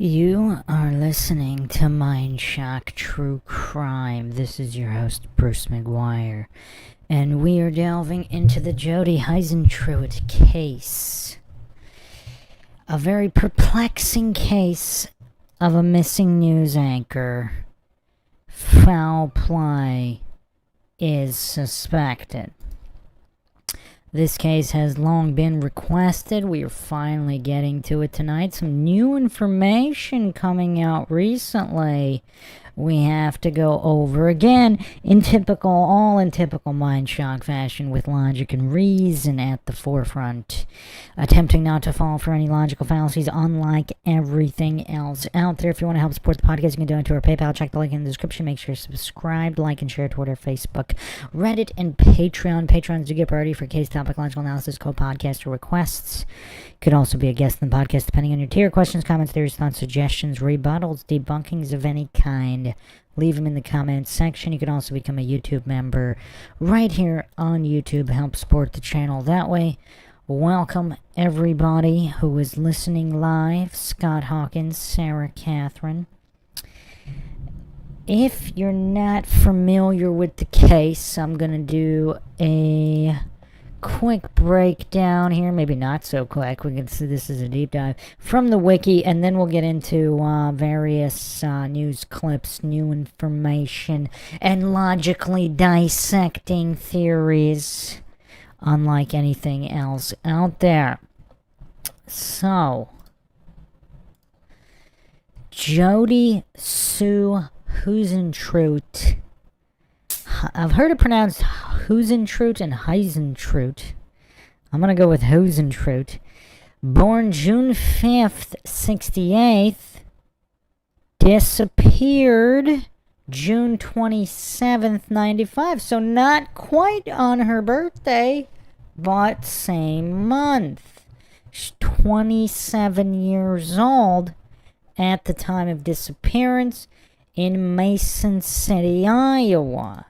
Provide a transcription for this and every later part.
You are listening to MINDSHOCK True Crime. This is your host, Bruce McGuire, and we are delving into the Jodi Huisentruit case. A very perplexing case of a missing news anchor. Foul play is suspected. This case has long been requested. We are finally getting to it tonight. Some new information coming out recently we have to go over again in typical MINDSHOCK fashion, with logic and reason at the forefront, attempting not to fall for any logical fallacies, unlike everything else out there. If you want to help support the podcast, you can donate to our PayPal. Check the link in the description. Make sure you're subscribed, like, and share Twitter, Facebook, Reddit, and Patreon. Patrons do get priority for case topic, logical analysis, co-podcaster requests. Could also be a guest in the podcast depending on your tier. Questions, comments, theories, thoughts, suggestions, rebuttals, debunkings of any kind. Leave them in the comments section. You can also become a YouTube member right here on YouTube. Help support the channel that way. Welcome everybody who is listening live. Scott Hawkins, Sarah Catherine. If you're not familiar with the case, I'm going to do a quick breakdown here, maybe not so quick. We can see this is a deep dive from the wiki, and then we'll get into various news clips, new information, and logically dissecting theories unlike anything else out there. So, Jodi Huisentruit. I've heard it pronounced Huisentruit and Huisentruit. I'm going to go with Huisentruit. Born June 5th, 68th. Disappeared June 27th, 95. So not quite on her birthday, but same month. She's 27 years old at the time of disappearance in Mason City, Iowa.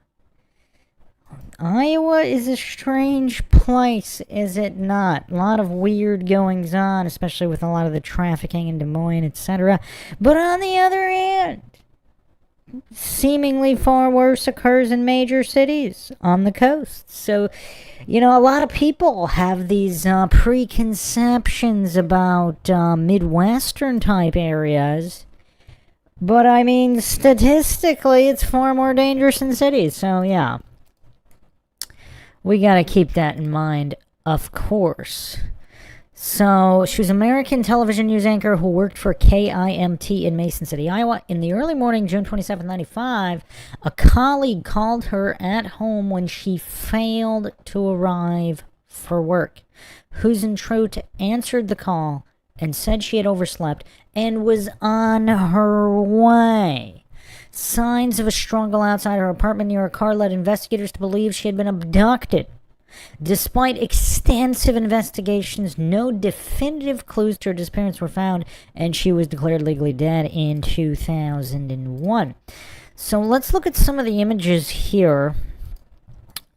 Iowa is a strange place, is it not? A lot of weird goings on, especially with a lot of the trafficking in Des Moines, etc. But on the other hand, seemingly far worse occurs in major cities on the coast. So, a lot of people have these preconceptions about Midwestern type areas. But I mean, statistically, it's far more dangerous in cities. So, yeah. We got to keep that in mind, of course. So, she was an American television news anchor who worked for KIMT in Mason City, Iowa. In the early morning, June 27, 95, a colleague called her at home when she failed to arrive for work. Huisentruit answered the call and said she had overslept and was on her way. Signs of a struggle outside her apartment near her car led investigators to believe she had been abducted. Despite extensive investigations, no definitive clues to her disappearance were found, and she was declared legally dead in 2001. So let's look at some of the images here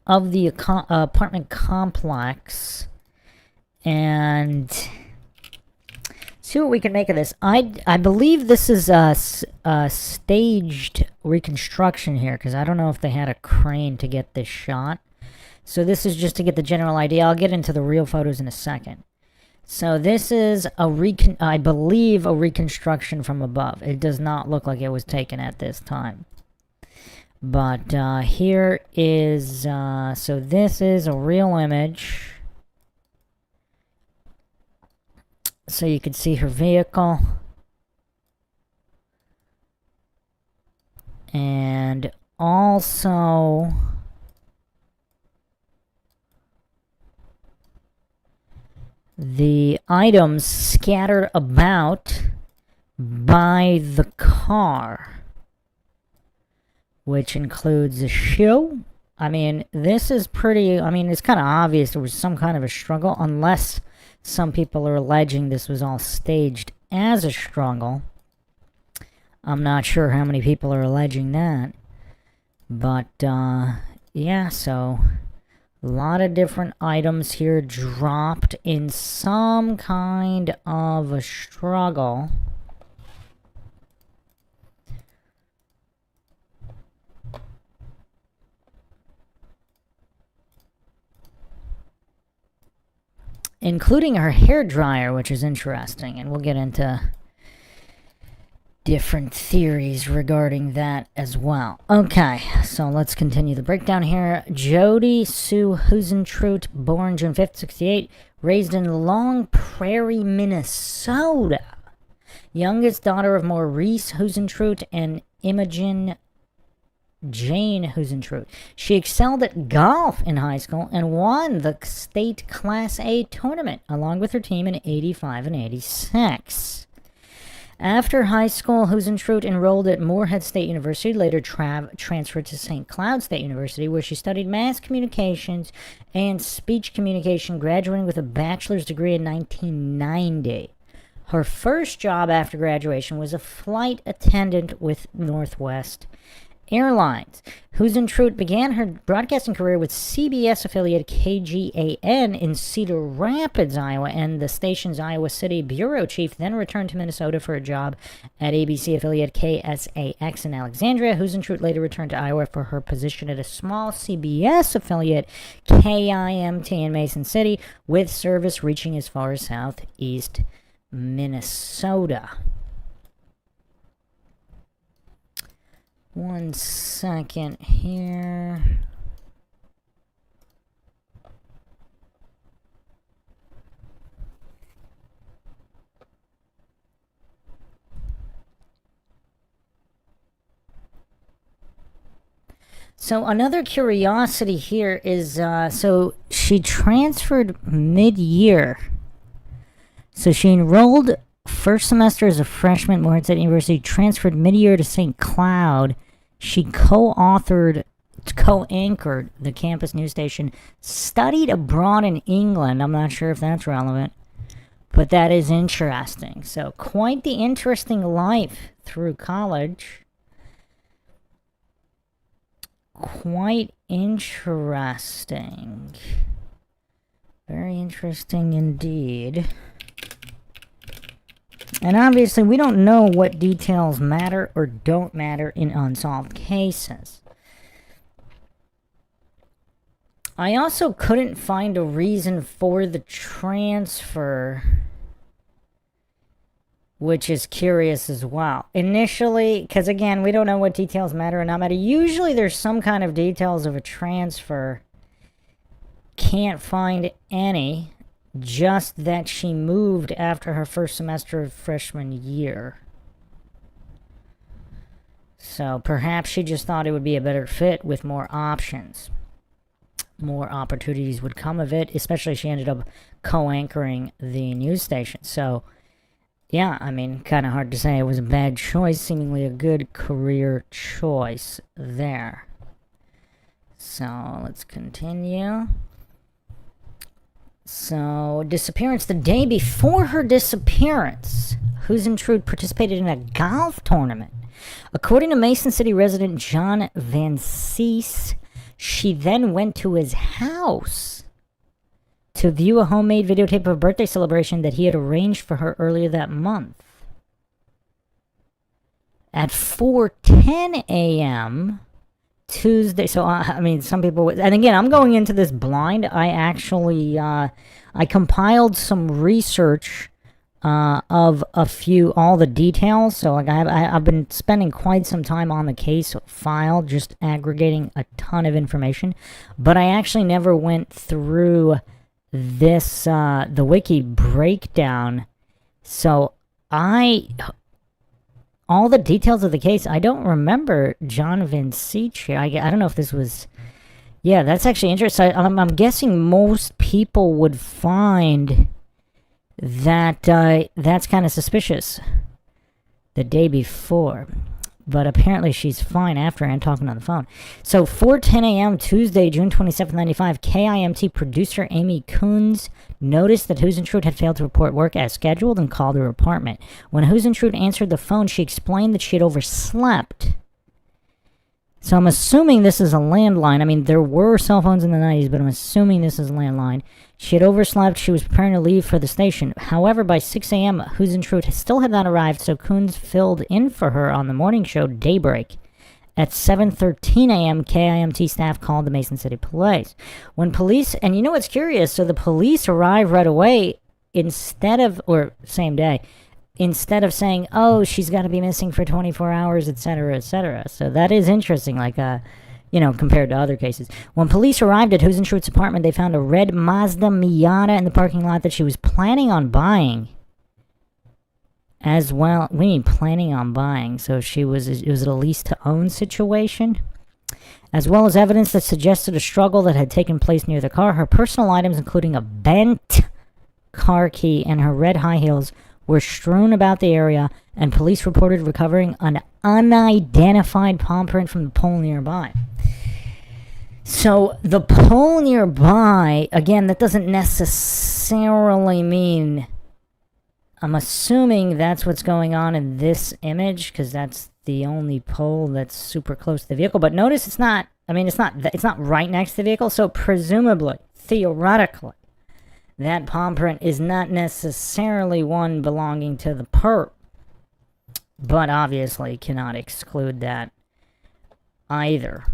of the apartment complex and see what we can make of this. I believe this is a staged reconstruction here, because I don't know if they had a crane to get this shot. So this is just to get the general idea. I'll get into the real photos in a second. So this is I believe a reconstruction from above. It does not look like it was taken at this time. But here is, so this is a real image. So you can see her vehicle. And also the items scattered about by the car, which includes a shoe. I mean, this is pretty, it's kind of obvious there was some kind of a struggle, unless some people are alleging this was all staged as a struggle. I'm not sure how many people are alleging that. But, yeah, so a lot of different items here dropped in some kind of a struggle. including her hair dryer, which is interesting, and we'll get into different theories regarding that as well. Okay, so let's continue the breakdown here. Jodi Sue Huisentruit, born June 5th, 68, raised in Long Prairie, Minnesota. Youngest daughter of Maurice Huisentruit and Imogen Jane Huisentruit. She excelled at golf in high school and won the state Class A tournament along with her team in 85 and 86. After high school, Huisentruit enrolled at Morehead State University, later transferred to St. Cloud State University, where she studied mass communications and speech communication, graduating with a bachelor's degree in 1990. Her first job after graduation was a flight attendant with Northwest Airlines. Huisentruit began her broadcasting career with CBS affiliate KGAN in Cedar Rapids, Iowa, and the station's Iowa City bureau chief, then returned to Minnesota for a job at ABC affiliate KSAX in Alexandria. Huisentruit later returned to Iowa for her position at a small CBS affiliate KIMT in Mason City, with service reaching as far as southeast Minnesota. One second here. So another curiosity here is, so she transferred mid-year. So she enrolled first semester as a freshman at Morehead State University, transferred mid-year to St. Cloud. She co-anchored the campus news station, studied abroad in England. I'm not sure if that's relevant, but that is interesting. So quite the interesting life through college. Quite interesting. Very interesting indeed. And obviously, we don't know what details matter or don't matter in unsolved cases. I also couldn't find a reason for the transfer, which is curious as well. Initially, because again, we don't know what details matter or not matter. Usually, there's some kind of details of a transfer. Can't find any. Just that she moved after her first semester of freshman year. So perhaps she just thought it would be a better fit with more options. More opportunities would come of it, especially she ended up co-anchoring the news station. So, yeah, I mean, kind of hard to say it was a bad choice, seemingly a good career choice there. So, let's continue. So, disappearance. The day before her disappearance, Huisentruit participated in a golf tournament. According to Mason City resident John Van Cease, she then went to his house to view a homemade videotape of a birthday celebration that he had arranged for her earlier that month. At 4:10 a.m., Tuesday, so I mean, some people, and again, I'm going into this blind. I actually, I compiled some research of all the details. So like I've been spending quite some time on the case file, just aggregating a ton of information. But I actually never went through this, the wiki breakdown. So all the details of the case, I don't remember John Vincich here. I don't know if this was... Yeah, that's actually interesting. I'm guessing most people would find that that's kind of suspicious the day before. But apparently she's fine after and talking on the phone. So 4:10 a.m. Tuesday, June 27th, 95, KIMT producer Amy Coons noticed that Huisentruit had failed to report work as scheduled and called her apartment. When Huisentruit answered the phone, she explained that she had overslept. So I'm assuming this is a landline. I mean, there were cell phones in the 90s, but I'm assuming this is a landline. She had overslept. She was preparing to leave for the station. However, by 6 a.m., Huisentruit still had not arrived, so Coons filled in for her on the morning show Daybreak At 7:13 a.m., KIMT staff called the Mason City Police. When police, and you know what's curious, so the police arrived right away or same day, instead of saying, oh, she's got to be missing for 24 hours, etc., etc. So that is interesting, compared to other cases. When police arrived at Huisentruit's apartment, they found a red Mazda Miata in the parking lot that she was planning on buying. As well, we mean planning on buying, so it was a lease-to-own situation. As well as evidence that suggested a struggle that had taken place near the car. Her personal items, including a bent car key and her red high heels, were strewn about the area, and police reported recovering an unidentified palm print from the pole nearby. So the pole nearby, again, that doesn't necessarily mean... I'm assuming that's what's going on in this image, because that's the only pole that's super close to the vehicle. But notice it's not right next to the vehicle, so presumably, theoretically, that palm print is not necessarily one belonging to the perp, but obviously cannot exclude that either.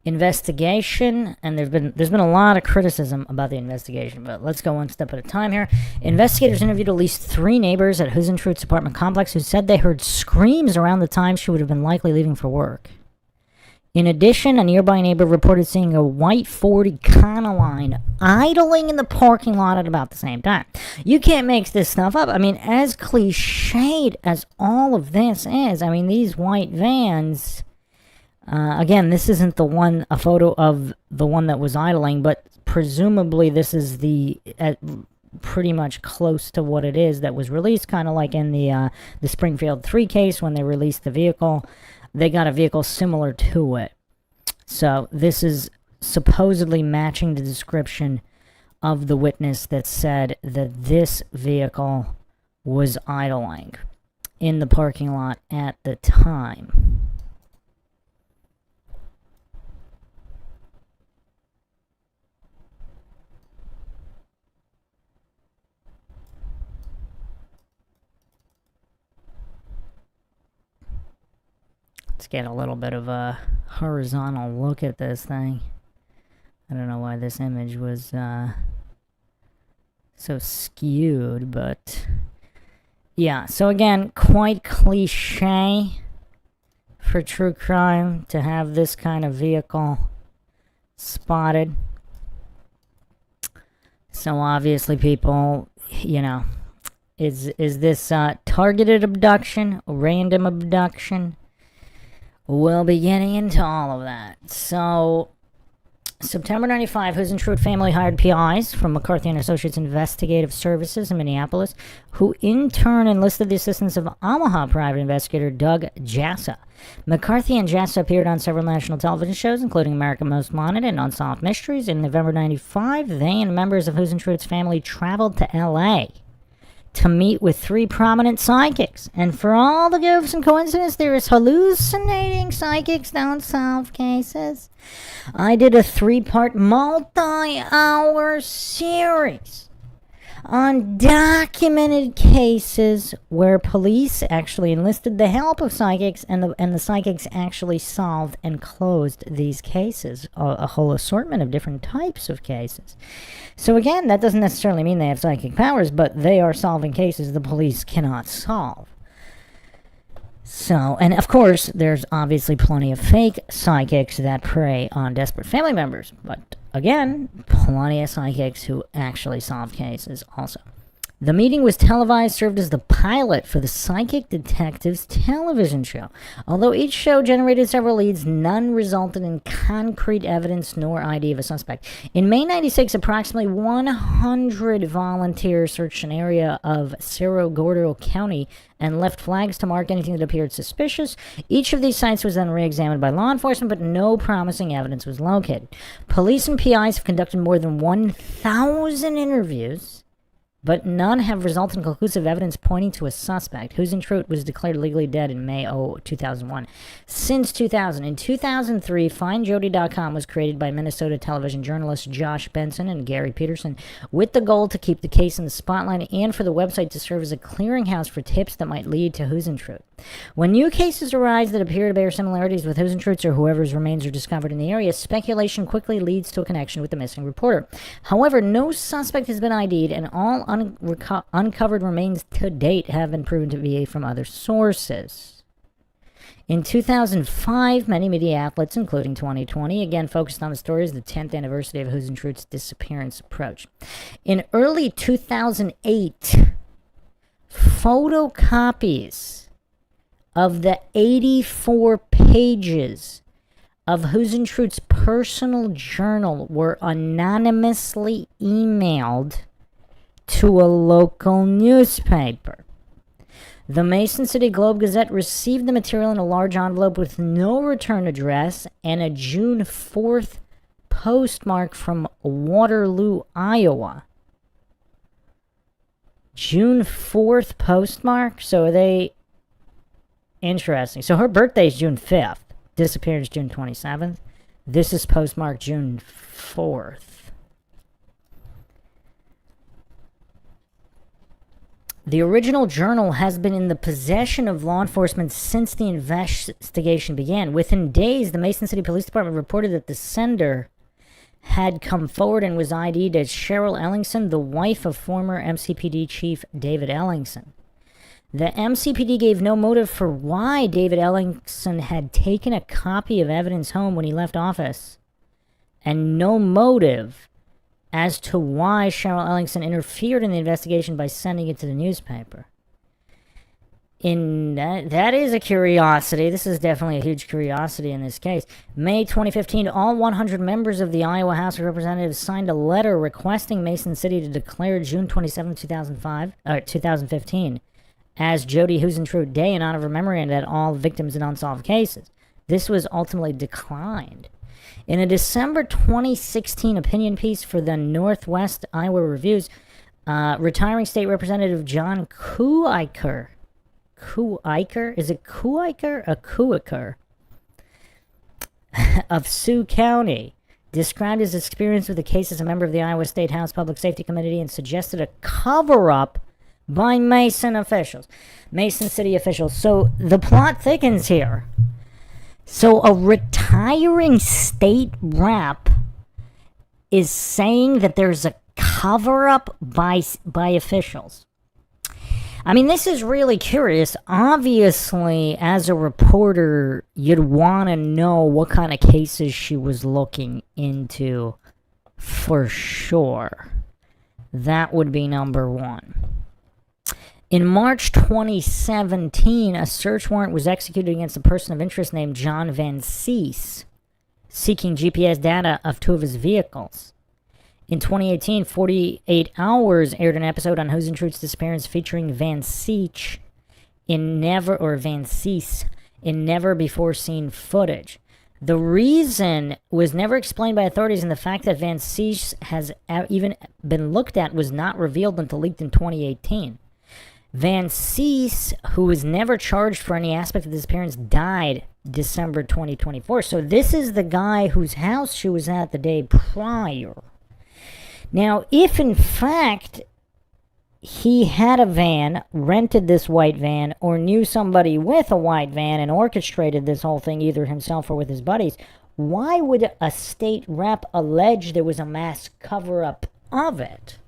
Investigation, and there's been a lot of criticism about the investigation, but let's go one step at a time here. Investigators interviewed at least 3 neighbors at Huisentruit's apartment complex who said they heard screams around the time she would have been likely leaving for work. In addition, a nearby neighbor reported seeing a white Ford Econoline idling in the parking lot at about the same time. You can't make this stuff up. I mean, as cliched as all of this is, I mean, these white vans... again, this isn't a photo of the one that was idling, but presumably this is pretty much close to what it is that was released, kind of like in the Springfield 3 case when they released the vehicle. They got a vehicle similar to it. So this is supposedly matching the description of the witness that said that this vehicle was idling in the parking lot at the time. Let's get a little bit of a horizontal look at this thing. I don't know why this image was so skewed, but yeah. So again, quite cliche for true crime to have this kind of vehicle spotted. So obviously people, is this targeted abduction, random abduction? We'll be getting into all of that. So, September 95, Huisentruit family hired PIs from McCarthy and Associates Investigative Services in Minneapolis, who in turn enlisted the assistance of Omaha private investigator Doug Jassa. McCarthy and Jassa appeared on several national television shows, including America Most Wanted and Unsolved Mysteries. In November 95, they and members of Huisentruit's family traveled to L.A. to meet with 3 prominent psychics. And for all the goofs and coincidence, there is hallucinating psychics don't solve cases. I did a 3-part multi-hour series on documented cases where police actually enlisted the help of psychics, and the psychics actually solved and closed these cases, a whole assortment of different types of cases. So again, that doesn't necessarily mean they have psychic powers, but they are solving cases the police cannot solve. So, and of course, there's obviously plenty of fake psychics that prey on desperate family members. But again, plenty of psychics who actually solve cases also. The meeting was televised, served as the pilot for the Psychic Detectives television show. Although each show generated several leads, none resulted in concrete evidence nor ID of a suspect. In May 96, approximately 100 volunteers searched an area of Cerro Gordo County and left flags to mark anything that appeared suspicious. Each of these sites was then re-examined by law enforcement, but no promising evidence was located. Police and PIs have conducted more than 1,000 interviews, but none have resulted in conclusive evidence pointing to a suspect. Huisentruit was declared legally dead in May 2001. Since 2000, in 2003, FindJodi.com was created by Minnesota television journalists Josh Benson and Gary Peterson with the goal to keep the case in the spotlight and for the website to serve as a clearinghouse for tips that might lead to Huisentruit. When new cases arise that appear to bear similarities with Huisentruit's or whoever's remains are discovered in the area, speculation quickly leads to a connection with the missing reporter. However, no suspect has been ID'd, and all uncovered remains to date have been proven to be from other sources. In 2005, many media outlets, including 2020, again focused on the story as the 10th anniversary of Huisentruit's disappearance approach. In early 2008, photocopies of the 84 pages of Huisentruit's personal journal were anonymously emailed to a local newspaper. The Mason City Globe-Gazette received the material in a large envelope with no return address and a June 4th postmark from Waterloo, Iowa. June 4th postmark? So are they... Interesting. So her birthday is June 5th. Disappearance June 27th. This is postmarked June 4th. The original journal has been in the possession of law enforcement since the investigation began. Within days, the Mason City Police Department reported that the sender had come forward and was ID'd as Cheryl Ellingson, the wife of former MCPD Chief David Ellingson. The MCPD gave no motive for why David Ellingson had taken a copy of evidence home when he left office, and no motive as to why Cheryl Ellingson interfered in the investigation by sending it to the newspaper. That is a curiosity. This is definitely a huge curiosity in this case. May 2015, all 100 members of the Iowa House of Representatives signed a letter requesting Mason City to declare June 27, 2015 as Jodi Huisentruit Day in honor of her memory and that all victims in unsolved cases. This was ultimately declined. In a December 2016 opinion piece for the Northwest Iowa Reviews, retiring state representative John Kuiker, is it Kuiker or Kuiker, of Sioux County, described his experience with the case as a member of the Iowa State House Public Safety Committee and suggested a cover-up by Mason City officials. So the plot thickens here. So a retiring state rep is saying that there's a cover-up by officials. I mean, this is really curious. Obviously, as a reporter, you'd want to know what kind of cases she was looking into for sure. That would be number one. In March 2017, a search warrant was executed against a person of interest named John Van Cease, seeking GPS data of two of his vehicles. In 2018, 48 Hours aired an episode on Huisentruit's disappearance featuring Van Cease in never-before-seen footage. The reason was never explained by authorities, and the fact that Van Cease has even been looked at was not revealed until leaked in 2018. Van Cease, who was never charged for any aspect of the disappearance, died December 2024. So this is the guy whose house she was at the day prior. Now, if in fact he had a van, rented this white van, or knew somebody with a white van and orchestrated this whole thing either himself or with his buddies, why would a state rep allege there was a mass cover-up of it?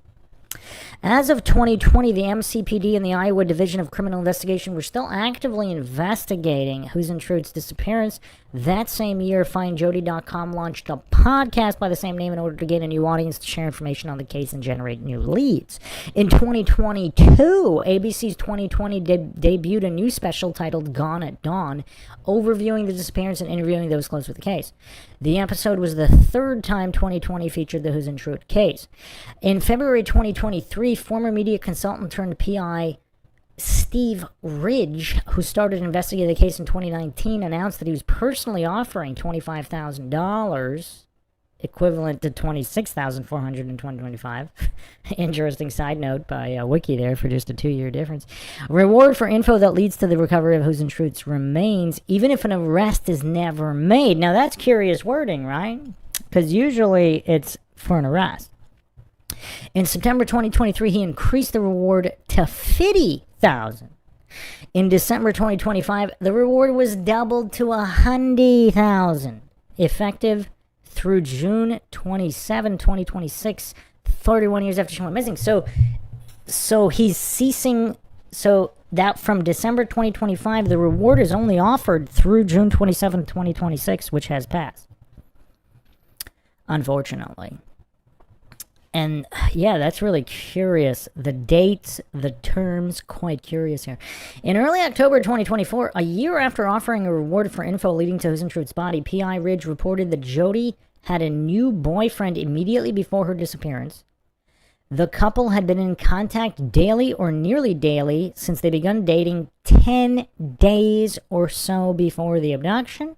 As of 2020, the MCPD and the Iowa Division of Criminal Investigation were still actively investigating Huisentruit's disappearance. That same year, FindJodi.com launched a podcast by the same name in order to gain a new audience to share information on the case and generate new leads. In 2022, ABC's 2020 debuted a new special titled Gone at Dawn, overviewing the disappearance and interviewing those close with the case. The episode was the third time 2020 featured the Huisentruit case. In February 2023, former media consultant turned PI Steve Ridge, who started investigating the case in 2019, announced that he was personally offering $25,000, equivalent to $26,400 in 2025. Interesting side note by Wiki there for just a 2-year difference. Reward for info that leads to the recovery of Huisentruit's remains, even if an arrest is never made. Now that's curious wording, right? Because usually it's for an arrest. In September 2023, he increased the reward to $50,000 In December 2025, the reward was doubled to $100,000, effective through June 27, 2026, 31 years after she went missing. So he's ceasing. So that from December 2025, the reward is only offered through June 27, 2026, which has passed, unfortunately. And yeah, that's really curious. The dates, the terms, quite curious here. In early October 2024, a year after offering a reward for info leading to Huisentruit's body, PI Ridge reported that Jodi had a new boyfriend immediately before her disappearance. The couple had been in contact daily or nearly daily since they began dating 10 days or so before the abduction.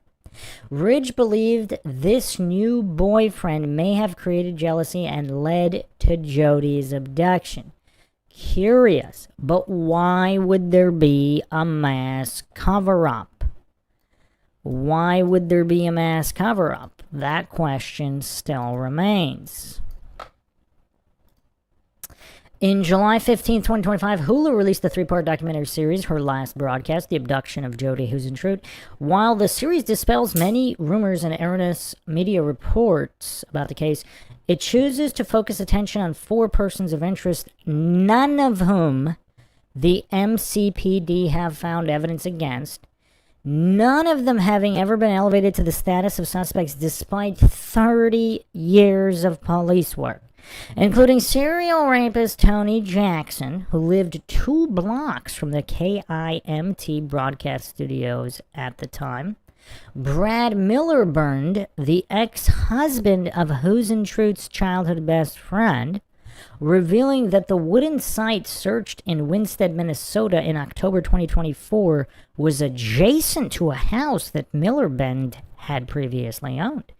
Ridge believed this new boyfriend may have created jealousy and led to Jodi's abduction. Curious, but why would there be a mass cover-up? Why would there be a mass cover-up? That question still remains. In July 15, 2025, Hulu released the three-part documentary series, Her Last Broadcast, The Abduction of Jodi Huisentruit. While the series dispels many rumors and erroneous media reports about the case, it chooses to focus attention on four persons of interest, none of whom the MCPD have found evidence against, none of them having ever been elevated to the status of suspects despite 30 years of police work, including serial rapist Tony Jackson, who lived 2 blocks from the KIMT broadcast studios at the time, Brad Millerburn, the ex-husband of Huisentruit's childhood best friend, revealing that the wooden site searched in Winstead, Minnesota in October 2024 was adjacent to a house that Millerburn had previously owned,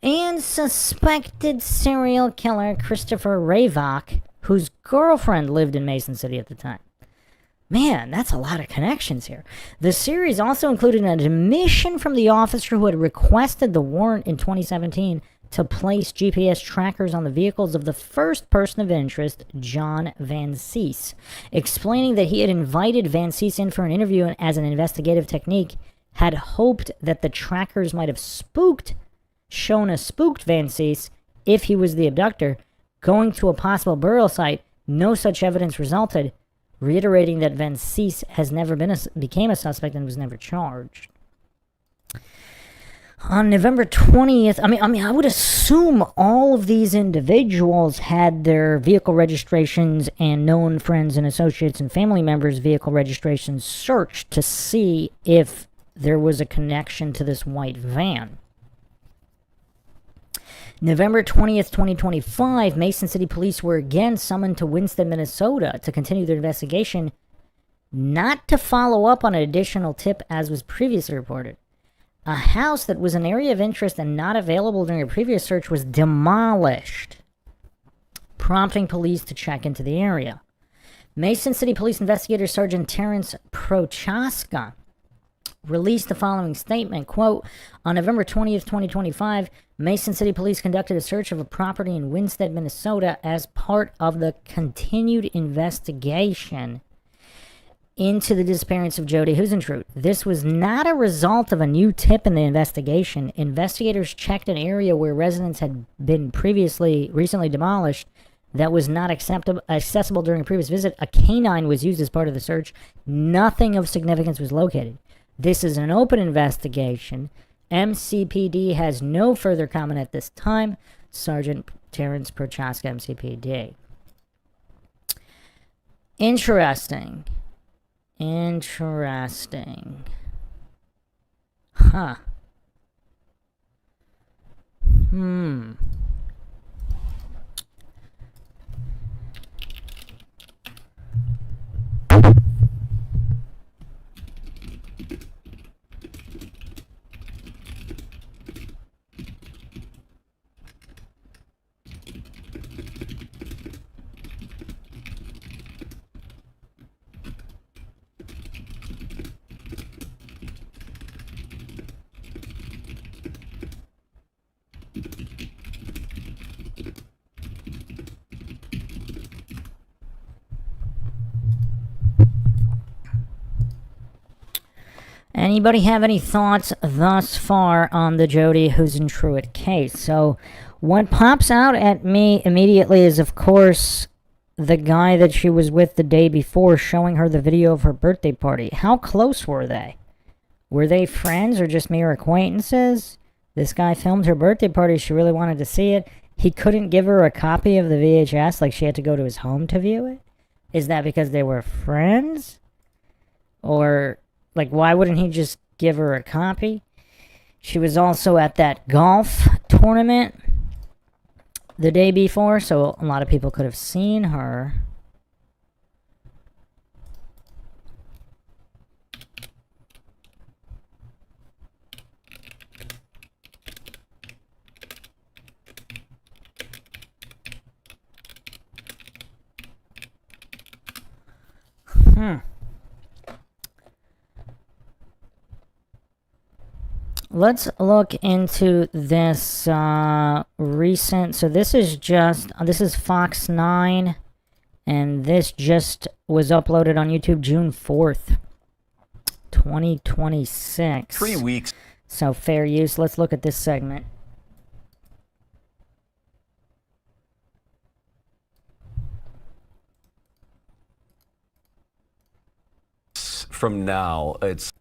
and suspected serial killer Christopher Rayvock, whose girlfriend lived in Mason City at the time. Man, that's a lot of connections here. The series also included an admission from the officer who had requested the warrant in 2017 to place GPS trackers on the vehicles of the first person of interest, John Van Cease, explaining that he had invited Van Cease in for an interview as an investigative technique, had hoped that the trackers might have shown a spooked Van Cease if he was the abductor. Going to a possible burial site, no such evidence resulted, reiterating that Van Cease has never became a suspect and was never charged. On November 20th, I would assume all of these individuals had their vehicle registrations and known friends and associates and family members' vehicle registrations searched to see if there was a connection to this white van. November 20th, 2025, Mason City Police were again summoned to Winstead, Minnesota to continue their investigation, not to follow up on an additional tip as was previously reported. A house that was an area of interest and not available during a previous search was demolished, prompting police to check into the area. Mason City Police Investigator Sergeant Terrence Prochaska released the following statement, quote, on November 20th, 2025, Mason City Police conducted a search of a property in Winstead, Minnesota as part of the continued investigation into the disappearance of Jodi Huisentruit. This was not a result of a new tip in the investigation. Investigators checked an area where residents had been recently demolished that was not accessible during a previous visit. A canine was used as part of the search. Nothing of significance was located. This is an open investigation. MCPD has no further comment at this time. Sergeant Terrence Prochaska, MCPD. Interesting. Huh. Anybody have any thoughts thus far on the Jodi Huisentruit case? So what pops out at me immediately is, of course, the guy that she was with the day before, showing her the video of her birthday party. How close were they? Were they friends or just mere acquaintances? This guy filmed her birthday party. She really wanted to see it. He couldn't give her a copy of the VHS, like she had to go to his home to view it? Is that because they were friends? Or, like, why wouldn't he just give her a copy? She was also at that golf tournament the day before, so a lot of people could have seen her. Let's look into this recent. So this is Fox 9, and this just was uploaded on YouTube June 4th, 2026. 3 weeks. So fair use. Let's look at this segment. From now, it's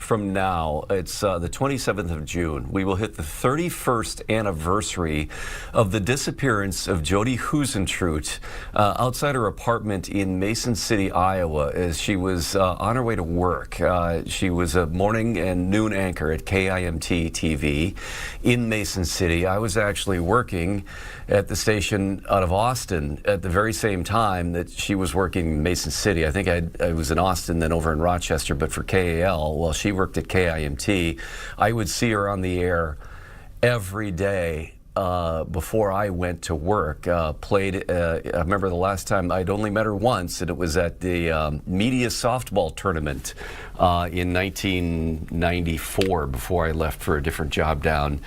the 27th of June. We will hit the 31st anniversary of the disappearance of Jodi Huisentruit outside her apartment in Mason City, Iowa, as she was on her way to work. She was a morning and noon anchor at KIMT TV in Mason City. I was actually working at the station out of Austin at the very same time that she was working in Mason City. I think I was in Austin, then over in Rochester, but for KAL, while she worked at KIMT, I would see her on the air every day before I went to work. I remember the last time I'd only met her once, and it was at the media softball tournament in 1994 before I left for a different job down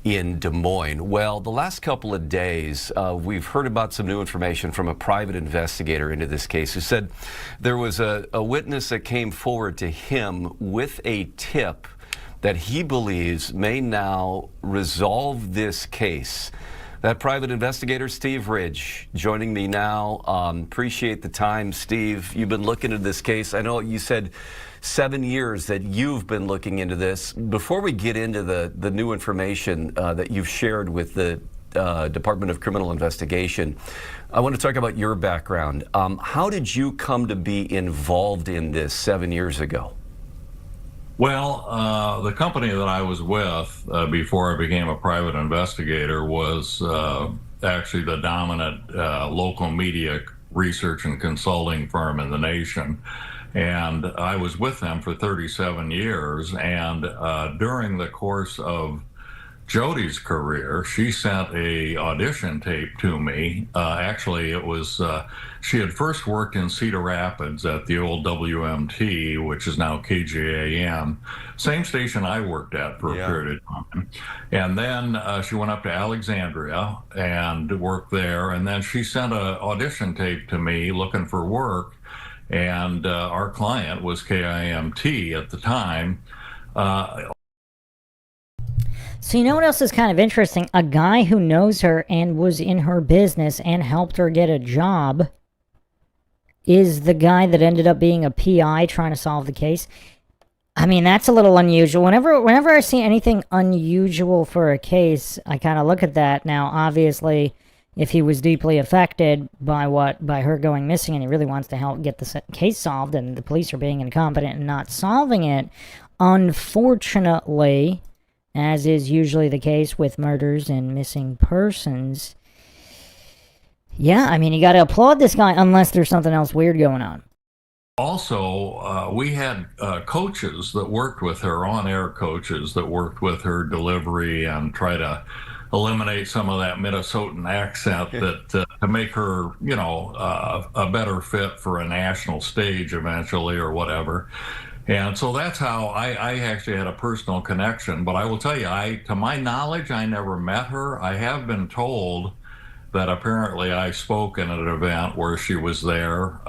in Des Moines. Well, the last couple of days, we've heard about some new information from a private investigator into this case who said there was a witness that came forward to him with a tip that he believes may now resolve this case. That private investigator, Steve Ridge, joining me now. Appreciate the time, Steve. You've been looking into this case. I know you said 7 years that you've been looking into this. Before we get into the new information that you've shared with the Department of Criminal Investigation, I want to talk about your background. How did you come to be involved in this 7 years ago? Well, the company that I was with before I became a private investigator was actually the dominant local media research and consulting firm in the nation. And I was with them for 37 years. And during the course of Jodi's career, she sent a audition tape to me. Actually, it was, she had first worked in Cedar Rapids at the old WMT, which is now KJAM, same station I worked at for a period of time. And then she went up to Alexandria and worked there. And then she sent an audition tape to me looking for work. And our client was KIMT at the time. So you know what else is kind of interesting? A guy who knows her and was in her business and helped her get a job is the guy that ended up being a PI trying to solve the case. I mean, that's a little unusual. Whenever I see anything unusual for a case, I kind of look at that. Now, obviously, if he was deeply affected by her going missing and he really wants to help get the case solved and the police are being incompetent and not solving it, unfortunately, as is usually the case with murders and missing persons, yeah, I mean, you got to applaud this guy unless there's something else weird going on. Also, we had coaches that worked with her, on-air coaches that worked with her delivery and try to eliminate some of that Minnesotan accent that to make her, you know, a better fit for a national stage eventually or whatever. And so that's how I actually had a personal connection. But I will tell you, to my knowledge, I never met her. I have been told that apparently I spoke in an event where she was there.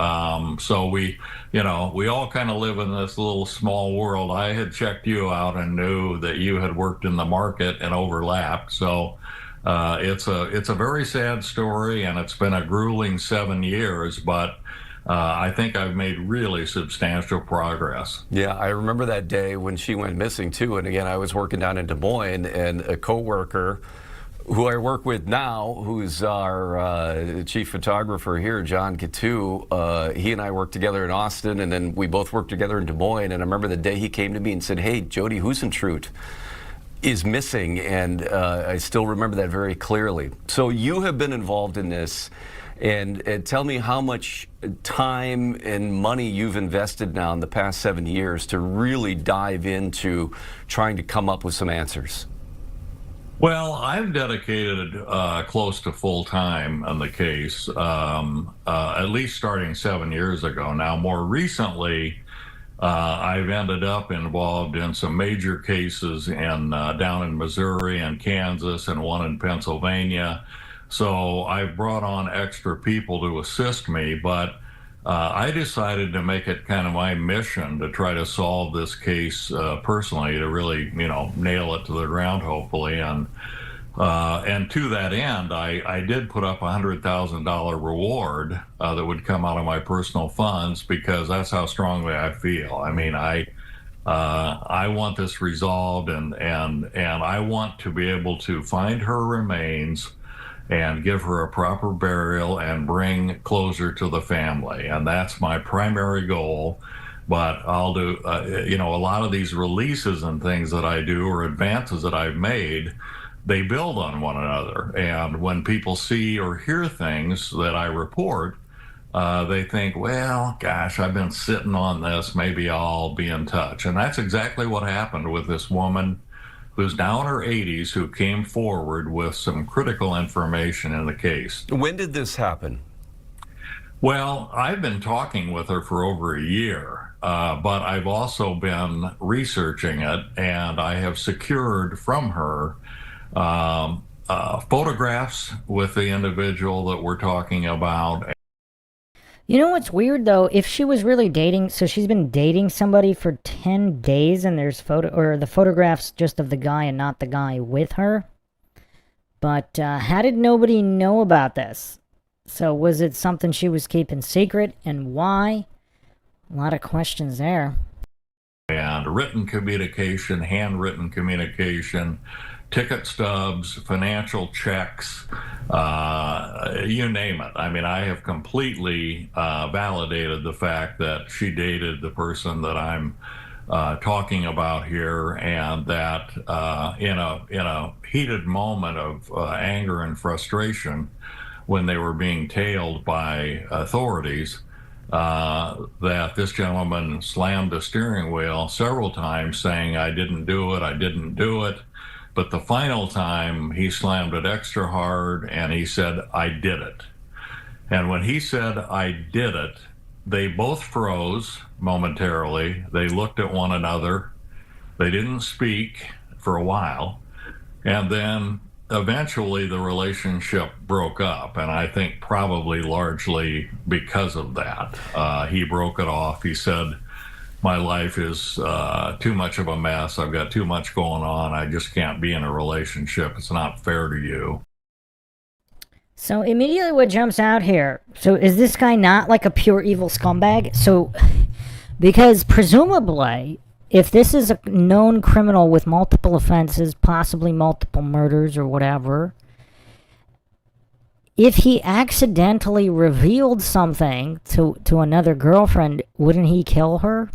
So we all kind of live in this little small world. I had checked you out and knew that you had worked in the market and overlapped. So it's a very sad story, and it's been a grueling 7 years, but I think I've made really substantial progress. Yeah, I remember that day when she went missing too. And again, I was working down in Des Moines, and a coworker who I work with now, who's our chief photographer here, John Catu, he and I worked together in Austin, and then we both worked together in Des Moines. And I remember the day he came to me and said, "Hey, Jodi Huisentruit is missing," and I still remember that very clearly. So you have been involved in this. And tell me how much time and money you've invested now in the past 7 years to really dive into trying to come up with some answers. Well, I've dedicated close to full time on the case, at least starting 7 years ago. Now, more recently, I've ended up involved in some major cases down in Missouri and Kansas, and one in Pennsylvania. So I've brought on extra people to assist me, but I decided to make it kind of my mission to try to solve this case personally, to really, nail it to the ground, hopefully. And to that end, I did put up a $100,000 reward that would come out of my personal funds, because that's how strongly I feel. I mean, I want this resolved, and I want to be able to find her remains and give her a proper burial and bring closure to the family. And that's my primary goal. But I'll do, a lot of these releases and things that I do, or advances that I've made, they build on one another. And when people see or hear things that I report, they think, well, gosh, I've been sitting on this, maybe I'll be in touch. And that's exactly what happened with this woman who's now in her 80s, who came forward with some critical information in the case. When did this happen? Well, I've been talking with her for over a year, but I've also been researching it, and I have secured from her photographs with the individual that we're talking about. You know what's weird though? If she was really dating, so she's been dating somebody for 10 days, and there's the photographs just of the guy and not the guy with her. But how did nobody know about this? So was it something she was keeping secret, and why? A lot of questions there. And written communication, handwritten communication, ticket stubs, financial checks, you name it. I mean, I have completely validated the fact that she dated the person that I'm talking about here, and that in a heated moment of anger and frustration, when they were being tailed by authorities, that this gentleman slammed the steering wheel several times, saying, "I didn't do it, I didn't do it." But the final time, he slammed it extra hard, and he said, "I did it." And when he said, "I did it," they both froze momentarily. They looked at one another. They didn't speak for a while. And then eventually the relationship broke up. And I think probably largely because of that. He broke it off. He said, "My life is too much of a mess. I've got too much going on. I just can't be in a relationship. It's not fair to you." So immediately what jumps out here, so is this guy not like a pure evil scumbag? So, because presumably, if this is a known criminal with multiple offenses, possibly multiple murders or whatever, if he accidentally revealed something to another girlfriend, wouldn't he kill her?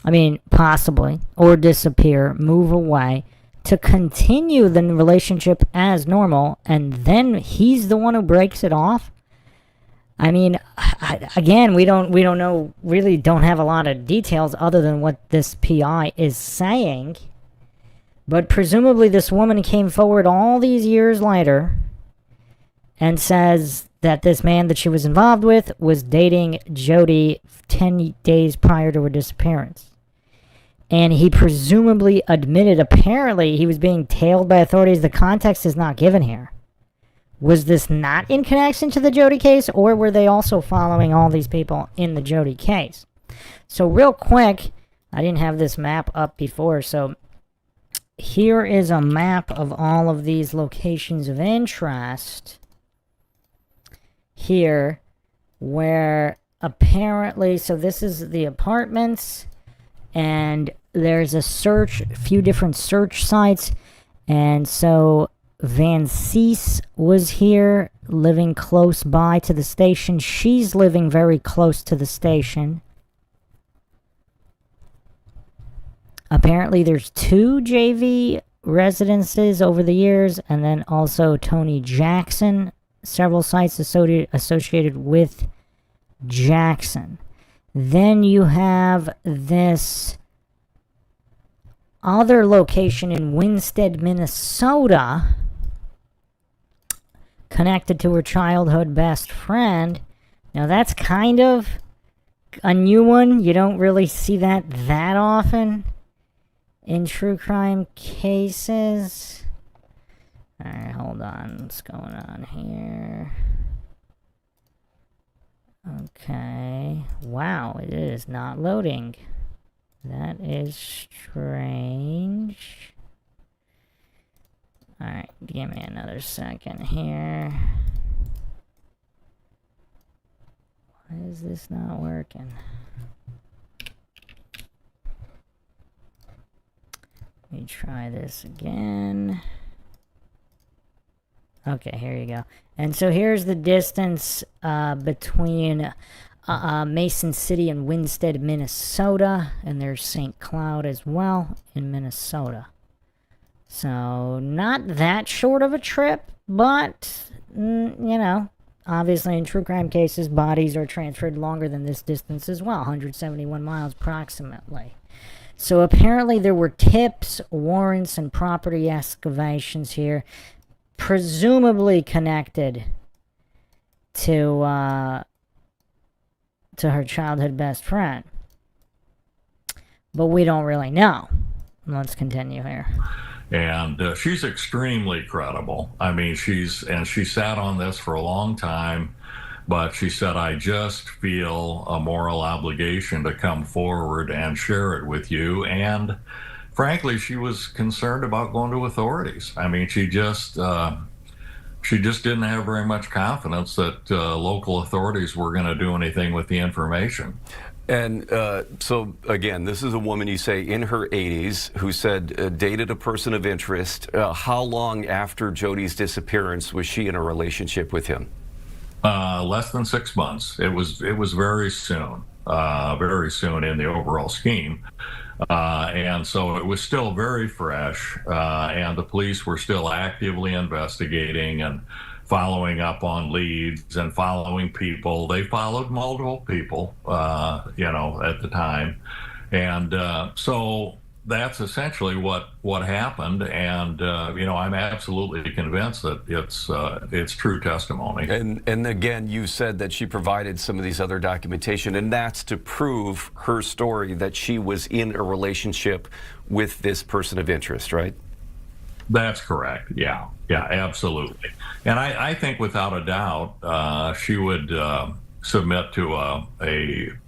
I mean, possibly. Or disappear, move away, to continue the relationship as normal, and then he's the one who breaks it off? I mean, again, we don't know, really don't have a lot of details other than what this PI is saying. But presumably this woman came forward all these years later and says that this man that she was involved with was dating Jodi 10 days prior to her disappearance. And he presumably admitted, apparently, he was being tailed by authorities. The context is not given here. Was this not in connection to the Jodi case, or were they also following all these people in the Jodi case? So real quick, I didn't have this map up before, so here is a map of all of these locations of interest here, where apparently, so this is the apartments, and there's a few different search sites, and so Van Cees was here, living close by to the station. She's living very close to the station. Apparently there's 2 JV residences over the years, and then also Tony Jackson, several sites associated with Jackson. Then you have this other location in Winstead, Minnesota, connected to her childhood best friend. Now that's kind of a new one. You don't really see that often in true crime cases. Alright, hold on. What's going on here? Okay. Wow, it is not loading. That is strange. Alright, give me another second here. Why is this not working? Let me try this again. Okay, here you go. And so here's the distance between Mason City and Winstead, Minnesota. And there's St. Cloud as well in Minnesota. So not that short of a trip, but, you know, obviously in true crime cases, bodies are transferred longer than this distance as well, 171 miles approximately. So apparently there were tips, warrants, and property excavations here, presumably connected to her childhood best friend. But we don't really know. Let's continue here. And she's extremely credible. I mean, she sat on this for a long time, but she said, I just feel a moral obligation to come forward and share it with you. And frankly, she was concerned about going to authorities. I mean, she just didn't have very much confidence that local authorities were going to do anything with the information. And so, again, this is a woman, you say, in her 80s, who said dated a person of interest. How long after Jodi's disappearance was she in a relationship with him? Less than 6 months. It was very soon in the overall scheme. And so it was still very fresh, and the police were still actively investigating and following up on leads and following people. They followed multiple people, at the time. And so that's essentially what happened. And, I'm absolutely convinced that it's true testimony. And again, you said that she provided some of these other documentation, and that's to prove her story that she was in a relationship with this person of interest, right? That's correct. Yeah, absolutely. And I think without a doubt, she would submit to a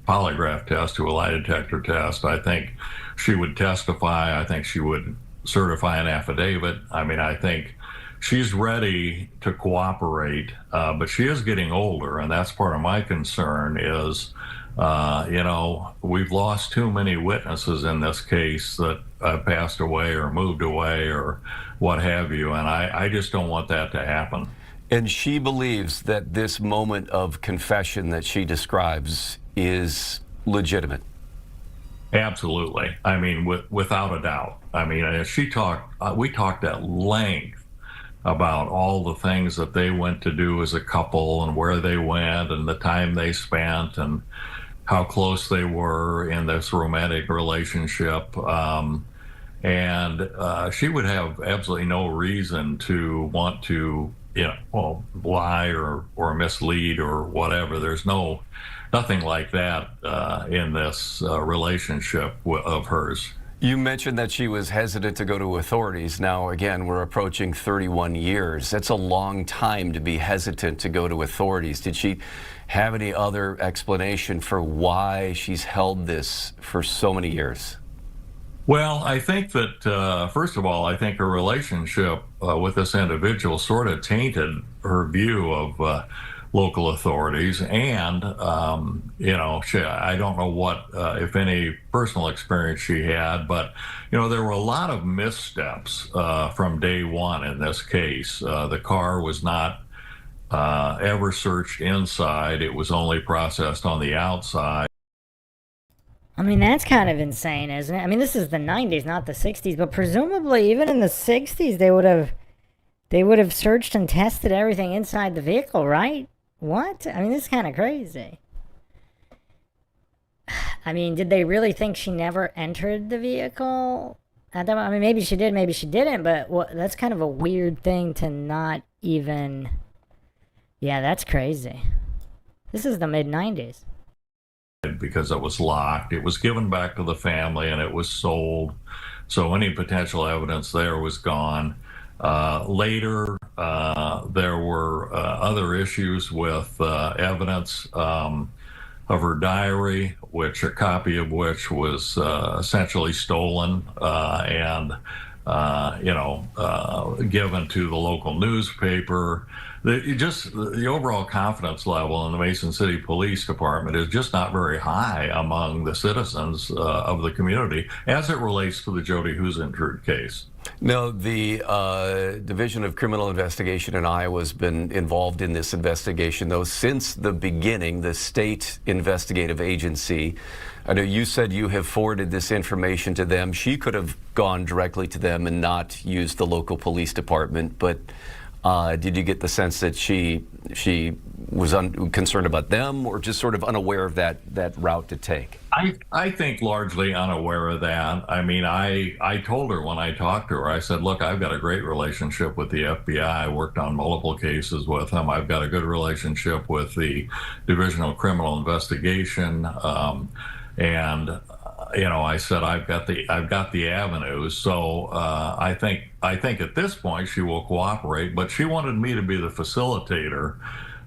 polygraph test, to a lie detector test. I think she would testify. I think she would certify an affidavit. I mean, I think she's ready to cooperate, but she is getting older, and that's part of my concern is, we've lost too many witnesses in this case that passed away or moved away or what have you, and I just don't want that to happen. And she believes that this moment of confession that she describes is legitimate. Absolutely. I mean, without a doubt. I mean, we talked at length about all the things that they went to do as a couple and where they went and the time they spent and how close they were in this romantic relationship. And she would have absolutely no reason to want to, lie or mislead or whatever. There's nothing like that in this relationship of hers. You mentioned that she was hesitant to go to authorities. Now, again, we're approaching 31 years. That's a long time to be hesitant to go to authorities. Did she have any other explanation for why she's held this for so many years? Well, I think that, first of all, I think her relationship with this individual sort of tainted her view of local authorities. And, I don't know what, if any, personal experience she had, but, there were a lot of missteps from day one in this case. The car was not ever searched inside, it was only processed on the outside. I mean, that's kind of insane, isn't it? I mean, this is the 90s, not the 60s, but presumably even in the 60s they would have searched and tested everything inside the vehicle, right? What? I mean, this is kind of crazy. I mean, did they really think she never entered the vehicle? I mean, maybe she did, maybe she didn't, but that's kind of a weird thing to not even... Yeah, that's crazy. This is the mid-90s. Because it was locked. It was given back to the family and it was sold. So any potential evidence there was gone. Later, there were other issues with evidence of her diary, a copy of which was essentially stolen and given to the local newspaper. The overall confidence level in the Mason City Police Department is just not very high among the citizens of the community as it relates to the Jodi Huisentruit case. No, the Division of Criminal Investigation in Iowa has been involved in this investigation, though, since the beginning, the state investigative agency. I know you said you have forwarded this information to them. She could have gone directly to them and not used the local police department, but did you get the sense that she was concerned about them, or just sort of unaware of that route to take? I think largely unaware of that. I mean, I told her when I talked to her, I said, look, I've got a great relationship with the FBI. I worked on multiple cases with them. I've got a good relationship with the Division of Criminal Investigation. I said, I've got the avenues. So I think at this point she will cooperate, but she wanted me to be the facilitator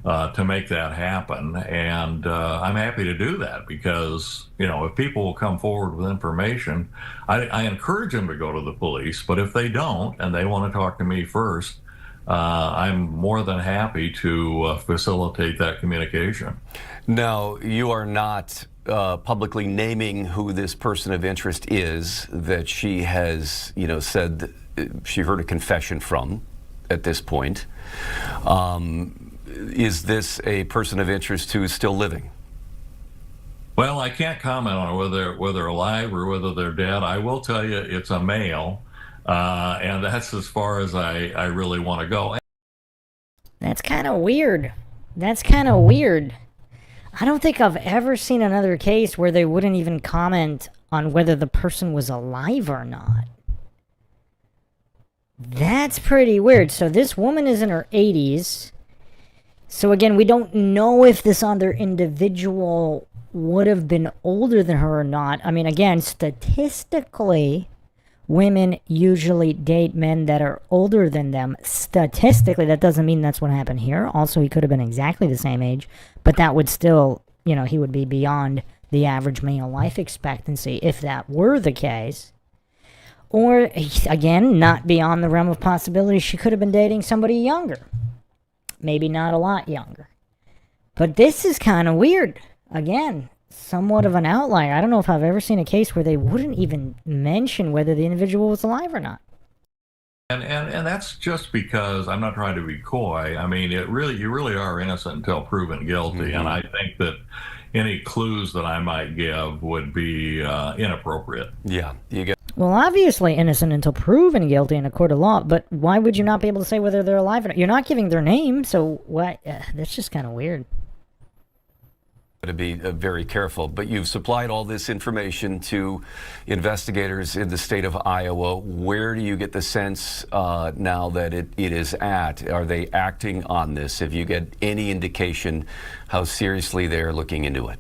to make that happen. And I'm happy to do that because, if people will come forward with information, I encourage them to go to the police. But if they don't and they want to talk to me first, I'm more than happy to facilitate that communication. Now, you are not publicly naming who this person of interest is that she has, said she heard a confession from at this point. Is this a person of interest who is still living? Well, I can't comment on whether they're alive or whether they're dead. I will tell you it's a male, and that's as far as I really want to go. That's kind of weird. I don't think I've ever seen another case where they wouldn't even comment on whether the person was alive or not. That's pretty weird. So this woman is in her 80s. So again, we don't know if this other individual would have been older than her or not. I mean, again, statistically, women usually date men that are older than them. Statistically, that doesn't mean that's what happened here. Also, he could have been exactly the same age, but that would still, he would be beyond the average male life expectancy if that were the case. Or, again, not beyond the realm of possibility, she could have been dating somebody younger. Maybe not a lot younger. But this is kind of weird. Again, somewhat of an outlier. I don't know if I've ever seen a case where they wouldn't even mention whether the individual was alive or not. And that's just because I'm not trying to be coy. I mean, you really are innocent until proven guilty. Mm-hmm. And I think that any clues that I might give would be inappropriate. Yeah, you get. Well, obviously innocent until proven guilty in a court of law, but why would you not be able to say whether they're alive or not? You're not giving their name, so what? That's just kind of weird. To be very careful, but you've supplied all this information to investigators in the state of Iowa. Where do you get the sense now that it is at? Are they acting on this? Have you get any indication how seriously they're looking into it?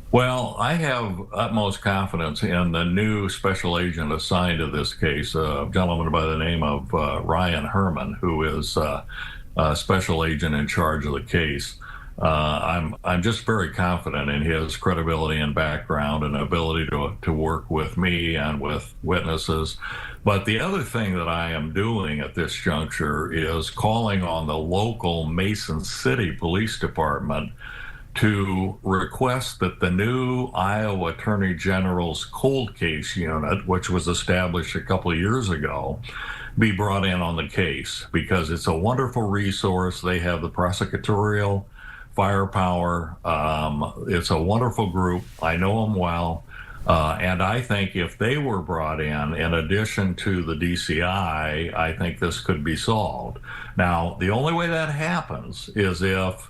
Well, I have utmost confidence in the new special agent assigned to this case, a gentleman by the name of Ryan Herman, who is a special agent in charge of the case. I'm just very confident in his credibility and background and ability to work with me and with witnesses. But the other thing that I am doing at this juncture is calling on the local Mason City Police Department to request that the new Iowa Attorney General's cold case unit, which was established a couple of years ago, be brought in on the case because it's a wonderful resource. They have the prosecutorial firepower. It's a wonderful group. I know them well. And I think if they were brought in addition to the DCI, I think this could be solved. Now, the only way that happens is if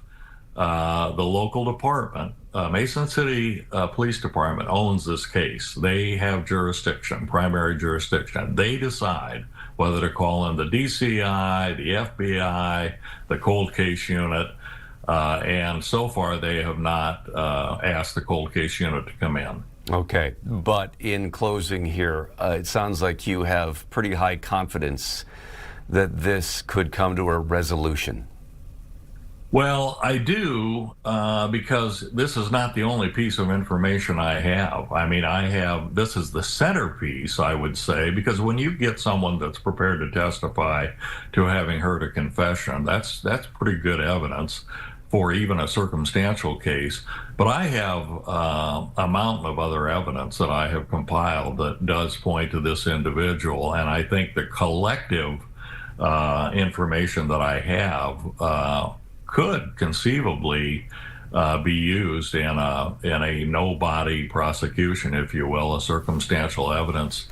the local department, Mason City Police Department, owns this case. They have jurisdiction, primary jurisdiction. They decide whether to call in the DCI, the FBI, the cold case unit. And so far, they have not asked the cold case unit to come in. Okay, but in closing here, it sounds like you have pretty high confidence that this could come to a resolution. Well, I do, because this is not the only piece of information I have. I mean, this is the centerpiece, I would say, because when you get someone that's prepared to testify to having heard a confession, that's pretty good evidence for even a circumstantial case. But I have a mountain of other evidence that I have compiled that does point to this individual, and I think the collective information that I have could conceivably be used in a no-body prosecution, if you will, a circumstantial evidence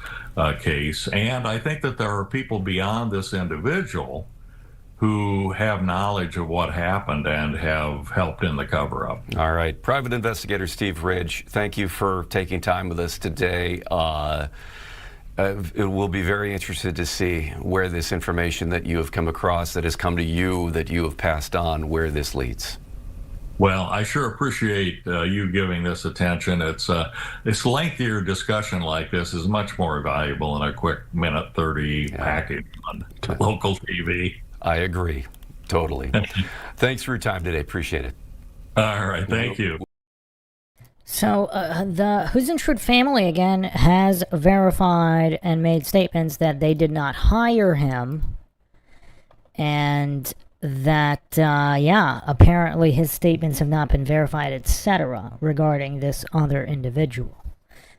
case. And I think that there are people beyond this individual who have knowledge of what happened and have helped in the cover-up. All right. Private Investigator Steve Ridge, thank you for taking time with us today. It will be very interested to see where this information that you have come across, that has come to you, that you have passed on, where this leads. Well, I sure appreciate you giving this attention. It's this lengthier discussion like this is much more valuable in a quick minute 30 package on local TV. I agree, totally. Thanks for your time today. Appreciate it. All right, thank you. So the Huisentruit family, again, has verified and made statements that they did not hire him, and that, apparently his statements have not been verified, etc., regarding this other individual.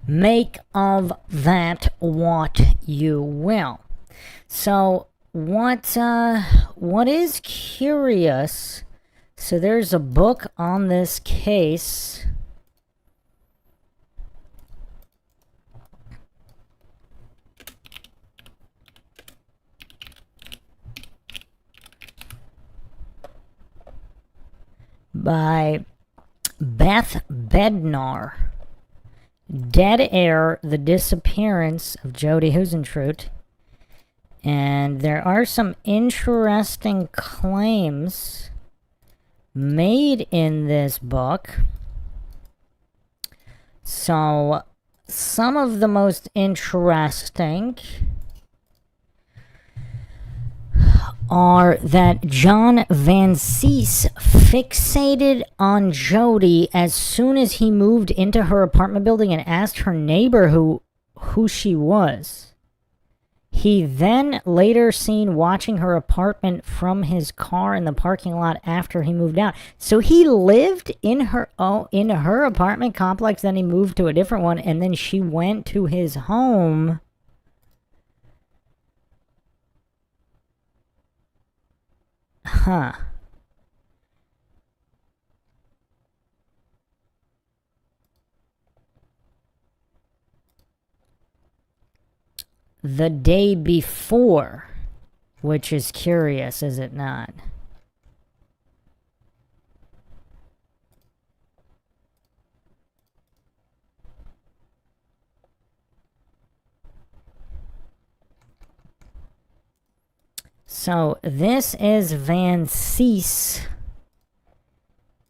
Make of that what you will. So what is curious, so there's a book on this case by Beth Bednar, Dead Air, The Disappearance of Jodi Huisentruit. And there are some interesting claims made in this book. So, some of the most interesting are that John Van Cees fixated on Jodi as soon as he moved into her apartment building and asked her neighbor who she was. He then later seen watching her apartment from his car in the parking lot after he moved out. So he lived in her apartment complex, then he moved to a different one, and then she went to his home. Huh. The day before, which is curious, is it not? So this is Van Cees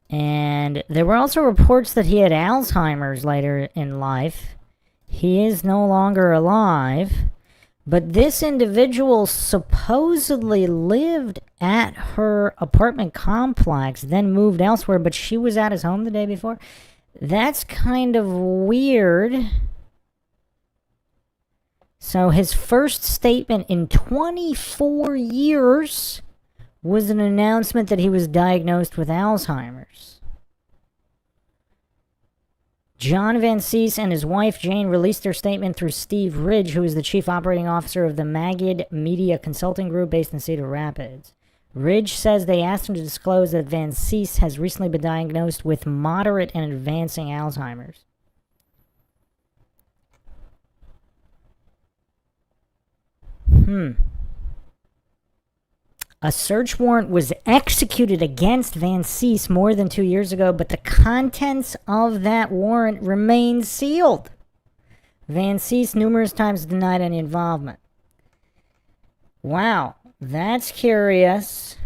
And there were also reports that he had Alzheimer's later in life. He is no longer alive. But this individual supposedly lived at her apartment complex, then moved elsewhere, but she was at his home the day before. That's kind of weird. So his first statement in 24 years was an announcement that he was diagnosed with Alzheimer's. John Van Cease and his wife Jane released their statement through Steve Ridge, who is the chief operating officer of the Magid Media Consulting Group based in Cedar Rapids. Ridge says they asked him to disclose that Van Cease has recently been diagnosed with moderate and advancing Alzheimer's. A search warrant was executed against Van Cease more than 2 years ago, but the contents of that warrant remain sealed. Van Cease numerous times denied any involvement. Wow, that's curious.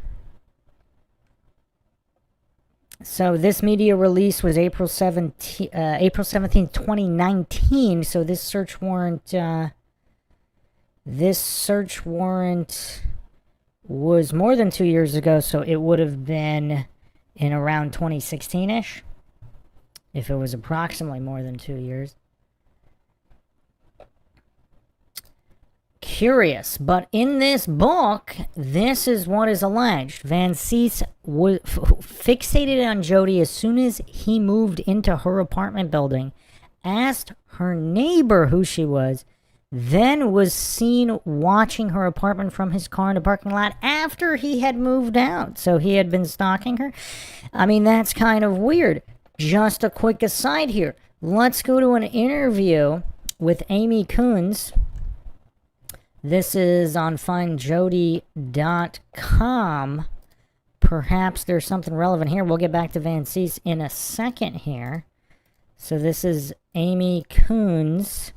So this media release was April 17th, 2019. So this search warrant was more than 2 years ago, so it would have been in around 2016-ish, if it was approximately more than 2 years. Curious, but in this book, this is what is alleged. Van Cease was fixated on Jodi as soon as he moved into her apartment building, asked her neighbor who she was, then was seen watching her apartment from his car in the parking lot after he had moved out. So he had been stalking her. I mean, that's kind of weird. Just a quick aside here. Let's go to an interview with Amy Coons. This is on findjodi.com. Perhaps there's something relevant here. We'll get back to Van Cease in a second here. So this is Amy Coons.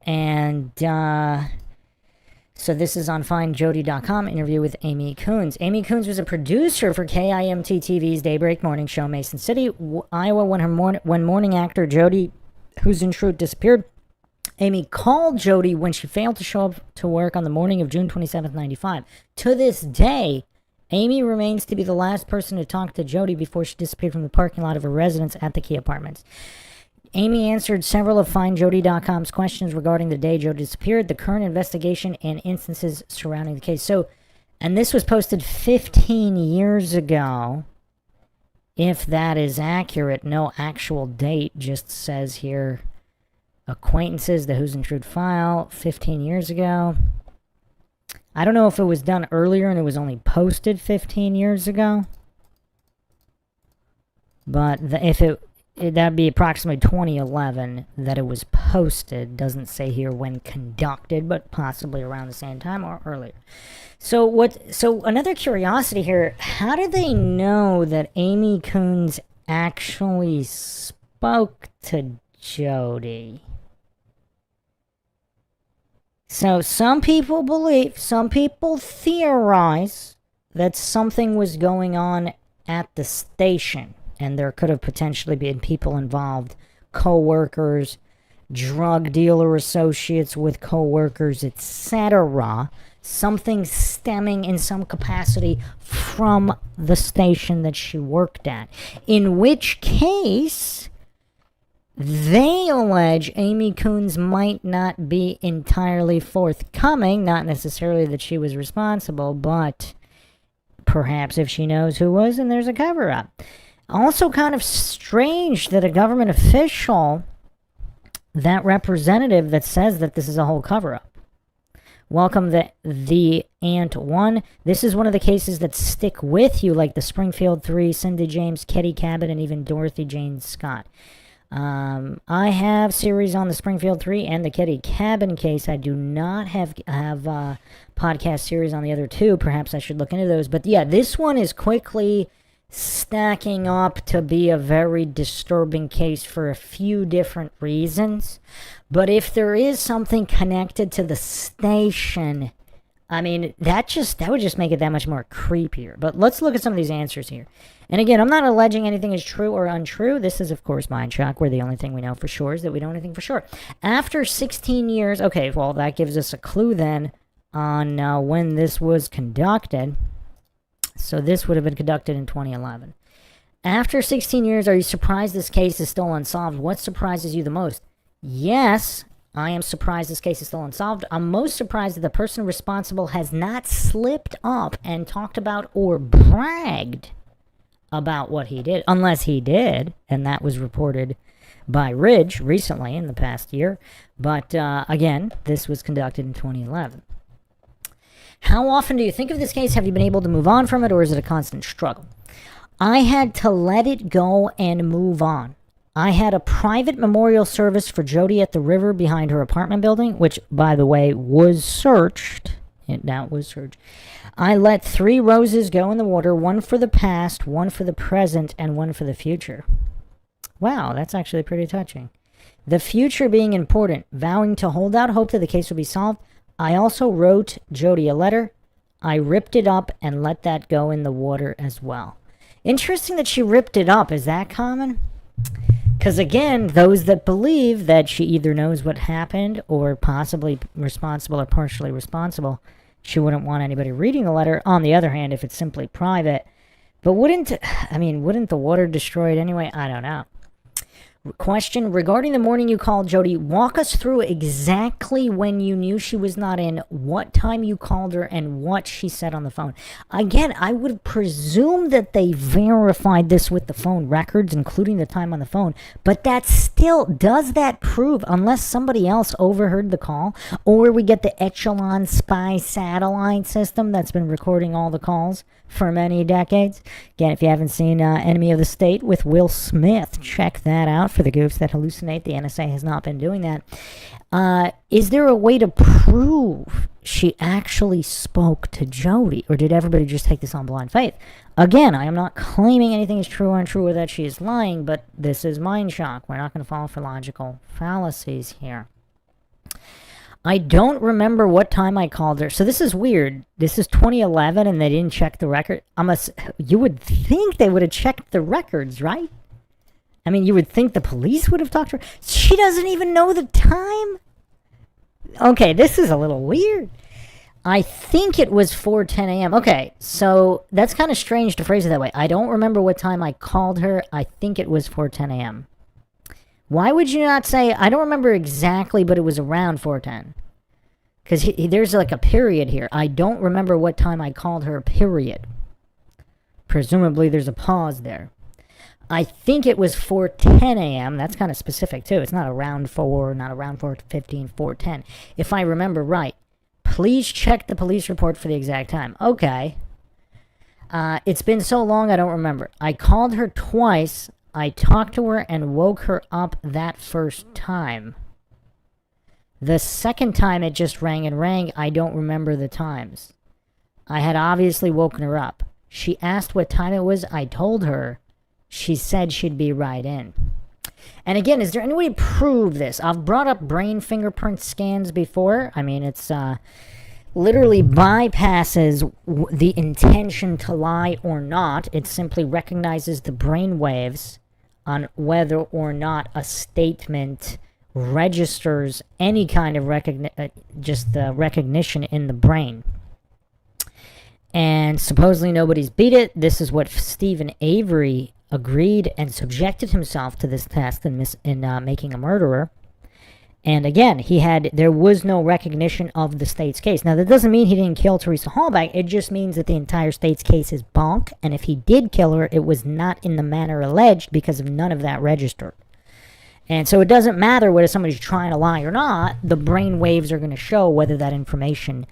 And so this is on findjodi.com, interview with Amy Coons. Amy Coons was a producer for KIMT TV's Daybreak Morning Show, Mason City, Iowa, when morning actor Jodi Huisentruit disappeared. Amy called Jodi when she failed to show up to work on the morning of June 27th, 95. To this day, Amy remains to be the last person to talk to Jodi before she disappeared from the parking lot of her residence at the Key Apartments. Amy answered several of FindJodi.com's questions regarding the day Jodi disappeared, the current investigation, and instances surrounding the case. So, and this was posted 15 years ago. If that is accurate, no actual date, just says here, acquaintances, the Huisentruit file, 15 years ago. I don't know if it was done earlier and it was only posted 15 years ago. But that'd be approximately 2011 that it was posted. Doesn't say here when conducted, but possibly around the same time or earlier. So another curiosity here, how do they know that Amy Coons actually spoke to Jodi? So some people theorize that something was going on at the station, and there could have potentially been people involved, co-workers, drug dealer associates with co-workers, etc. Something stemming in some capacity from the station that she worked at. In which case, they allege Amy Coons might not be entirely forthcoming, not necessarily that she was responsible, but perhaps if she knows who was, and there's a cover-up. Also kind of strange that a government official, that representative that says that this is a whole cover-up. Welcome the Ant 1. This is one of the cases that stick with you, like the Springfield 3, Cindy James, Ketty Cabot, and even Dorothy Jane Scott. I have series on the Springfield 3 and the Ketty Cabin case. I do not have podcast series on the other two. Perhaps I should look into those. But yeah, this one is quickly stacking up to be a very disturbing case for a few different reasons. But if there is something connected to the station, I mean, that would just make it that much more creepier. But let's look at some of these answers here. And again, I'm not alleging anything is true or untrue. This is, of course, MINDSHOCK, where the only thing we know for sure is that we don't know anything for sure. After 16 years, okay, well, that gives us a clue then on when this was conducted. So this would have been conducted in 2011. After 16 years, are you surprised this case is still unsolved? What surprises you the most? Yes, I am surprised this case is still unsolved. I'm most surprised that the person responsible has not slipped up and talked about or bragged about what he did, unless he did, and that was reported by Ridge recently in the past year. But again, this was conducted in 2011. How often do you think of this case? Have you been able to move on from it, or is it a constant struggle? I had to let it go and move on. I had a private memorial service for Jodi at the river behind her apartment building, which, by the way, was searched. That was searched. I let 3 roses go in the water, one for the past, one for the present, and one for the future. Wow, that's actually pretty touching. The future being important, vowing to hold out hope that the case will be solved. I also wrote Jodi a letter. I ripped it up and let that go in the water as well. Interesting that she ripped it up. Is that common? Because again, those that believe that she either knows what happened or possibly responsible or partially responsible, she wouldn't want anybody reading the letter. On the other hand, if it's simply private, but wouldn't the water destroy it anyway? I don't know. Question, regarding the morning you called Jodi, walk us through exactly when you knew she was not in, what time you called her, and what she said on the phone. Again, I would presume that they verified this with the phone records, including the time on the phone, but that still, does that prove, unless somebody else overheard the call, or we get the Echelon spy satellite system that's been recording all the calls for many decades. Again, if you haven't seen Enemy of the State with Will Smith, check that out for the goofs that hallucinate. The NSA has not been doing that. Is there a way to prove she actually spoke to Jodi, or did everybody just take this on blind faith? Again, I am not claiming anything is true or untrue or that she is lying, but this is MINDSHOCK. We're not going to fall for logical fallacies here. I don't remember what time I called her. So this is weird. This is 2011 and they didn't check the record. You would think they would have checked the records, right? I mean, you would think the police would have talked to her. She doesn't even know the time? Okay, this is a little weird. I think it was 4:10 a.m. Okay, so that's kind of strange to phrase it that way. I don't remember what time I called her. I think it was 4:10 a.m. Why would you not say, I don't remember exactly, but it was around 4:10? Because there's like a period here. I don't remember what time I called her, period. Presumably there's a pause there. I think it was 4:10 a.m. That's kind of specific too. It's not around 4, not around 4:15, 4:10. If I remember right. Please check the police report for the exact time. Okay. It's been so long I don't remember. I called her twice. I talked to her and woke her up that first time. The second time it just rang and rang. I don't remember the times. I had obviously woken her up. She asked what time it was. I told her. She said she'd be right in. And again, is there any way to prove this? I've brought up brain fingerprint scans before. I mean, it's literally bypasses the intention to lie or not. It simply recognizes the brain waves on whether or not a statement registers any kind of recognition in the brain. And supposedly nobody's beat it. This is what Stephen Avery agreed and subjected himself to this test in Making a Murderer. And again, there was no recognition of the state's case. Now, that doesn't mean he didn't kill Teresa Hallback. It just means that the entire state's case is bonk. And if he did kill her, it was not in the manner alleged because of none of that registered. And so it doesn't matter whether somebody's trying to lie or not. The brain waves are going to show whether that information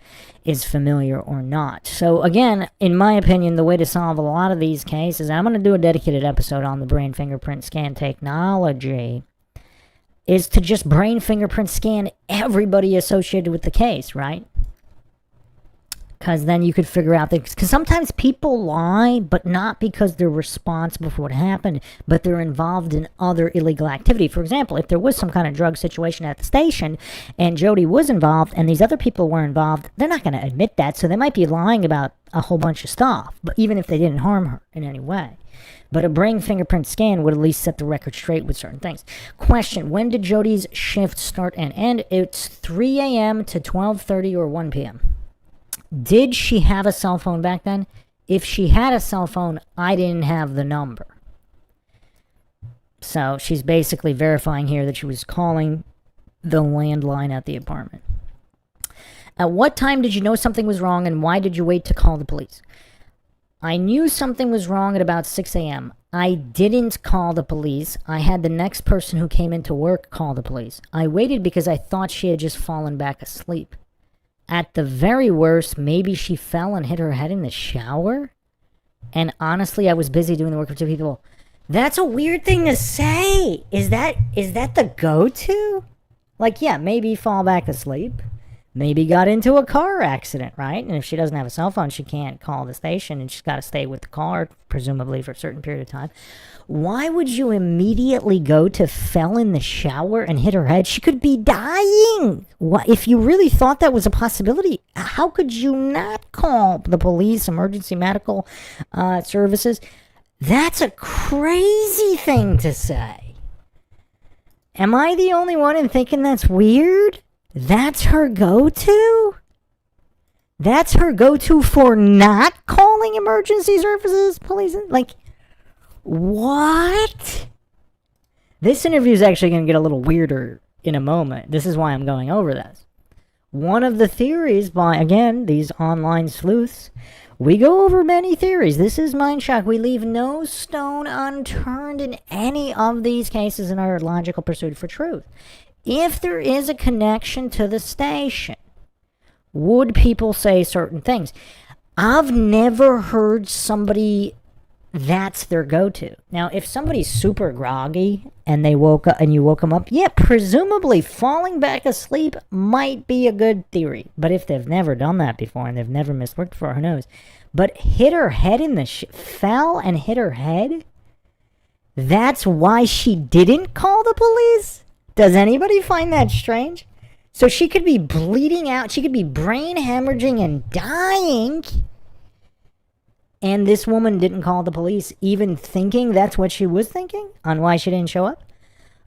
is familiar or not. So again, in my opinion, the way to solve a lot of these cases, I'm going to do a dedicated episode on the brain fingerprint scan technology, is to just brain fingerprint scan everybody associated with the case, right? because then you could figure out things. Because sometimes people lie, but not because they're responsible for what happened, but they're involved in other illegal activity. For example, if there was some kind of drug situation at the station and Jodi was involved and these other people were involved, they're not going to admit that. So they might be lying about a whole bunch of stuff, but even if they didn't harm her in any way. But a brain fingerprint scan would at least set the record straight with certain things. Question, when did Jodi's shift start and end? It's 3 a.m. to 12:30 or 1 p.m. Did she have a cell phone back then? If she had a cell phone, I didn't have the number. So she's basically verifying here that she was calling the landline at the apartment. At what time did you know something was wrong, and why did you wait to call the police? I knew something was wrong at about 6 a.m. I didn't call the police. I had the next person who came into work call the police. I waited because I thought she had just fallen back asleep. At the very worst, maybe she fell and hit her head in the shower. And honestly, I was busy doing the work for two people. That's a weird thing to say. Is that the go-to? Like, yeah, maybe fall back asleep. Maybe got into a car accident, right? And if she doesn't have a cell phone, she can't call the station and she's got to stay with the car, presumably for a certain period of time. Why would you immediately go to fell in the shower and hit her head? She could be dying. What, if you really thought that was a possibility, how could you not call the police, emergency medical services? That's a crazy thing to say. Am I the only one in thinking that's weird? That's her go-to? That's her go-to for not calling emergency services, police? Like, what? This interview is actually going to get a little weirder in a moment. This is why I'm going over this. One of the theories by, again, these online sleuths, we go over many theories. This is MINDSHOCK. We leave no stone unturned in any of these cases in our logical pursuit for truth. If there is a connection to the station, would people say certain things? I've never heard somebody that's their go-to. Now, if somebody's super groggy and they woke up and you woke them up, yeah, presumably falling back asleep might be a good theory. But if they've never done that before and they've never missed work before, who knows? But hit her head in the fell and hit her head? That's why she didn't call the police? Does anybody find that strange? So she could be bleeding out, she could be brain hemorrhaging and dying, and this woman didn't call the police, even thinking that's what she was thinking on why she didn't show up?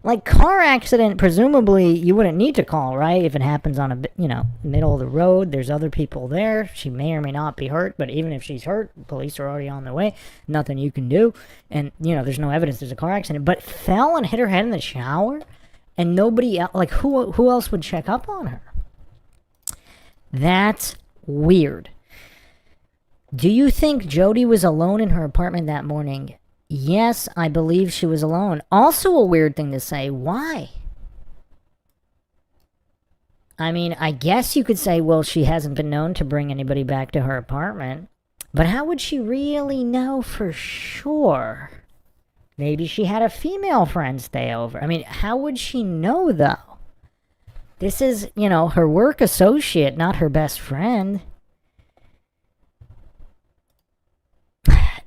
Like, car accident, presumably you wouldn't need to call, right? If it happens on a, middle of the road, there's other people there. She may or may not be hurt, but even if she's hurt, police are already on their way. Nothing you can do. And, there's no evidence there's a car accident. But fell and hit her head in the shower? And nobody else, like, who else would check up on her? That's weird. Do you think Jodi was alone in her apartment that morning? Yes, I believe she was alone. Also a weird thing to say. Why? I mean, I guess you could say, well, she hasn't been known to bring anybody back to her apartment. But how would she really know for sure? Maybe she had a female friend stay over. I mean, how would she know, though? This is, her work associate, not her best friend.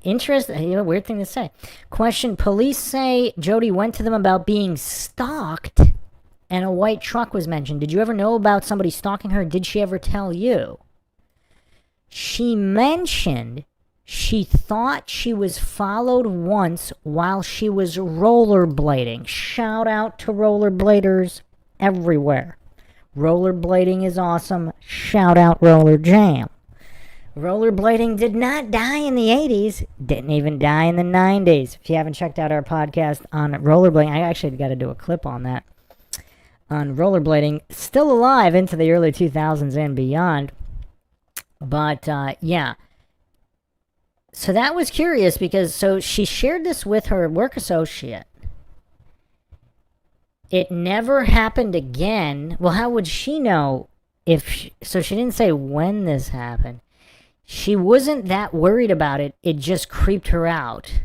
Interesting. Weird thing to say. Question, police say Jodi went to them about being stalked and a white truck was mentioned. Did you ever know about somebody stalking her? Did she ever tell you? She mentioned she thought she was followed once while she was rollerblading. Shout out to rollerbladers everywhere. Rollerblading is awesome. Shout out Roller Jam. Rollerblading did not die in the 80s. Didn't even die in the 90s. If you haven't checked out our podcast on rollerblading, I actually got to do a clip on that. On rollerblading, still alive into the early 2000s and beyond. But, yeah. So that was curious because, she shared this with her work associate. It never happened again. Well, how would she know so she didn't say when this happened. She wasn't that worried about it. It just creeped her out.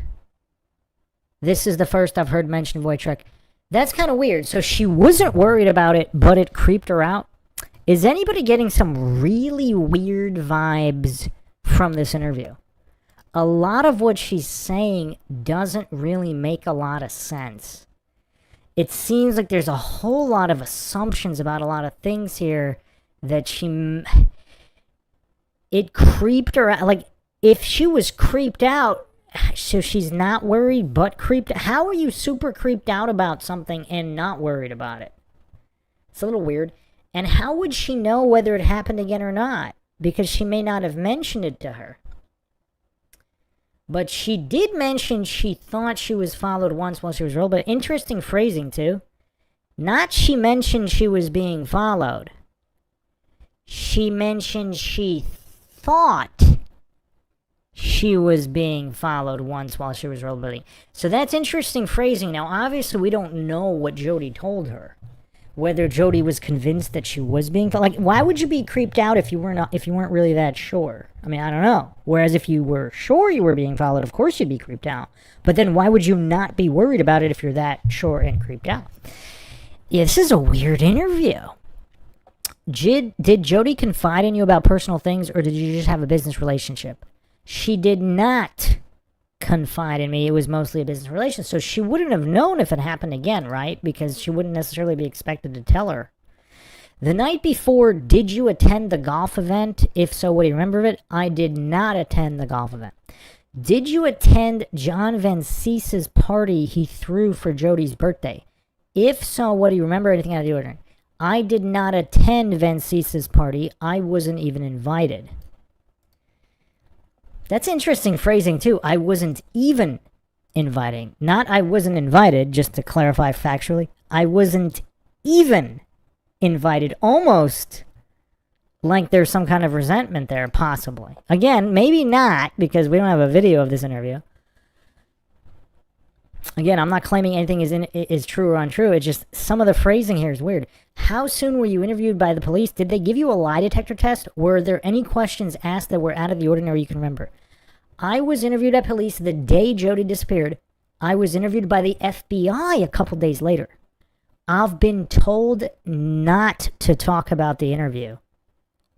This is the first I've heard mention of white truck. That's kind of weird. So she wasn't worried about it, but it creeped her out. Is anybody getting some really weird vibes from this interview? A lot of what she's saying doesn't really make a lot of sense. It seems like there's a whole lot of assumptions about a lot of things here that it creeped her out. Like, if she was creeped out, so she's not worried but creeped out. How are you super creeped out about something and not worried about it? It's a little weird. And how would she know whether it happened again or not? Because she may not have mentioned it to her. But she did mention she thought she was followed once while she was rolled. But interesting phrasing, too. Not she mentioned she was being followed. She mentioned she thought she was being followed once while she was rollerblading. So that's interesting phrasing. Now, obviously, we don't know what Jodi told her. Whether Jodi was convinced that she was being followed. Like, why would you be creeped out if you weren't really that sure? I mean, I don't know. Whereas if you were sure you were being followed, of course you'd be creeped out. But then why would you not be worried about it if you're that sure and creeped out? Yeah, this is a weird interview. Did Jodi confide in you about personal things, or did you just have a business relationship? She did not confide in me. It was mostly a business relationship. So she wouldn't have known if it happened again, right? Because she wouldn't necessarily be expected to tell her. The night before, did you attend the golf event? If so, what do you remember of it? I did not attend the golf event. Did you attend John Van Ceese's party he threw for Jodi's birthday? If so, what do you remember anything out of the ordinary? I did not attend Van Ceese's party. I wasn't even invited. That's interesting phrasing, too. I wasn't even inviting. Not I wasn't invited, just to clarify factually. I wasn't even invited. Almost like there's some kind of resentment there, possibly. Again, maybe not, because we don't have a video of this interview. Again, I'm not claiming anything is true or untrue. It's just some of the phrasing here is weird. How soon were you interviewed by the police? Did they give you a lie detector test? Were there any questions asked that were out of the ordinary you can remember? I was interviewed at police the day Jodi disappeared. I was interviewed by the FBI a couple days later. I've been told not to talk about the interview.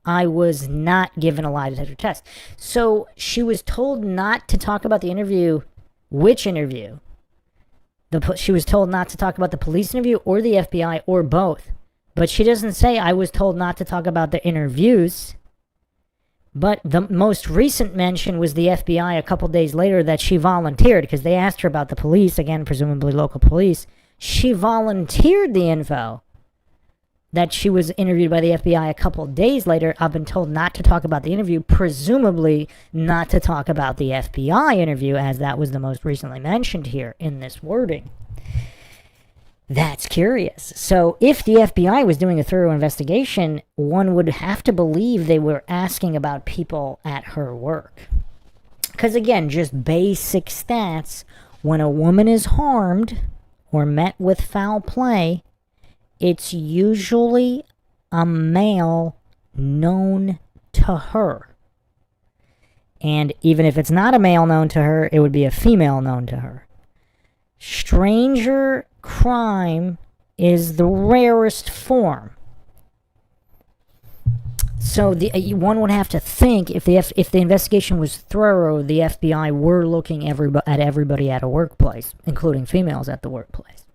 I was not given a lie detector test. So she was told not to talk about the interview. Which interview? She was told not to talk about the police interview or the FBI or both. But she doesn't say I was told not to talk about the interviews. But the most recent mention was the FBI a couple days later that she volunteered, because they asked her about the police, again, presumably local police. She volunteered the info that she was interviewed by the FBI a couple days later. I've been told not to talk about the interview, presumably not to talk about the FBI interview, as that was the most recently mentioned here in this wording. That's curious. So if the FBI was doing a thorough investigation, one would have to believe they were asking about people at her work. Because again, just basic stats, when a woman is harmed or met with foul play, it's usually a male known to her. And even if it's not a male known to her, it would be a female known to her. Stranger crime is the rarest form. So one would have to think if the investigation was thorough, the FBI were looking at everybody at a workplace, including females at the workplace.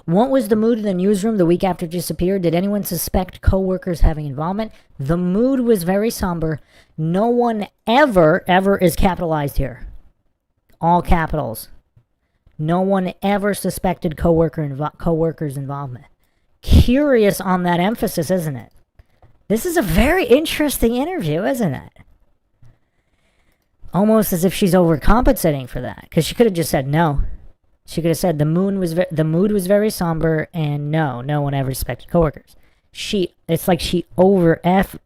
What was the mood in the newsroom the week after it disappeared? Did anyone suspect co-workers having involvement? The mood was very somber. No one ever is capitalized here. All capitals. No one ever suspected co-workers' involvement. Curious on that emphasis, isn't it? This is a very interesting interview, isn't it? Almost as if she's overcompensating for that, because she could have just said no. She could have said the mood was very somber, and no one ever suspected coworkers. It's like she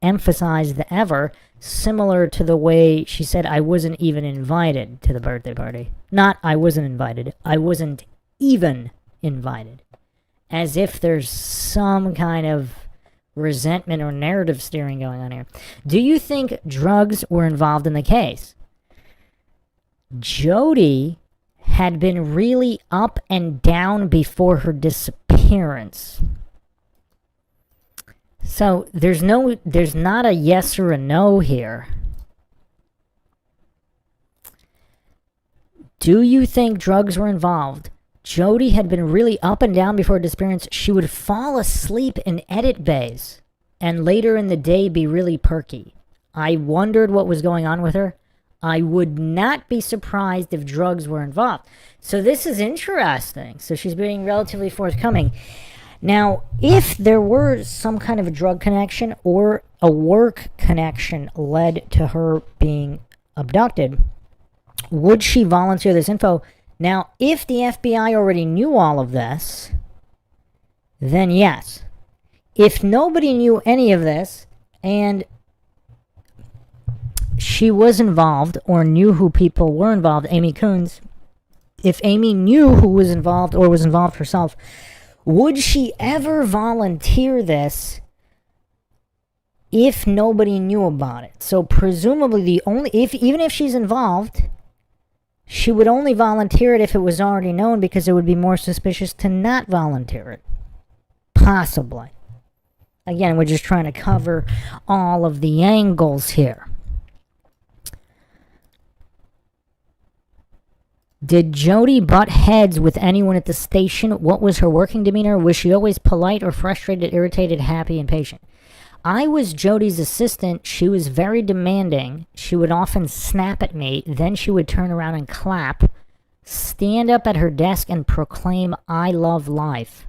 emphasized the ever, similar to the way she said I wasn't even invited to the birthday party. Not I wasn't invited. I wasn't even invited. As if there's some kind of resentment or narrative steering going on here. Do you think drugs were involved in the case? Jodi had been really up and down before her disappearance. So there's not a yes or a no here. Do you think drugs were involved? Jodi had been really up and down before her disappearance. She would fall asleep in edit bays and later in the day be really perky. I wondered what was going on with her. I would not be surprised if drugs were involved. So this is interesting. So she's being relatively forthcoming. Now, if there were some kind of a drug connection or a work connection led to her being abducted, would she volunteer this info? Now, if the FBI already knew all of this, then yes. If nobody knew any of this and she was involved or knew who people were involved, Amy Coons, if Amy knew who was involved or was involved herself, would she ever volunteer this if nobody knew about it? So presumably even if she's involved, she would only volunteer it if it was already known, because it would be more suspicious to not volunteer it. Possibly. Again, we're just trying to cover all of the angles here. Did Jodi butt heads with anyone at the station? What was her working demeanor? Was she always polite or frustrated, irritated, happy, and patient? I was Jodi's assistant. She was very demanding. She would often snap at me. Then she would turn around and clap, stand up at her desk and proclaim, "I love life."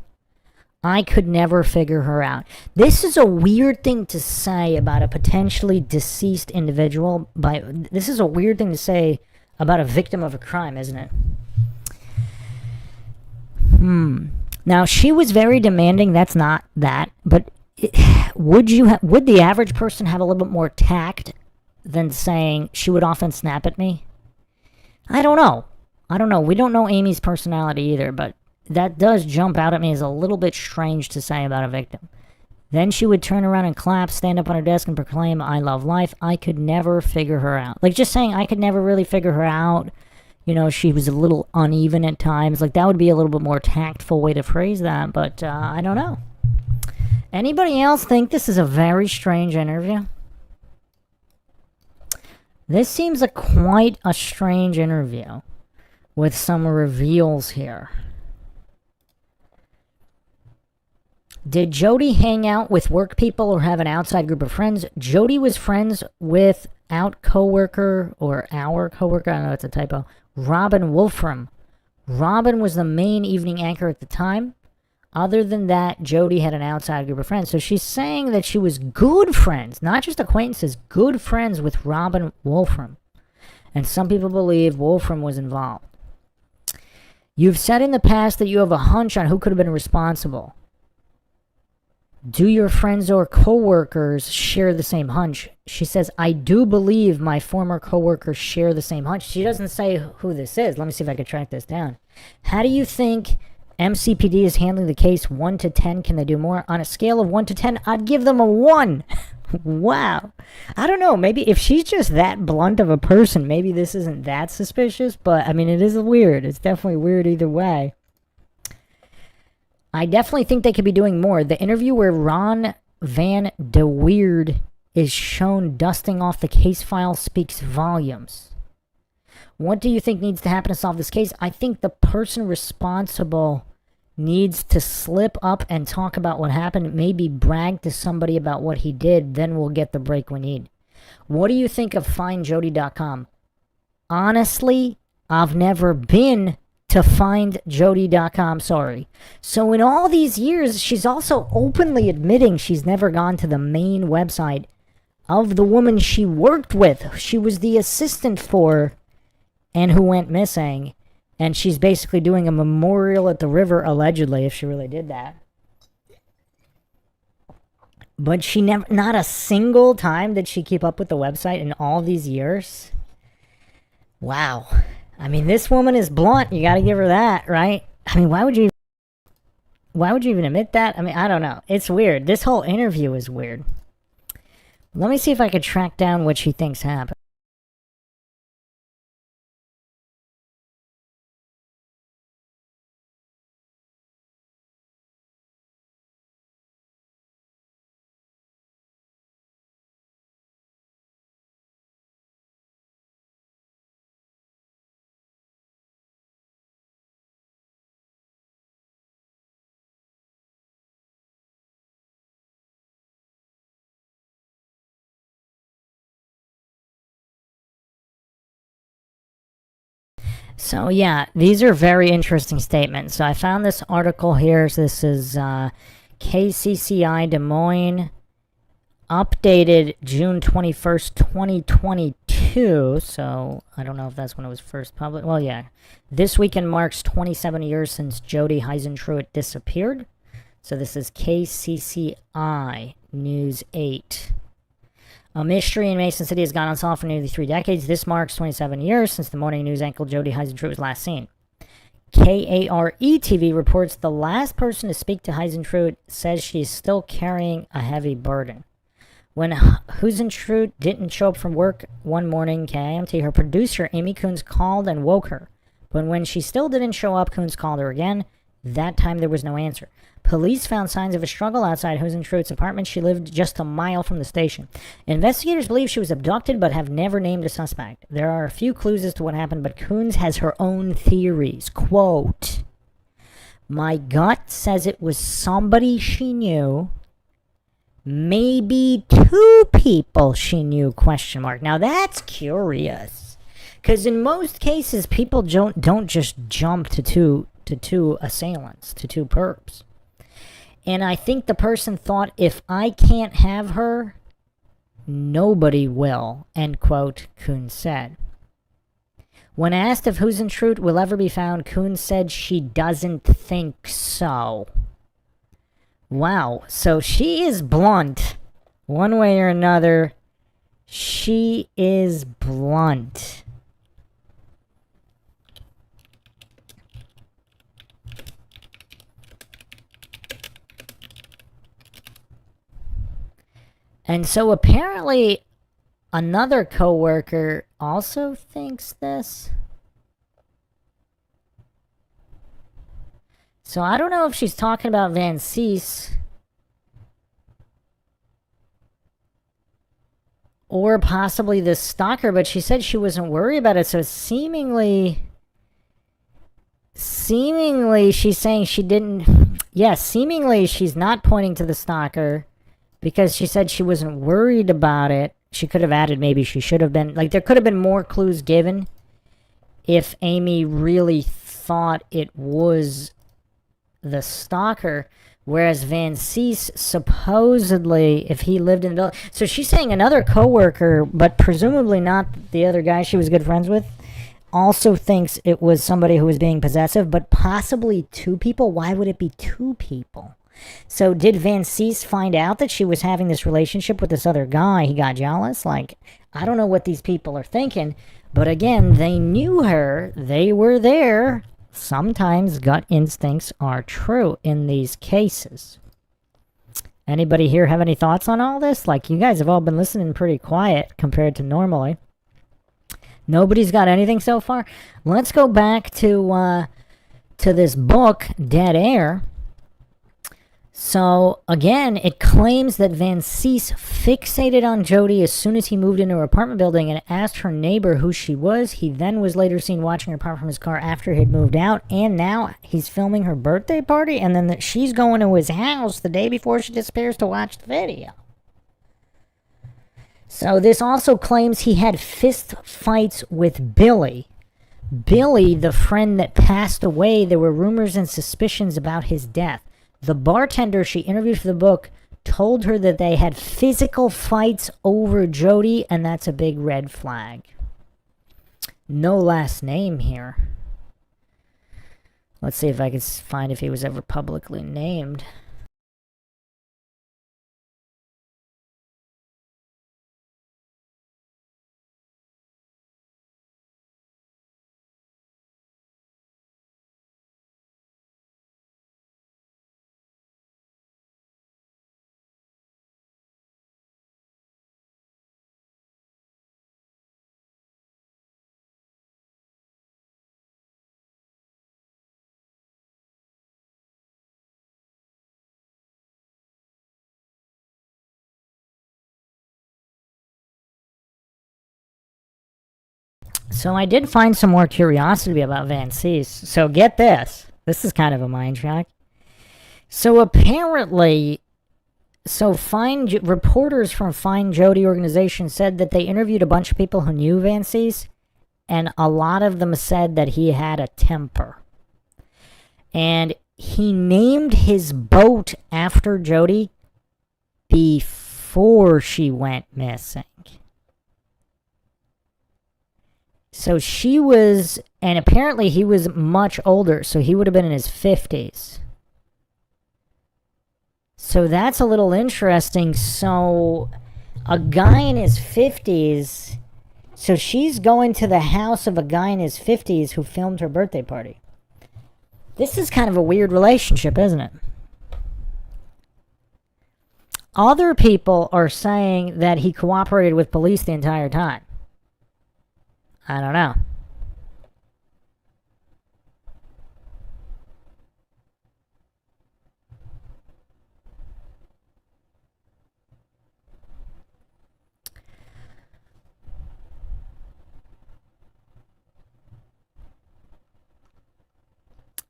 I could never figure her out. This is a weird thing to say about a potentially deceased individual. This is a weird thing to say about a victim of a crime, isn't it? Now, she was very demanding. That's not that. But would the average person have a little bit more tact than saying she would often snap at me? I don't know. We don't know Amy's personality either, but that does jump out at me as a little bit strange to say about a victim. Then she would turn around and clap, stand up on her desk and proclaim, "I love life." I could never figure her out. Like, just saying I could never really figure her out. You know, she was a little uneven at times. Like, that would be a little bit more tactful way to phrase that, but I don't know. Anybody else think this is a very strange interview? This seems quite a strange interview with some reveals here. Did Jodi hang out with work people or have an outside group of friends? Jodi was friends with our coworker, I don't know, it's a typo, Robin Wolfram. Robin was the main evening anchor at the time. Other than that, Jodi had an outside group of friends. So she's saying that she was good friends, not just acquaintances, good friends with Robin Wolfram. And some people believe Wolfram was involved. You've said in the past that you have a hunch on who could have been responsible. Do your friends or coworkers share the same hunch? She says, I do believe my former coworkers share the same hunch. She doesn't say who this is. Let me see if I can track this down. How do you think MCPD is handling the case? 1 to 10, can they do more? On a scale of 1 to 10, I'd give them a 1. Wow. I don't know. Maybe if she's just that blunt of a person, maybe this isn't that suspicious. But, I mean, it is weird. It's definitely weird either way. I definitely think they could be doing more. The interview where Ron Van de Weerd is shown dusting off the case file speaks volumes. What do you think needs to happen to solve this case? I think the person responsible needs to slip up and talk about what happened, maybe brag to somebody about what he did, then we'll get the break we need. What do you think of findjodi.com? Honestly, I've never been to findjodi.com, sorry. So in all these years, she's also openly admitting she's never gone to the main website of the woman she worked with. She was the assistant for, and who went missing. And she's basically doing a memorial at the river, allegedly, if she really did that. But she never, not a single time did she keep up with the website in all these years. Wow. I mean, this woman is blunt. You got to give her that, right? I mean, why would you even admit that? I mean, I don't know. It's weird. This whole interview is weird. Let me see if I could track down what she thinks happened. So yeah, these are very interesting statements. So I found this article here. So this is KCCI Des Moines, updated June 21st, 2022. So I don't know if that's when it was first published. Well, yeah. This weekend marks 27 years since Jodi Huisentruit disappeared. So this is KCCI News 8. A mystery in Mason City has gone unsolved for nearly 3 decades. This marks 27 years since the morning news anchor Jodi Huisentruit was last seen. KARE-TV reports the last person to speak to Huisentruit says she is still carrying a heavy burden. When Huisentruit didn't show up from work one morning, KIMT, her producer Amy Coons called and woke her. But when she still didn't show up, Coons called her again. That time there was no answer. Police found signs of a struggle outside Huizentrut's apartment. She lived just a mile from the station. Investigators believe she was abducted but have never named a suspect. There are a few clues as to what happened, but Coons has her own theories. Quote, "My gut says it was somebody she knew. Maybe 2 people she knew, question mark." Now that's curious. Because in most cases, people don't just jump to two assailants, to 2 perps. And I think the person thought, if I can't have her, nobody will, end quote, Coons said. When asked if Huisentruit will ever be found, Coons said she doesn't think so. Wow, so she is blunt. One way or another, she is blunt. And so apparently another coworker also thinks this. So I don't know if she's talking about Van Cees or possibly the stalker, but she said she wasn't worried about it. So seemingly she's saying she didn't. Yes, seemingly she's not pointing to the stalker, because she said she wasn't worried about it. She could have added maybe she should have been. Like, there could have been more clues given if Amy really thought it was the stalker. Whereas Van Cees, supposedly, if he lived in the building. So she's saying another coworker, but presumably not the other guy she was good friends with, also thinks it was somebody who was being possessive, but possibly 2 people. Why would it be 2 people? So did Van Cees find out that she was having this relationship with this other guy? He got jealous? Like, I don't know what these people are thinking. But again, they knew her. They were there. Sometimes gut instincts are true in these cases. Anybody here have any thoughts on all this? Like, you guys have all been listening pretty quiet compared to normally. Nobody's got anything so far? Let's go back to this book, Dead Air. So, again, it claims that Van Cees fixated on Jodi as soon as he moved into her apartment building and asked her neighbor who she was. He then was later seen watching her apart from his car after he'd moved out, and now he's filming her birthday party, and then she's going to his house the day before she disappears to watch the video. So this also claims he had fist fights with Billy. Billy, the friend that passed away, there were rumors and suspicions about his death. The bartender she interviewed for the book told her that they had physical fights over Jodi, and that's a big red flag. No last name here. Let's see if I can find if he was ever publicly named. So I did find some more curiosity about Van Cees. So get this. This is kind of a mind shock. So apparently, reporters from Find Jodi organization said that they interviewed a bunch of people who knew Van Cees, and a lot of them said that he had a temper. And he named his boat after Jodi before she went missing. So she was, and apparently he was much older, so he would have been in his 50s. So that's a little interesting. So a guy in his 50s, so she's going to the house of a guy in his 50s who filmed her birthday party. This is kind of a weird relationship, isn't it? Other people are saying that he cooperated with police the entire time. I don't know.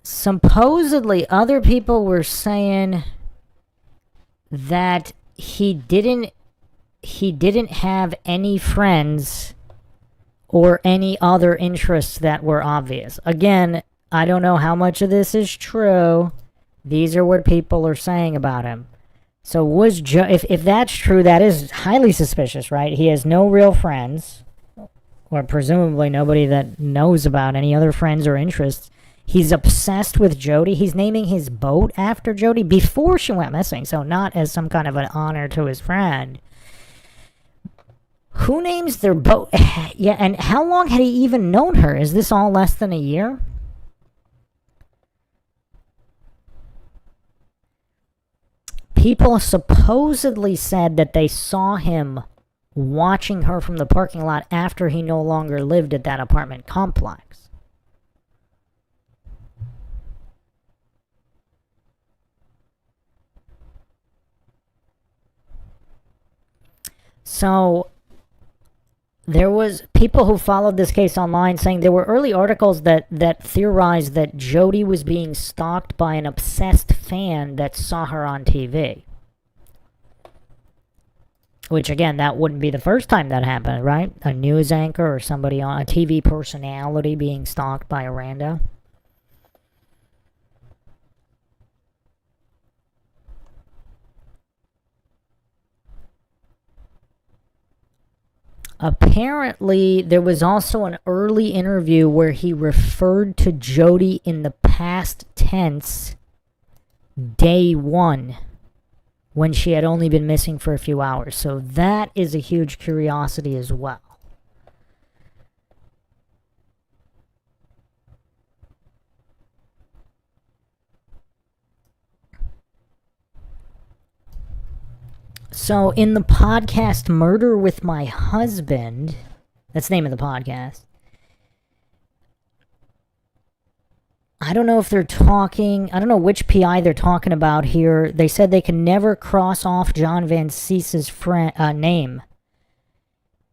Supposedly, other people were saying that he didn't have any friends or any other interests that were obvious. Again, I don't know how much of this is true. These are what people are saying about him. So was if that's true, that is highly suspicious, right? He has no real friends, or presumably nobody that knows about any other friends or interests. He's obsessed with Jodi. He's naming his boat after Jodi before she went missing, so not as some kind of an honor to his friend. Who names their boat? Yeah, and how long had he even known her? Is this all less than a year? People supposedly said that they saw him watching her from the parking lot after he no longer lived at that apartment complex. So there was people who followed this case online saying there were early articles that theorized that Jodi was being stalked by an obsessed fan that saw her on TV. Which, again, that wouldn't be the first time that happened, right? A news anchor or somebody on a TV personality being stalked by a rando. Apparently, there was also an early interview where he referred to Jodi in the past tense, day one, when she had only been missing for a few hours. So that is a huge curiosity as well. So in the podcast Murder with My Husband, that's the name of the podcast, I don't know if they're talking, I don't know which PI they're talking about here. They said they can never cross off John Van Ceese's name.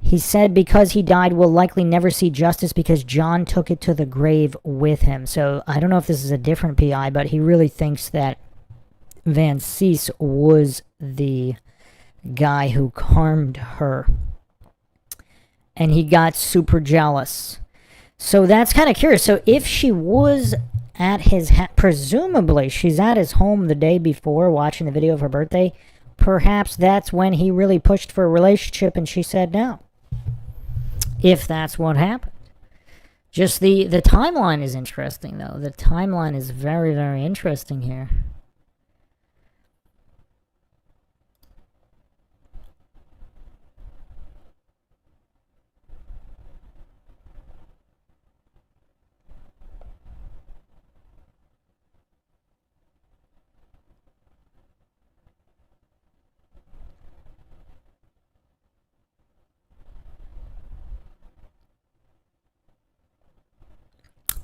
He said because he died, we'll likely never see justice because John took it to the grave with him. So I don't know if this is a different PI, but he really thinks that Van Ceese was the guy who harmed her. And he got super jealous. So that's kind of curious. So if she was at his presumably she's at his home the day before watching the video of her birthday, perhaps that's when he really pushed for a relationship and she said no. If that's what happened. Just the timeline is interesting, though. The timeline is very, very interesting here.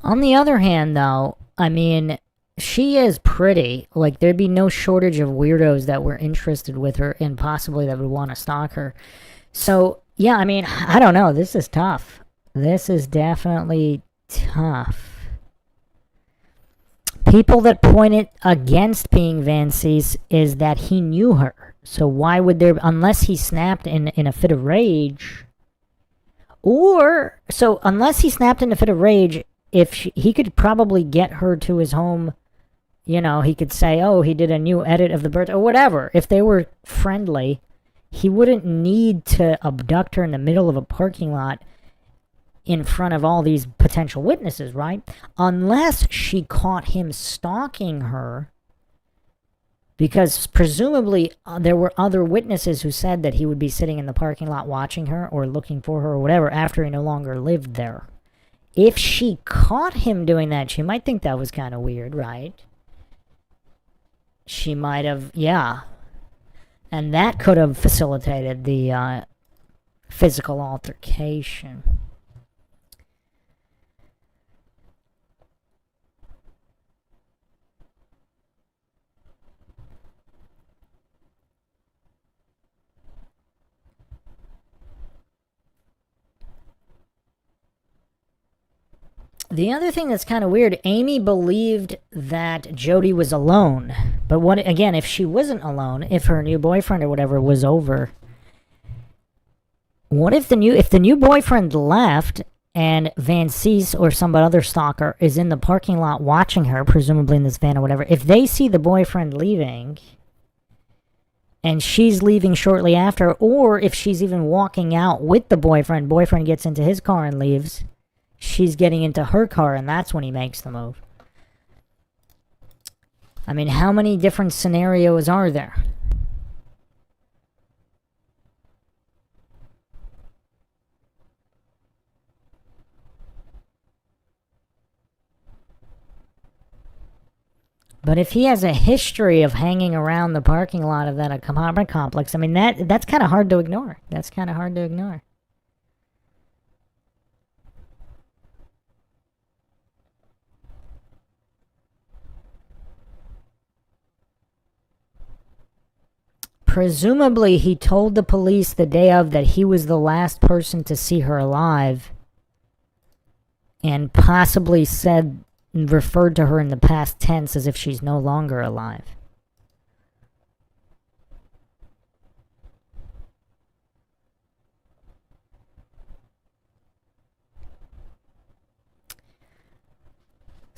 On the other hand, though, I mean, she is pretty. Like, there'd be no shortage of weirdos that were interested with her and possibly that would want to stalk her. So, yeah, I mean, I don't know. This is tough. This is definitely tough. People that pointed against being Van Ceese is that he knew her. So why would there, unless he snapped in a fit of rage, Or, so unless he snapped in a fit of rage, he could probably get her to his home. You know, he could say, oh, he did a new edit of the birth, or whatever. If they were friendly, he wouldn't need to abduct her in the middle of a parking lot in front of all these potential witnesses, right? Unless she caught him stalking her, because presumably there were other witnesses who said that he would be sitting in the parking lot watching her or looking for her or whatever after he no longer lived there. If she caught him doing that, she might think that was kind of weird, right? She might have, yeah. And that could have facilitated the physical altercation. The other thing that's kind of weird, Amy believed that Jodi was alone. But what, again, if she wasn't alone, if her new boyfriend or whatever was over, what if the new boyfriend left and Van Cease or some other stalker is in the parking lot watching her, presumably in this van or whatever, if they see the boyfriend leaving and she's leaving shortly after, or if she's even walking out with the boyfriend gets into his car and leaves, she's getting into her car, and that's when he makes the move. I mean, how many different scenarios are there? But if he has a history of hanging around the parking lot of that apartment complex, I mean, that's kind of hard to ignore. That's kind of hard to ignore. Presumably, he told the police the day of that he was the last person to see her alive, and possibly referred to her in the past tense as if she's no longer alive.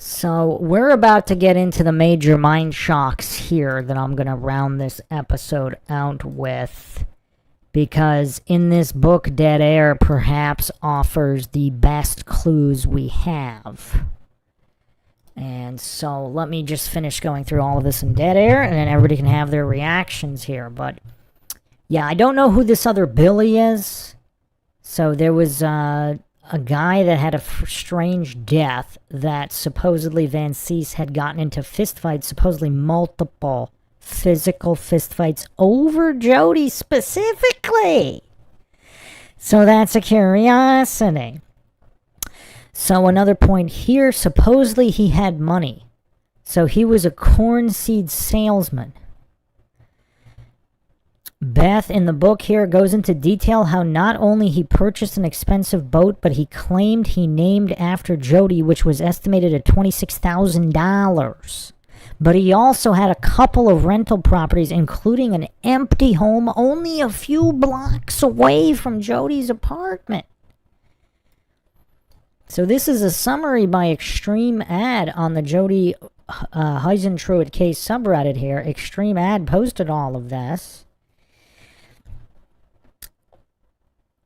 So we're about to get into the major mind shocks here that I'm going to round this episode out with, because in this book, Dead Air perhaps offers the best clues we have. And so let me just finish going through all of this in Dead Air, and then everybody can have their reactions here. But yeah, I don't know who this other Billy is. So there was a guy that had a strange death that supposedly Van Cease had gotten into fistfights, supposedly multiple physical fistfights over Jodi specifically. So that's a curiosity. So another point here, supposedly he had money. So he was a corn seed salesman. Beth, in the book here, goes into detail how not only he purchased an expensive boat, but he claimed he named after Jodi, which was estimated at $26,000. But he also had a couple of rental properties, including an empty home only a few blocks away from Jodi's apartment. So this is a summary by Extreme Ad on the Jodi Huisentruit case subreddit here. Extreme Ad posted all of this.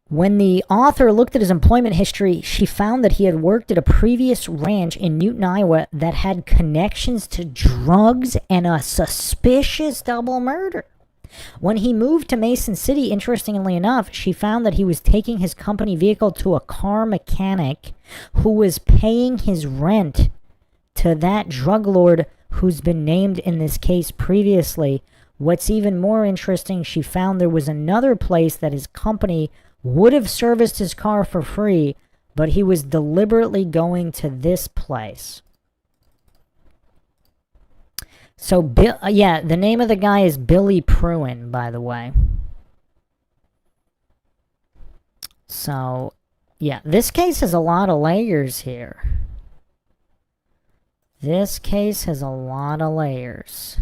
When the author looked at his employment history, she found that he had worked at a previous ranch in Newton, Iowa that had connections to drugs and a suspicious double murder. When he moved to Mason City, interestingly enough, she found that he was taking his company vehicle to a car mechanic who was paying his rent to that drug lord who's been named in this case previously. What's even more interesting, she found there was another place that his company would have serviced his car for free, but he was deliberately going to this place. So, the name of the guy is Billy Pruin, by the way. So, yeah, this case has a lot of layers here. This case has a lot of layers.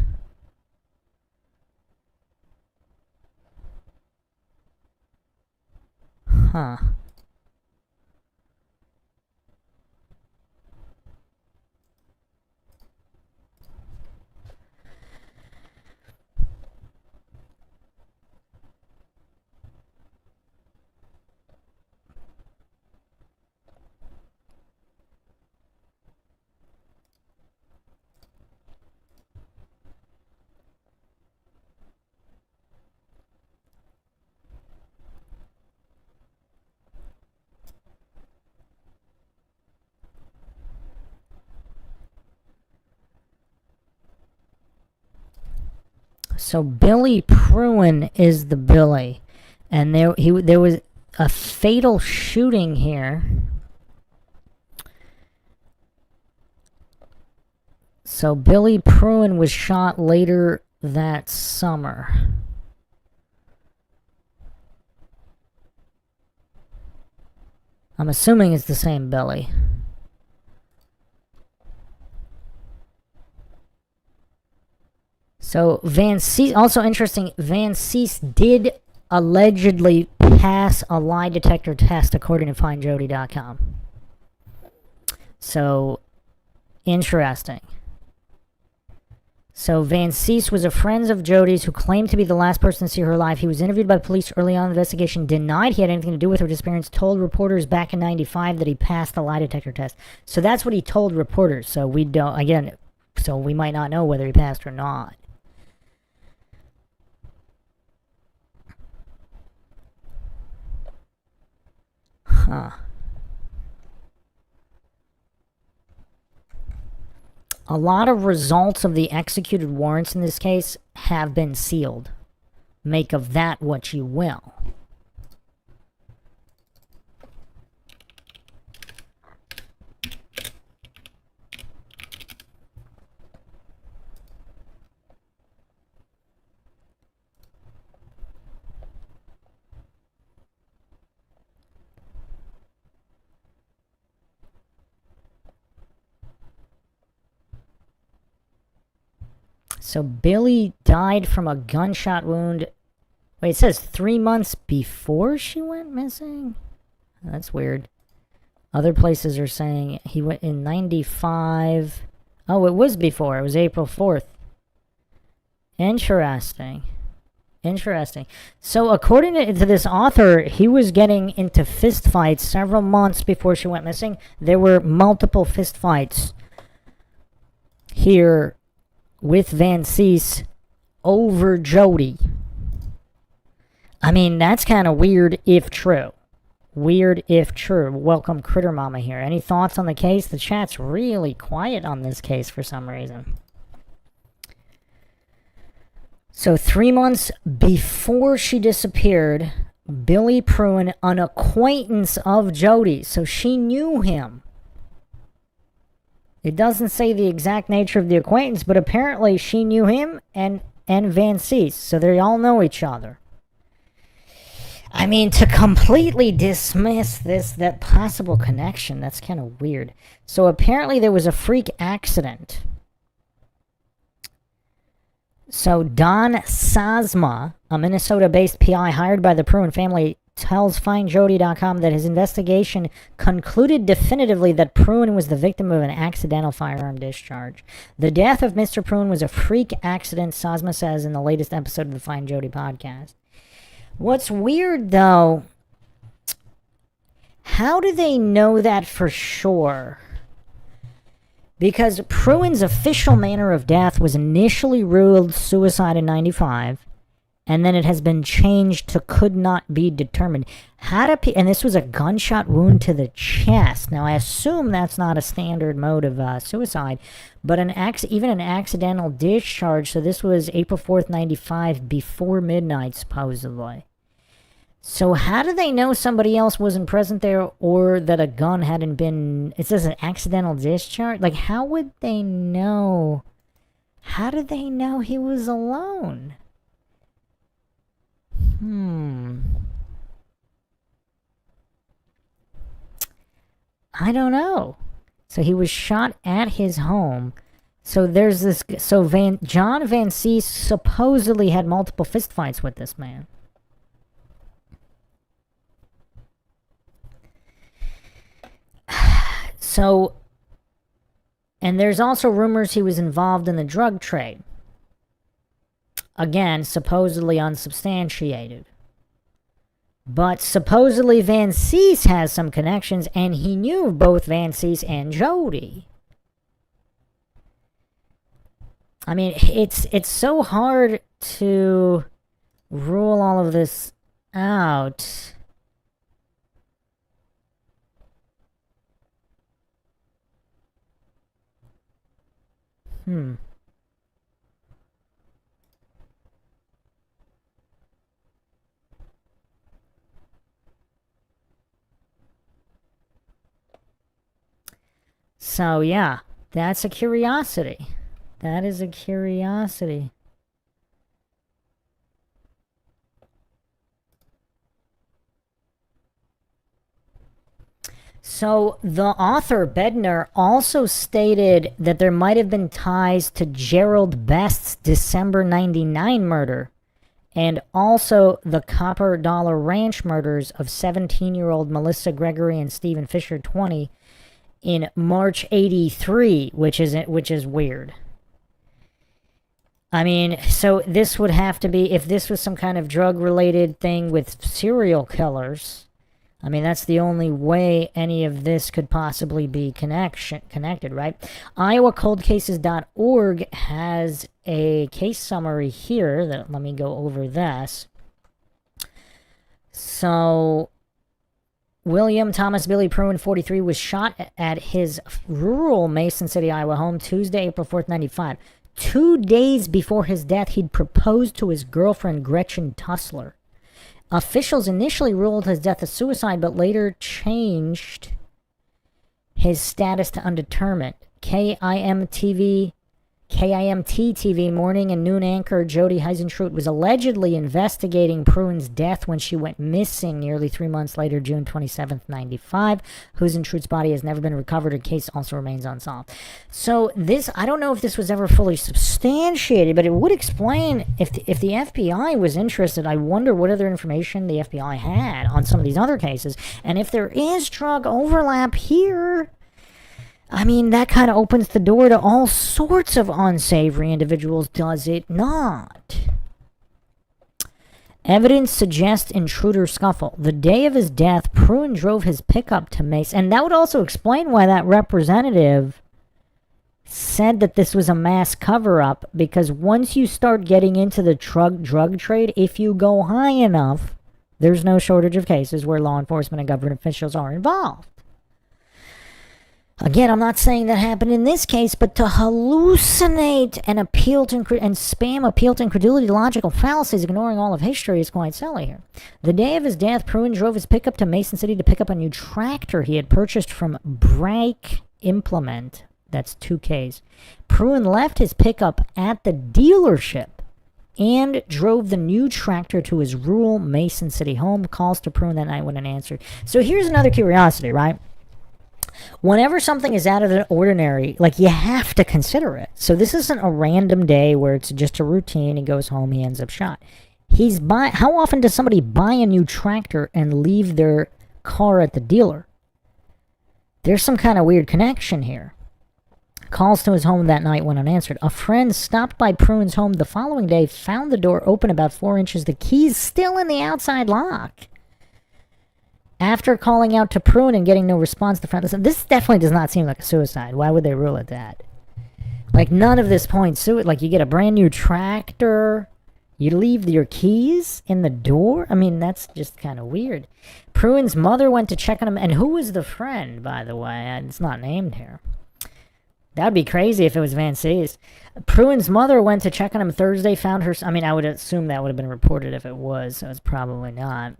Huh. So Billy Pruin is the Billy. And there was a fatal shooting here. So Billy Pruin was shot later that summer. I'm assuming it's the same Billy. So Van Cease, also interesting, Van Cease did allegedly pass a lie detector test according to FindJodi.com. So, interesting. So Van Cease was a friend of Jodi's who claimed to be the last person to see her alive. He was interviewed by police early on in the investigation, denied he had anything to do with her disappearance, told reporters back in 95 that he passed the lie detector test. So that's what he told reporters. So we don't, again, so we might not know whether he passed or not. Huh. A lot of results of the executed warrants in this case have been sealed. Make of that what you will. So Billy died from a gunshot wound. Wait, it says 3 months before she went missing? That's weird. Other places are saying he went in 95. Oh, it was before. It was April 4th. Interesting. Interesting. So according to this author, he was getting into fistfights several months before she went missing. There were multiple fistfights here with Van Cease over Jodi. I mean, that's kind of weird if true. Weird if true. Welcome, Critter Mama here. Any thoughts on the case? The chat's really quiet on this case for some reason. So 3 months before she disappeared, Billy Pruin, an acquaintance of Jodi, so she knew him. It doesn't say the exact nature of the acquaintance, but apparently she knew him and Van Cease, so they all know each other. I mean, to completely dismiss that possible connection, that's kind of weird. So apparently there was a freak accident. So Don Sazma, a Minnesota-based PI hired by the Pruin family, tells FindJodi.com that his investigation concluded definitively that Pruin was the victim of an accidental firearm discharge. The death of Mr. Pruin was a freak accident, Sazma says in the latest episode of the Find Jodi podcast. What's weird, though, how do they know that for sure? Because Pruin's official manner of death was initially ruled suicide in 95, and then it has been changed to could not be determined. And this was a gunshot wound to the chest. Now, I assume that's not a standard mode of suicide, but even an accidental discharge. So this was April 4th, 95, before midnight, supposedly. So how do they know somebody else wasn't present there, or that a gun hadn't been... It says an accidental discharge? Like, how would they know? How did they know he was alone? I don't know. So he was shot at his home. So there's this... So John Van Cease supposedly had multiple fistfights with this man. So, and there's also rumors he was involved in the drug trade. Again, supposedly unsubstantiated. But supposedly Van Cease has some connections, and he knew both Van Cease and Jodi. I mean, it's so hard to rule all of this out. So, yeah, that's a curiosity. That is a curiosity. So the author, Bednar, also stated that there might have been ties to Gerald Best's December 99 murder and also the Copper Dollar Ranch murders of 17-year-old Melissa Gregory and Stephen Fisher, 20, in March 83, which is weird. I mean, so this would have to be, if this was some kind of drug-related thing with serial killers, I mean, that's the only way any of this could possibly be connected, right? IowaColdCases.org has a case summary here. Let me go over this. So, William Thomas Billy Pruin, 43, was shot at his rural Mason City, Iowa home Tuesday, April 4th, 95. 2 days before his death, he'd proposed to his girlfriend, Gretchen Tussler. Officials initially ruled his death a suicide, but later changed his status to undetermined. KIMT TV morning and noon anchor Jodi Huisentruit was allegedly investigating Pruin's death when she went missing nearly 3 months later, June 27th, 95. Huizentrout's body has never been recovered. Her case also remains unsolved. So this, I don't know if this was ever fully substantiated, but it would explain if the FBI was interested. I wonder what other information the FBI had on some of these other cases. And if there is drug overlap here, I mean, that kind of opens the door to all sorts of unsavory individuals, does it not? Evidence suggests intruder scuffle. The day of his death, Pruin drove his pickup to Mace. And that would also explain why that representative said that this was a mass cover-up, because once you start getting into the drug trade, if you go high enough, there's no shortage of cases where law enforcement and government officials are involved. Again, I'm not saying that happened in this case, but to hallucinate and spam appeal to incredulity, logical fallacies, ignoring all of history is quite silly here. The day of his death, Pruin drove his pickup to Mason City to pick up a new tractor he had purchased from Brake Implement. That's 2 Ks. Pruin left his pickup at the dealership and drove the new tractor to his rural Mason City home. Calls to Pruin that night went unanswered. So here's another curiosity, right? Whenever something is out of the ordinary, like, you have to consider it. So this isn't a random day where it's just a routine. He goes home, he ends up shot. How often does somebody buy a new tractor and leave their car at the dealer? There's some kind of weird connection here. Calls to his home that night went unanswered. A friend stopped by Pruin's home the following day, found the door open about 4 inches, the keys still in the outside lock. After calling out to Pruin and getting no response, the friend said, this definitely does not seem like a suicide. Why would they rule it that? Like, none of this points to it. Like, you get a brand new tractor, you leave your keys in the door? I mean, that's just kind of weird. Pruin's mother went to check on him. And who was the friend, by the way? It's not named here. That would be crazy if it was Van C's. Pruin's mother went to check on him Thursday, found her... I mean, I would assume that would have been reported if it was, so it's probably not.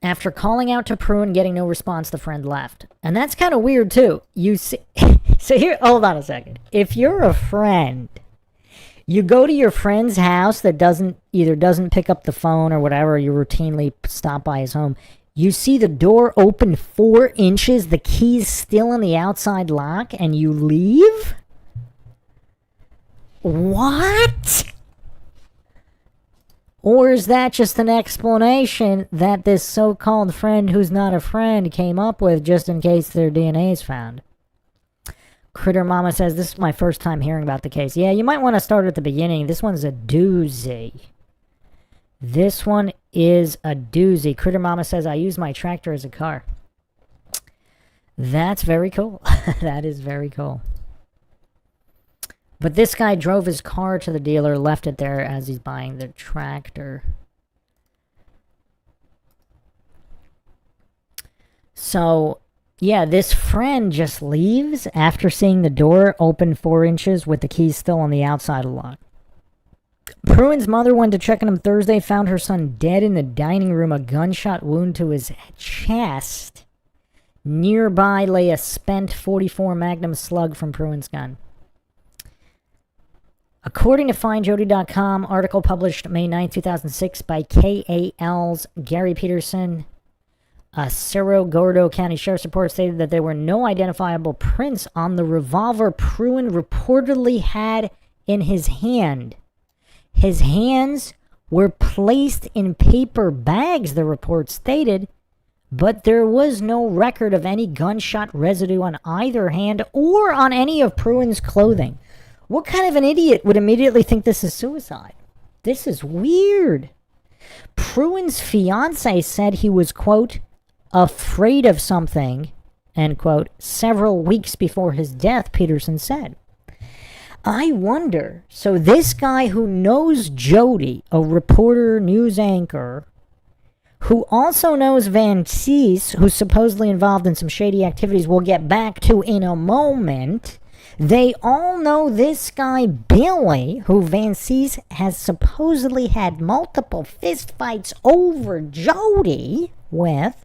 After calling out to Pruin, getting no response, the friend left. And that's kind of weird, too. You see... So here, hold on a second. If you're a friend, you go to your friend's house that doesn't pick up the phone or whatever, you routinely stop by his home. You see the door open 4 inches, the keys still in the outside lock, and you leave? What? Or is that just an explanation that this so-called friend who's not a friend came up with just in case their DNA is found? Critter Mama says, this is my first time hearing about the case. Yeah, you might want to start at the beginning. This one's a doozy. This one is a doozy. Critter Mama says, I use my tractor as a car. That's very cool. That is very cool. But this guy drove his car to the dealer, left it there as he's buying the tractor. So, yeah, this friend just leaves after seeing the door open 4 inches with the keys still on the outside of the lock. Pruin's mother went to check on him Thursday, found her son dead in the dining room, a gunshot wound to his chest. Nearby lay a spent .44 Magnum slug from Pruitt's gun. According to FindJodi.com, article published May 9, 2006 by KAL's Gary Peterson, a Cerro Gordo County Sheriff's report stated that there were no identifiable prints on the revolver Pruitt reportedly had in his hand. His hands were placed in paper bags, the report stated, but there was no record of any gunshot residue on either hand or on any of Pruitt's clothing. What kind of an idiot would immediately think this is suicide? This is weird. Pruitt's fiance said he was, quote, afraid of something, end quote, several weeks before his death, Peterson said. I wonder, so this guy who knows Jodi, a reporter, news anchor, who also knows Van Cease, who's supposedly involved in some shady activities we'll get back to in a moment, they all know this guy Billy, who Van Cease has supposedly had multiple fistfights over Jodi with,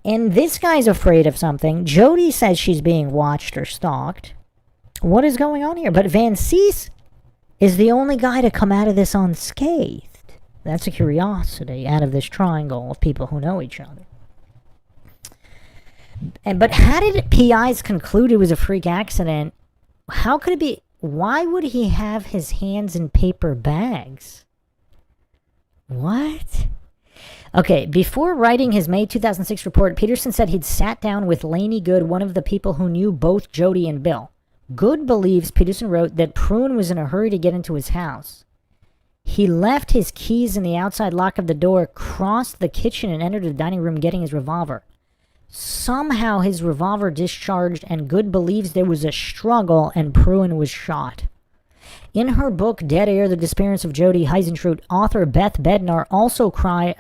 and this guy's afraid of something. Jodi says she's being watched or stalked. What is going on here? But Van Cease is the only guy to come out of this unscathed. That's a curiosity out of this triangle of people who know each other. But how did PIs conclude it was a freak accident? How could it be? Why would he have his hands in paper bags? What? Okay, before writing his May 2006 report, Peterson said he'd sat down with Laney Good, one of the people who knew both Jodi and Bill. Good believes, Peterson wrote, that Pruitt was in a hurry to get into his house. He left his keys in the outside lock of the door, crossed the kitchen, and entered the dining room getting his revolver. Somehow his revolver discharged, and Good believes there was a struggle and Pruitt was shot. In her book, Dead Air, The Disappearance of Jodi Huisentruit, author Beth Bednar also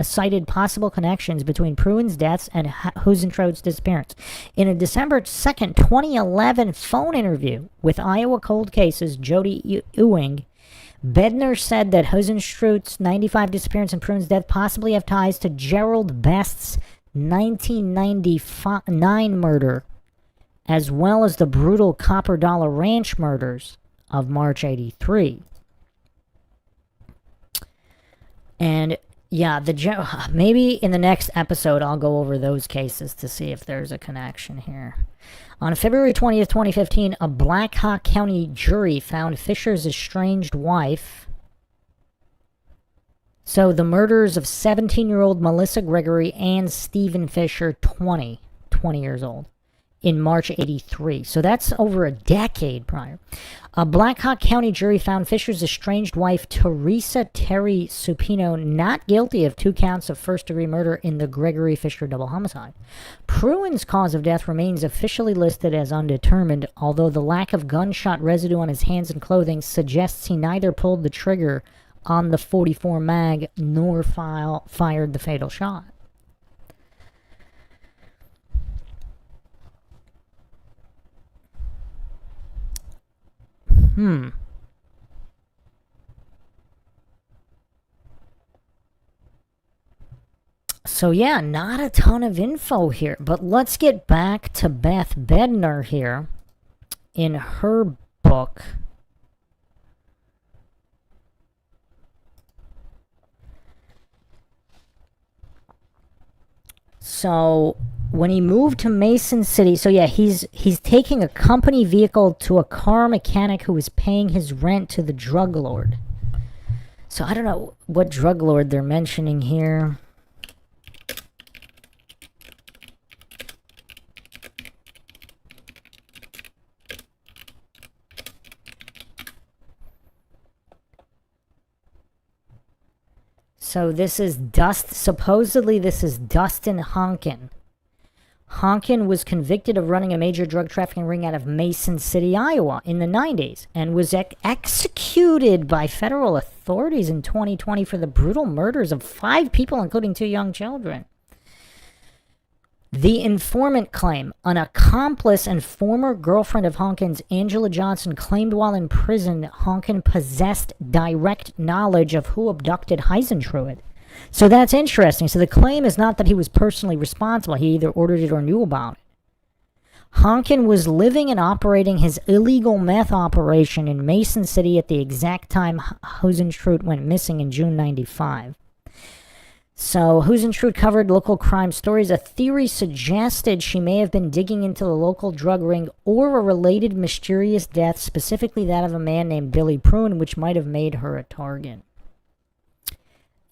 cited possible connections between Pruitt's deaths and Huisentruit's disappearance. In a December 2nd, 2011 phone interview with Iowa Cold Cases' Jodi Ewing, Bednar said that Huisentruit's 95 disappearance and Pruitt's death possibly have ties to Gerald Best's 1999 murder, as well as the brutal Copper Dollar Ranch murders of March 83. And yeah, maybe in the next episode I'll go over those cases to see if there's a connection here. On February 20th, 2015, a Black Hawk County jury found Fisher's estranged wife. So the murders of 17-year-old Melissa Gregory and Stephen Fisher, 20 years old, in March 83. So that's over a decade prior. A Black Hawk County jury found Fisher's estranged wife, Teresa Terry Supino, not guilty of 2 counts of first-degree murder in the Gregory Fisher double homicide. Pruitt's cause of death remains officially listed as undetermined, although the lack of gunshot residue on his hands and clothing suggests he neither pulled the trigger on the .44 mag nor fired the fatal shot. So yeah, not a ton of info here, but let's get back to Beth Bednar here in her book. So when he moved to Mason City, so yeah, he's taking a company vehicle to a car mechanic who is paying his rent to the drug lord. So I don't know what drug lord they're mentioning here. So this is supposedly this is Dustin Honkin. Honkin was convicted of running a major drug trafficking ring out of Mason City, Iowa in the 90s and was executed by federal authorities in 2020 for the brutal murders of 5 people, including 2 young children. The informant claim, an accomplice and former girlfriend of Honkin's, Angela Johnson, claimed while in prison Honkin possessed direct knowledge of who abducted Huisentruit. So that's interesting. So the claim is not that he was personally responsible. He either ordered it or knew about it. Honkin was living and operating his illegal meth operation in Mason City at the exact time Huisentruit went missing in June 95. So Huisentruit covered local crime stories. A theory suggested she may have been digging into the local drug ring or a related mysterious death, specifically that of a man named Billy Prune, which might have made her a target.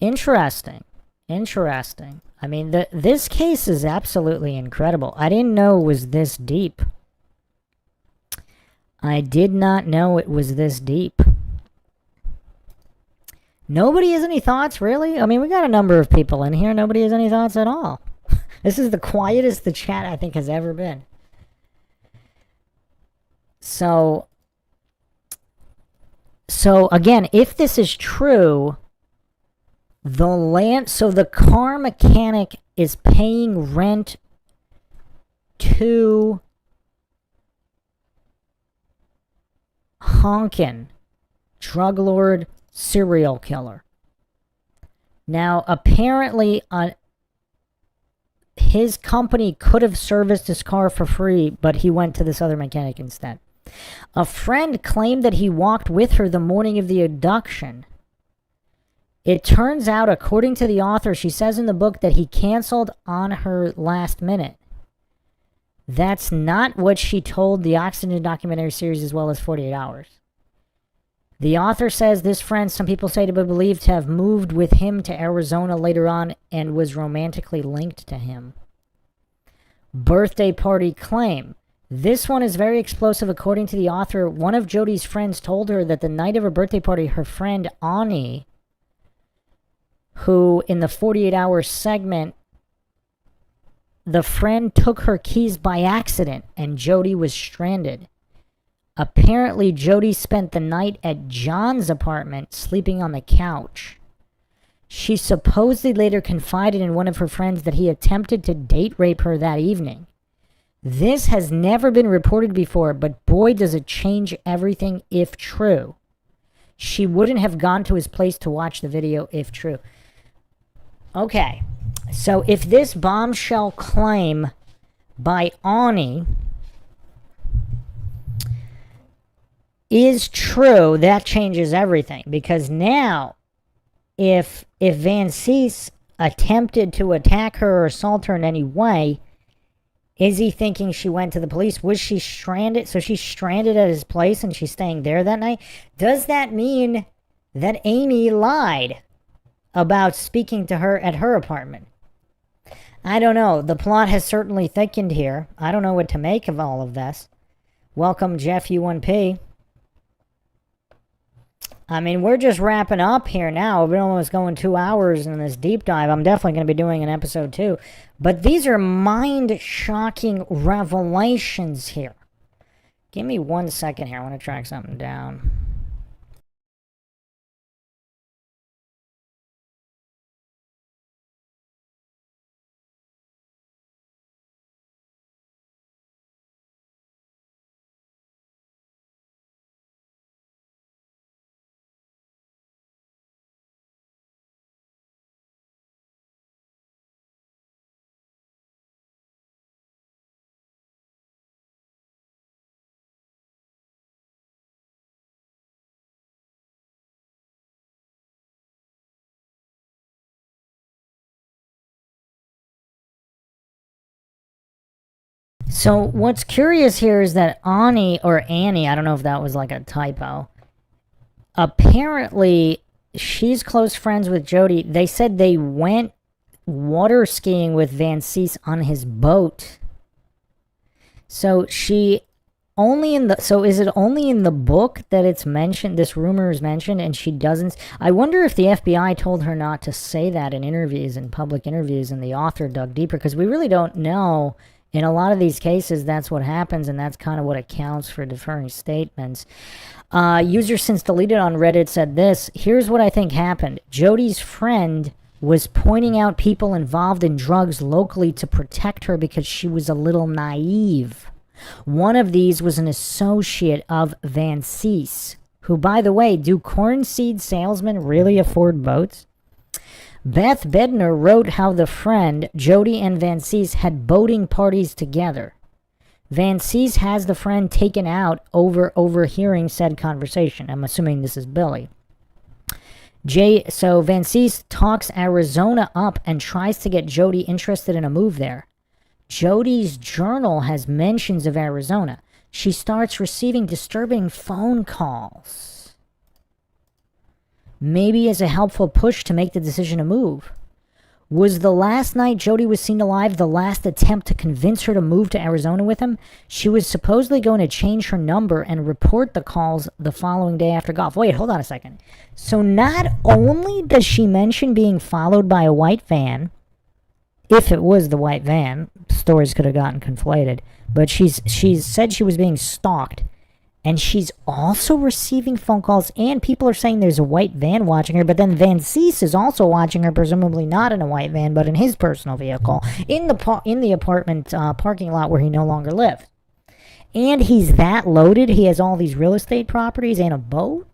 Interesting. I mean, this case is absolutely incredible. I didn't know it was this deep. I did not know it was this deep. Nobody has any thoughts, really? I mean, we got a number of people in here. Nobody has any thoughts at all. This is the quietest the chat, I think, has ever been. So again, if this is true, the car mechanic is paying rent to Honkin, drug lord, serial killer. Now, apparently, his company could have serviced his car for free, but he went to this other mechanic instead. A friend claimed that he walked with her the morning of the abduction. It turns out, according to the author, she says in the book that he canceled on her last minute. That's not what she told the Oxygen documentary series as well as 48 Hours. The author says this friend, some people say to be believed to have moved with him to Arizona later on and was romantically linked to him. Birthday party claim. This one is very explosive. According to the author, one of Jodi's friends told her that the night of her birthday party, her friend Ani, who in the 48 Hours segment, the friend took her keys by accident and Jodi was stranded. Apparently, Jodi spent the night at John's apartment, sleeping on the couch. She supposedly later confided in one of her friends that he attempted to date rape her that evening. This has never been reported before, but boy does it change everything if true. She wouldn't have gone to his place to watch the video if true. Okay, so if this bombshell claim by Ani is true, that changes everything. Because now, if Van Cease attempted to attack her or assault her in any way, is he thinking she went to the police? Was she stranded? So she's stranded at his place and she's staying there that night? Does that mean that Amy lied about speaking to her at her apartment? I don't know. The plot has certainly thickened here. I don't know what to make of all of this. Welcome, Jeff U1P. I mean, we're just wrapping up here now. We're almost going 2 hours in this deep dive. I'm definitely going to be doing an episode 2. But these are mind-shocking revelations here. Give me 1 second here. I want to track something down. So what's curious here is that Ani, or Annie, I don't know if that was like a typo, apparently she's close friends with Jodi. They said they went water skiing with Van Cease on his boat. So she only in the, so is it only in the book that it's mentioned, this rumor is mentioned, and she doesn't? I wonder if the FBI told her not to say that in interviews, in public interviews, and the author dug deeper, because we really don't know. In a lot of these cases, that's what happens, and that's kind of what accounts for deferring statements. User since deleted on Reddit said this: here's what I think happened. Jodi's friend was pointing out people involved in drugs locally to protect her because she was a little naive. One of these was an associate of Van Cease, who, by the way, do corn seed salesmen really afford boats? Beth Bednar wrote how the friend, Jodi and Van Cise, had boating parties together. Van Cise has the friend taken out over overhearing said conversation. I'm assuming this is Billy. So Van Cise talks Arizona up and tries to get Jodi interested in a move there. Jodi's journal has mentions of Arizona. She starts receiving disturbing phone calls. Maybe as a helpful push to make the decision to move. Was the last night Jodi was seen alive the last attempt to convince her to move to Arizona with him? She was supposedly going to change her number and report the calls the following day after golf. Wait, hold on a second. So not only does she mention being followed by a white van, if it was the white van, stories could have gotten conflated, but she's said she was being stalked, and she's also receiving phone calls, and people are saying there's a white van watching her, but then Van Cise is also watching her, presumably not in a white van, but in his personal vehicle, in the apartment parking lot where he no longer lives. And he's that loaded, he has all these real estate properties and a boat?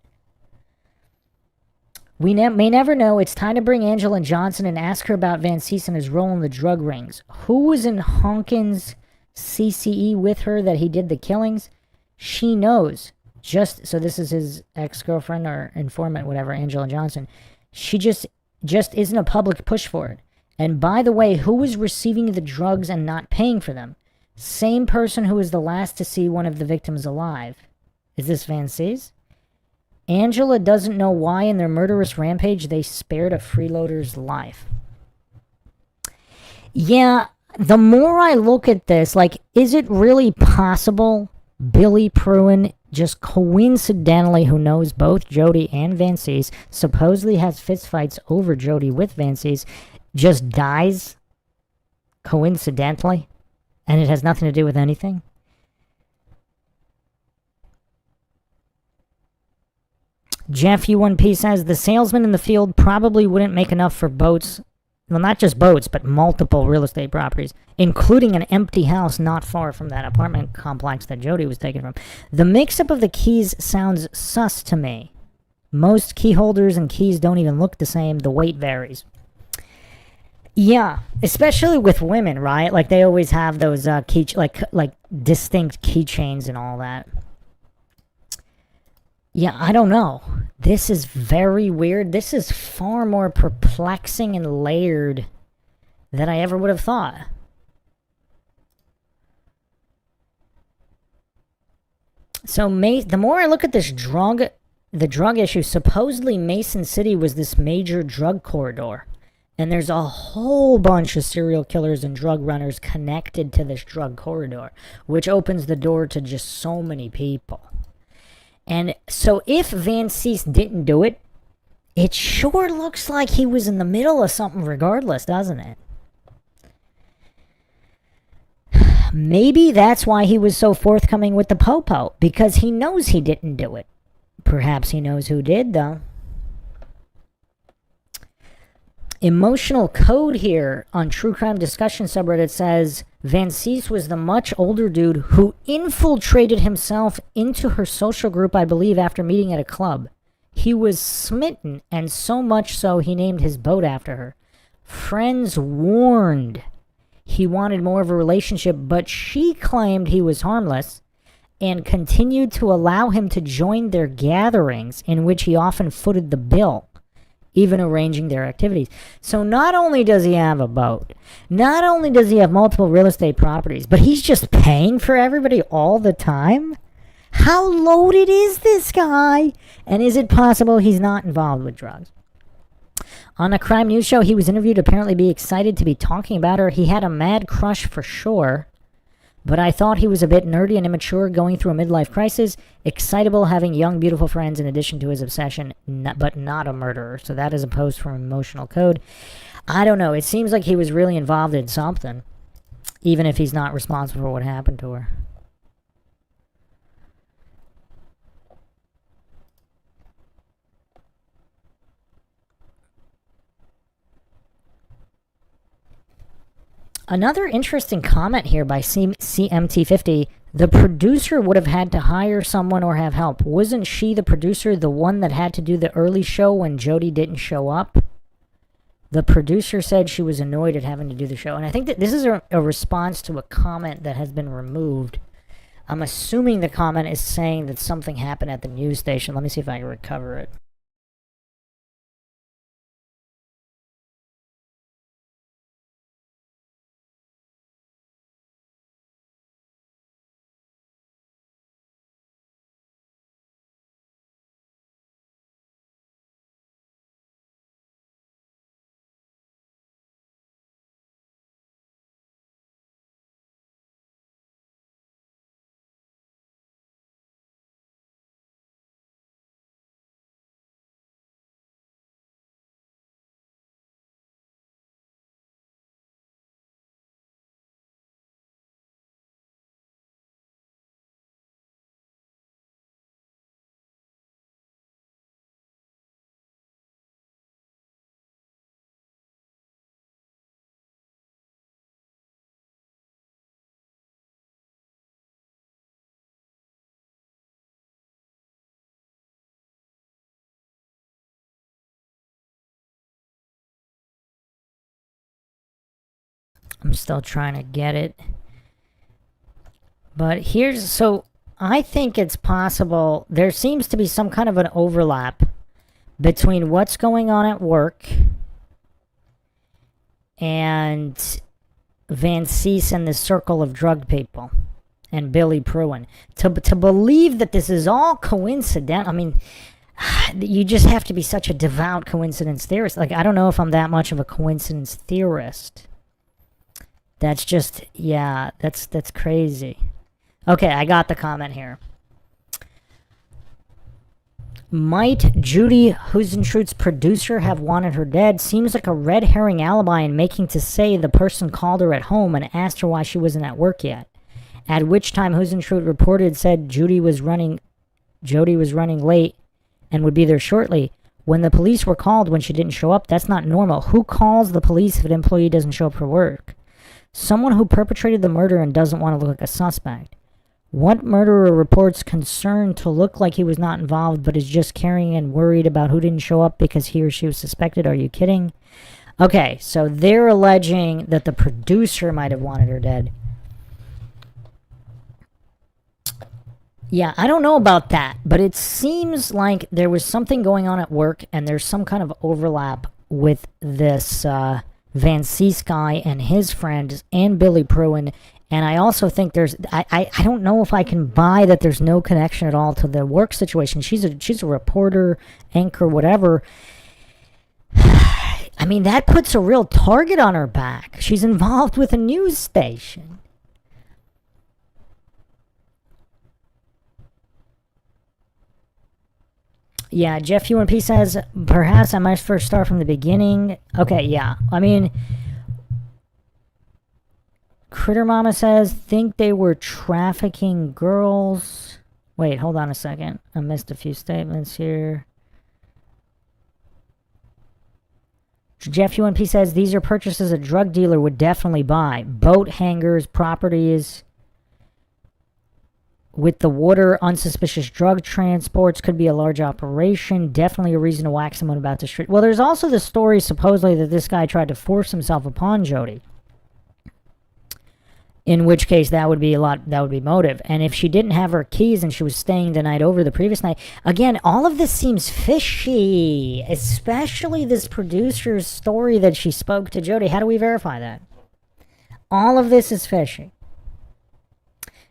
We may never know. It's time to bring Angela Johnson and ask her about Van Cise and his role in the drug rings. Who was in Honkin's CCE with her that he did the killings? She knows. So this is his ex-girlfriend or informant, whatever, Angela Johnson. She just isn't a public push for it. And by the way, who was receiving the drugs and not paying for them? Same person who was the last to see one of the victims alive. Is this Van Cise? Angela doesn't know why in their murderous rampage they spared a freeloader's life. Yeah, the more I look at this, like, is it really possible Billy Pruin, just coincidentally, who knows both Jodi and Van Cise, supposedly has fistfights over Jodi with Van Cise, just dies coincidentally, and it has nothing to do with anything? Jeff U1P says the salesman in the field probably wouldn't make enough for boats. Well, not just boats, but multiple real estate properties, including an empty house not far from that apartment complex that Jodi was taken from. The mix-up of the keys sounds sus to me. Most key holders and keys don't even look the same. The weight varies. Yeah, especially with women, right? Like, they always have those like distinct keychains and all that. Yeah, I don't know. This is very weird. This is far more perplexing and layered than I ever would have thought. So the more I look at this the drug issue, supposedly Mason City was this major drug corridor. And there's a whole bunch of serial killers and drug runners connected to this drug corridor, which opens the door to just so many people. And so if Van Cise didn't do it, it sure looks like he was in the middle of something regardless, doesn't it? Maybe that's why he was so forthcoming with the Popo, because he knows he didn't do it. Perhaps he knows who did, though. Emotional Code here on True Crime Discussion subreddit says Van Cise was the much older dude who infiltrated himself into her social group, I believe, after meeting at a club. He was smitten, and so much so he named his boat after her. Friends warned he wanted more of a relationship, but she claimed he was harmless and continued to allow him to join their gatherings, in which he often footed the bill, even arranging their activities. So not only does he have a boat, not only does he have multiple real estate properties, but he's just paying for everybody all the time? How loaded is this guy? And is it possible he's not involved with drugs? On a crime news show, he was interviewed, apparently be excited to be talking about her. He had a mad crush for sure, but I thought he was a bit nerdy and immature, going through a midlife crisis, excitable, having young, beautiful friends in addition to his obsession, but not a murderer. So that is a post from Emotional Code. I don't know. It seems like he was really involved in something, even if he's not responsible for what happened to her. Another interesting comment here by CMT50. The producer would have had to hire someone or have help. Wasn't she, the producer, the one that had to do the early show when Jodi didn't show up? The producer said she was annoyed at having to do the show. And I think that this is a response to a comment that has been removed. I'm assuming the comment is saying that something happened at the news station. Let me see if I can recover it. I'm still trying to get it. But so I think it's possible there seems to be some kind of an overlap between what's going on at work and Van Cease and the circle of drug people and Billy Pruin. To believe that this is all coincidental, I mean, you just have to be such a devout coincidence theorist. Like, I don't know if I'm that much of a coincidence theorist. That's just, yeah, that's crazy. Okay, I got the comment here. Might Jodi Huisentruit's producer have wanted her dead? Seems like a red herring alibi in making to say the person called her at home and asked her why she wasn't at work yet. At which time Huisentruit said Jodi was running late and would be there shortly. When the police were called when she didn't show up, that's not normal. Who calls the police if an employee doesn't show up for work? Someone who perpetrated the murder and doesn't want to look like a suspect. What murderer reports concern to look like he was not involved but is just caring and worried about who didn't show up because he or she was suspected? Are you kidding? Okay, so they're alleging that the producer might have wanted her dead. Yeah, I don't know about that, but it seems like there was something going on at work and there's some kind of overlap with this Van Cease guy and his friends and Billy Pruin. And I also think I don't know if I can buy that there's no connection at all to the work situation. She's a reporter, anchor, whatever. I mean, that puts a real target on her back. She's involved with a news station. Yeah, Jeff UNP says, perhaps I might first start from the beginning. Okay, yeah. I mean, Critter Mama says, think they were trafficking girls. Wait, hold on a second. I missed a few statements here. Jeff UNP says, these are purchases a drug dealer would definitely buy. Boat hangars, properties with the water, unsuspicious drug transports could be a large operation. Definitely a reason to whack someone about the street. Well, there's also the story supposedly that this guy tried to force himself upon Jodi. In which case that would be motive. And if she didn't have her keys and she was staying the night over the previous night, again, all of this seems fishy, especially this producer's story that she spoke to Jodi. How do we verify that? All of this is fishy.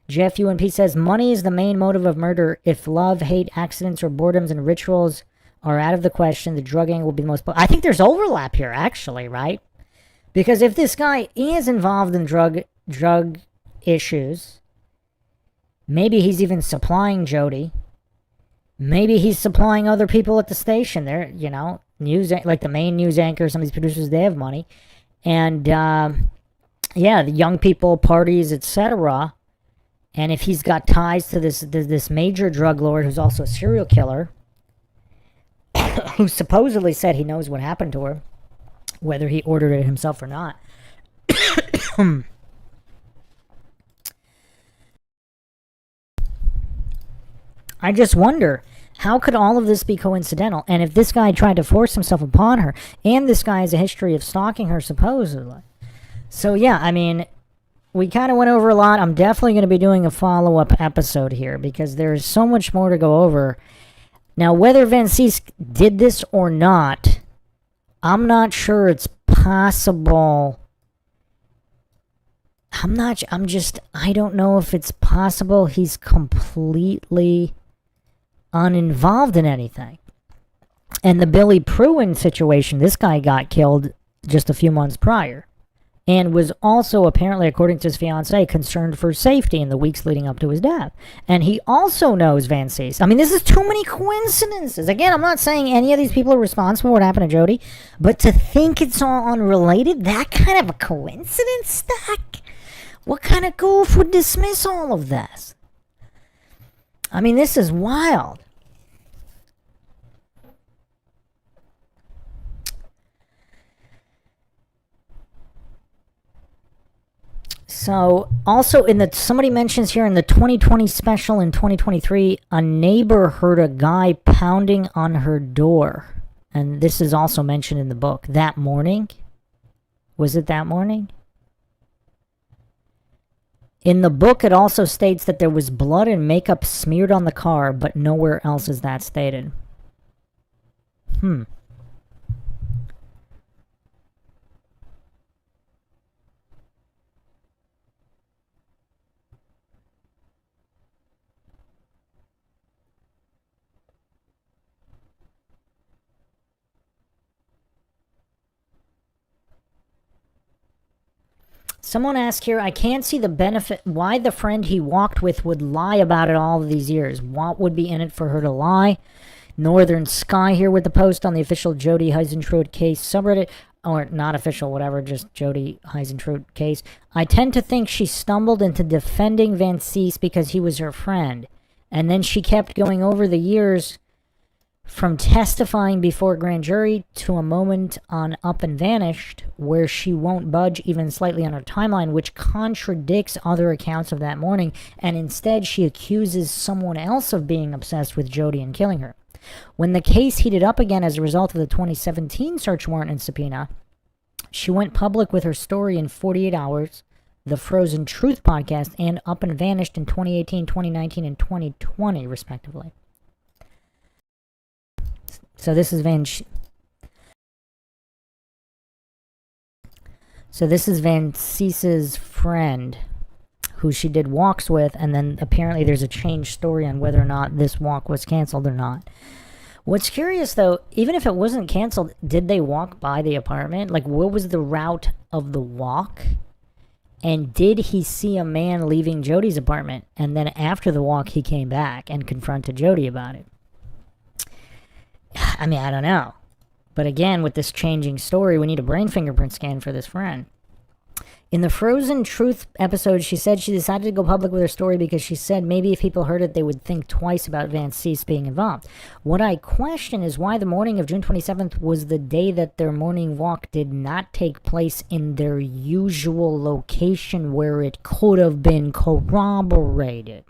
Jeff UNP says, money is the main motive of murder. If love, hate, accidents, or boredoms and rituals are out of the question, the drug angle will be the most... I think there's overlap here, actually, right? Because if this guy is involved in drug issues, maybe he's even supplying Jodi. Maybe he's supplying other people at the station. They're, news, like the main news anchor, some of these producers, they have money. And, the young people, parties, etc., and if he's got ties to this major drug lord who's also a serial killer, who supposedly said he knows what happened to her, whether he ordered it himself or not. I just wonder, How could all of this be coincidental? And if this guy tried to force himself upon her, and this guy has a history of stalking her supposedly. So yeah, I mean, we kind of went over a lot. I'm definitely going to be doing a follow-up episode here because there's so much more to go over. Now, whether Van Cees did this or not, I'm not sure it's possible. I don't know if it's possible he's completely uninvolved in anything. And the Billy Pruin situation, this guy got killed just a few months prior. And was also, apparently, according to his fiancée, concerned for safety in the weeks leading up to his death. And he also knows Van Cees. I mean, this is too many coincidences. Again, I'm not saying any of these people are responsible for what happened to Jodi, but to think it's all unrelated, that kind of a coincidence stack? What kind of goof would dismiss all of this? I mean, this is wild. So, also somebody mentions here in the 2020 special in 2023, a neighbor heard a guy pounding on her door. And this is also mentioned in the book. That morning? Was it that morning? In the book, it also states that there was blood and makeup smeared on the car, but nowhere else is that stated. Someone asked here, I can't see the benefit why the friend he walked with would lie about it all of these years. What would be in it for her to lie? Northern Sky here with the post on the official Jodi Huisentruit case subreddit. Or not official, whatever, just Jodi Huisentruit case. I tend to think she stumbled into defending Van Cees because he was her friend. And then she kept going over the years from testifying before grand jury to a moment on Up and Vanished where she won't budge even slightly on her timeline, which contradicts other accounts of that morning, and instead she accuses someone else of being obsessed with Jodi and killing her. When the case heated up again as a result of the 2017 search warrant and subpoena, she went public with her story in 48 Hours, the Frozen Truth podcast, and Up and Vanished in 2018, 2019, and 2020, respectively. So this is Van Cees's friend, who she did walks with, and then apparently there's a changed story on whether or not this walk was canceled or not. What's curious, though, even if it wasn't canceled, did they walk by the apartment? Like, what was the route of the walk? And did he see a man leaving Jodi's apartment? And then after the walk, he came back and confronted Jodi about it. I mean, I don't know. But again, with this changing story, we need a brain fingerprint scan for this friend. In the Frozen Truth episode, she said she decided to go public with her story because she said maybe if people heard it, they would think twice about Van Cees being involved. What I question is why the morning of June 27th was the day that their morning walk did not take place in their usual location where it could have been corroborated.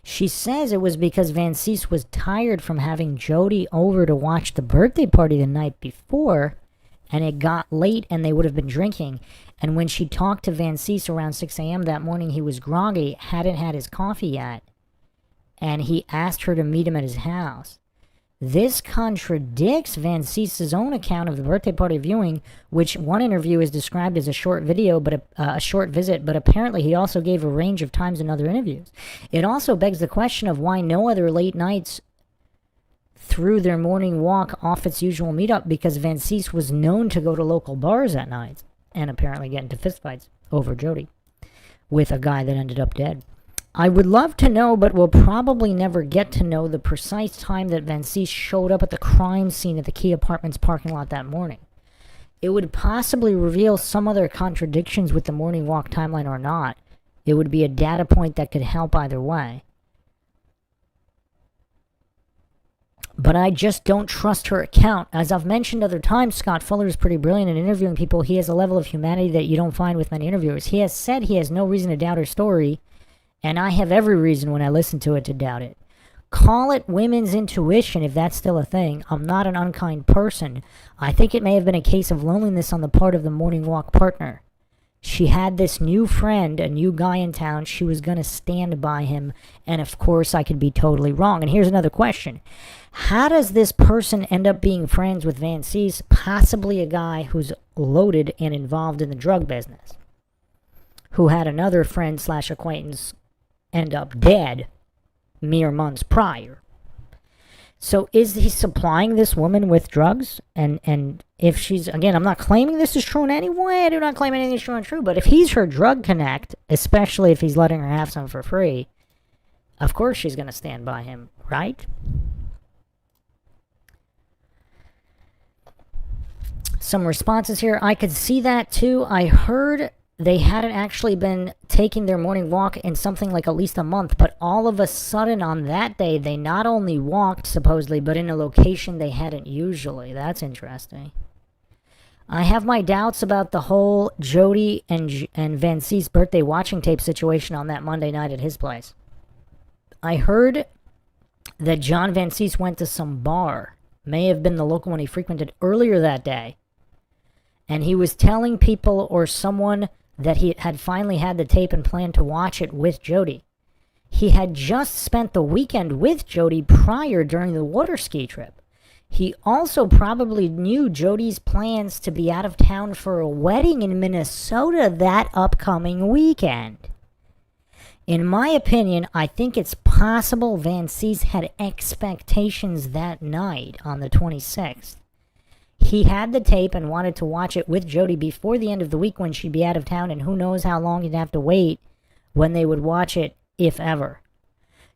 She says it was because Van Cees was tired from having Jodi over to watch the birthday party the night before, and it got late and they would have been drinking. And when she talked to Van Cees around 6 a.m. that morning, he was groggy, hadn't had his coffee yet, and he asked her to meet him at his house. This contradicts Van Cees's own account of the birthday party viewing, which one interview is described as a short video, but a short visit, but apparently he also gave a range of times in other interviews. It also begs the question of why no other late nights through their morning walk off its usual meetup, because Van Cees was known to go to local bars at night and apparently get into fistfights over Jodi with a guy that ended up dead. I would love to know, but we'll probably never get to know the precise time that Van Cees showed up at the crime scene at the Key Apartments parking lot that morning. It would possibly reveal some other contradictions with the morning walk timeline or not. It would be a data point that could help either way. But I just don't trust her account. As I've mentioned other times, Scott Fuller is pretty brilliant in interviewing people. He has a level of humanity that you don't find with many interviewers. He has said he has no reason to doubt her story, and I have every reason when I listen to it to doubt it. Call it women's intuition if that's still a thing. I'm not an unkind person. I think it may have been a case of loneliness on the part of the morning walk partner. She had this new friend, a new guy in town. She was going to stand by him. And of course, I could be totally wrong. And here's another question. How does this person end up being friends with Van Cease, possibly a guy who's loaded and involved in the drug business, who had another friend / acquaintance end up dead mere months prior? So is he supplying this woman with drugs? And if she's, again, I'm not claiming this is true in any way. I do not claim anything is true and true. But if he's her drug connect, especially if he's letting her have some for free, of course she's going to stand by him, right? Some responses here. I could see that too. I heard they hadn't actually been taking their morning walk in something like at least a month, but all of a sudden on that day, they not only walked, supposedly, but in a location they hadn't usually. That's interesting. I have my doubts about the whole Jodi and Van Cease birthday watching tape situation on that Monday night at his place. I heard that John Van Cease went to some bar, may have been the local one he frequented earlier that day, and he was telling people or someone that he had finally had the tape and planned to watch it with Jodi. He had just spent the weekend with Jodi prior during the water ski trip. He also probably knew Jodi's plans to be out of town for a wedding in Minnesota that upcoming weekend. In my opinion, I think it's possible Van Cease had expectations that night on the 26th. He had the tape and wanted to watch it with Jodi before the end of the week when she'd be out of town, and who knows how long he'd have to wait when they would watch it, if ever.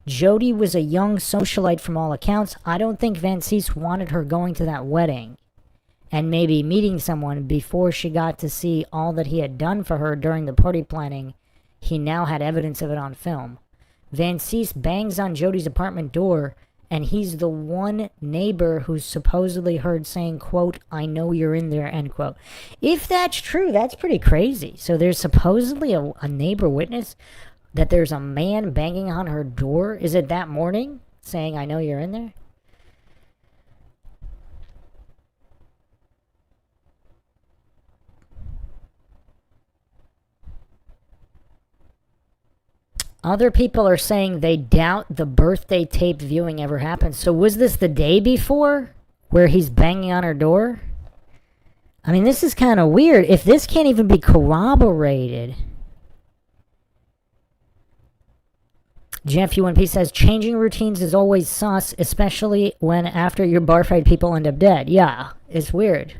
Jodi was a young socialite from all accounts. I don't think Van Cease wanted her going to that wedding and maybe meeting someone before she got to see all that he had done for her during the party planning. He now had evidence of it on film. Van Cease bangs on Jodi's apartment door, and he's the one neighbor who's supposedly heard saying, quote, "I know you're in there," end quote. If that's true, that's pretty crazy. So there's supposedly a neighbor witness that there's a man banging on her door. Is it that morning saying, "I know you're in there"? Other people are saying they doubt the birthday tape viewing ever happened. So was this the day before where he's banging on her door? I mean, this is kind of weird. If this can't even be corroborated. Jeff UNP says, changing routines is always sus, especially when after your bar fight people end up dead. Yeah, it's weird.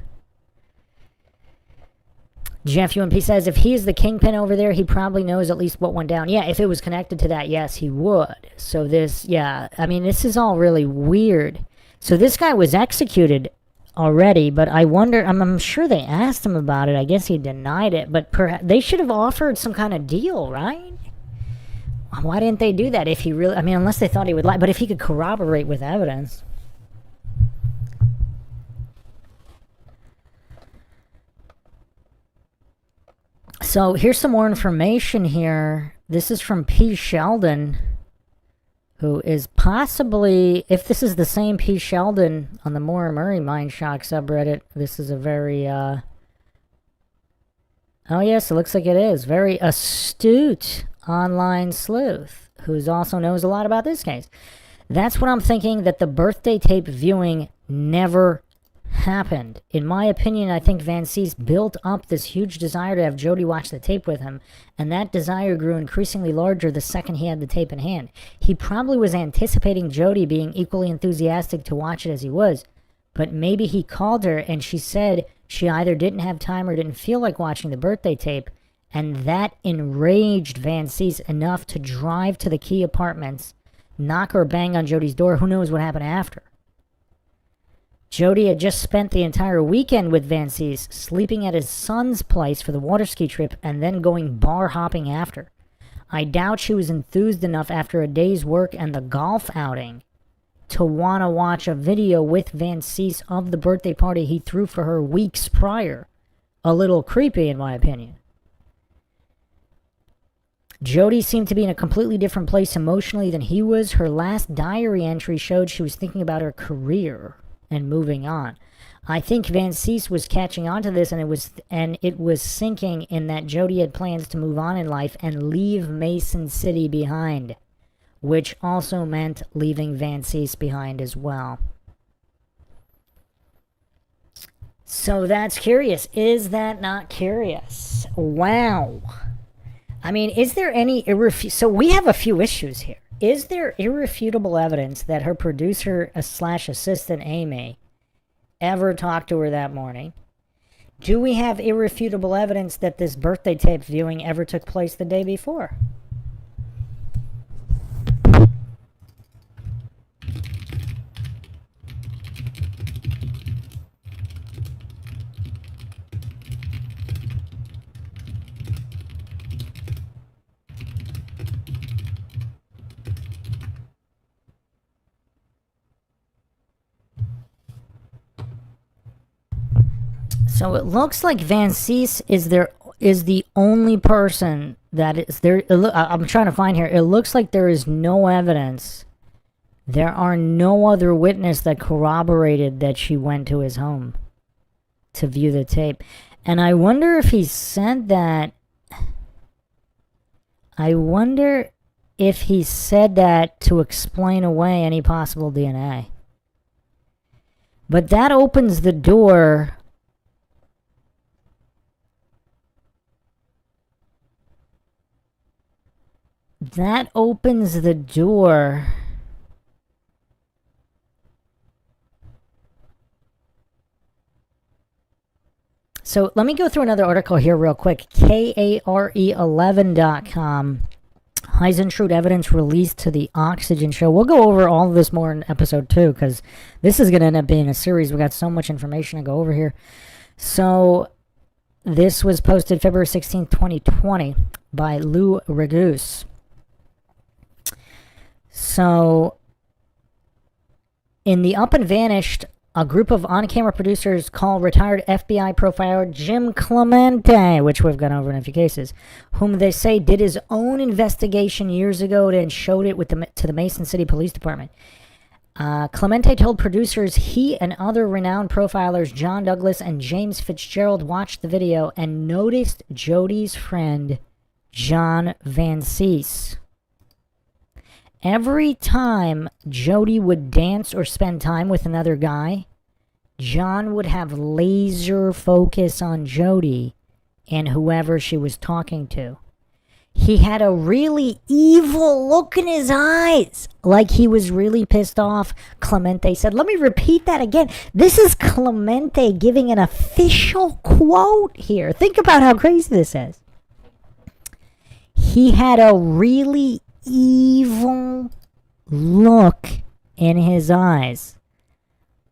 Jeff UMP says, if he is the kingpin over there, he probably knows at least what went down. Yeah, if it was connected to that, yes, he would. So this, yeah, I mean, this is all really weird. So this guy was executed already, but I wonder, I'm sure they asked him about it. I guess he denied it, but they should have offered some kind of deal, right? Why didn't they do that if he really, I mean, unless they thought he would lie, but if he could corroborate with evidence. So here's some more information here. This is from P. Sheldon, who is possibly, if this is the same P. Sheldon on the Maura Murray MindShock subreddit, this is a very, oh yes, it looks like it is, very astute online sleuth, who also knows a lot about this case. That's what I'm thinking, that the birthday tape viewing never happened. In my opinion, I think Van Cease built up this huge desire to have Jodi watch the tape with him, and that desire grew increasingly larger the second he had the tape in hand. He probably was anticipating Jodi being equally enthusiastic to watch it as he was, but maybe he called her and she said she either didn't have time or didn't feel like watching the birthday tape, and that enraged Van Cease enough to drive to the Key Apartments, knock or bang on Jodi's door. Who knows what happened after? Jodi had just spent the entire weekend with Van Cease, sleeping at his son's place for the water ski trip and then going bar hopping after. I doubt she was enthused enough after a day's work and the golf outing to want to watch a video with Van Cease of the birthday party he threw for her weeks prior. A little creepy, in my opinion. Jodi seemed to be in a completely different place emotionally than he was. Her last diary entry showed she was thinking about her career and moving on. I think Van Cease was catching on to this, and it was sinking in that Jodi had plans to move on in life and leave Mason City behind, which also meant leaving Van Cease behind as well. So that's curious. Is that not curious? Wow. I mean, is there any so we have a few issues here. Is there irrefutable evidence that her producer slash assistant Amy ever talked to her that morning? Do we have irrefutable evidence that this birthday tape viewing ever took place the day before? So it looks like Van Cease is the only person that is there. I'm trying to find here. It looks like there is no evidence. There are no other witness that corroborated that she went to his home to view the tape. And I wonder if he said that. I wonder if he said that to explain away any possible DNA. But that opens the door. That opens the door. So let me go through another article here real quick. KARE11.com. Huisentruit evidence released to the Oxygen Show. We'll go over all of this more in episode 2 because this is going to end up being a series. We got so much information to go over here. So this was posted February 16th, 2020 by Lou Regus. So, in the Up and Vanished, a group of on-camera producers call retired FBI profiler Jim Clemente, which we've gone over in a few cases, whom they say did his own investigation years ago and showed it to the Mason City Police Department. Clemente told producers he and other renowned profilers John Douglas and James Fitzgerald watched the video and noticed Jodi's friend John Van Cease. Every time Jodi would dance or spend time with another guy, John would have laser focus on Jodi and whoever she was talking to. He had a really evil look in his eyes, like he was really pissed off, Clemente said. Let me repeat that again. This is Clemente giving an official quote here. Think about how crazy this is. He had a really evil look in his eyes,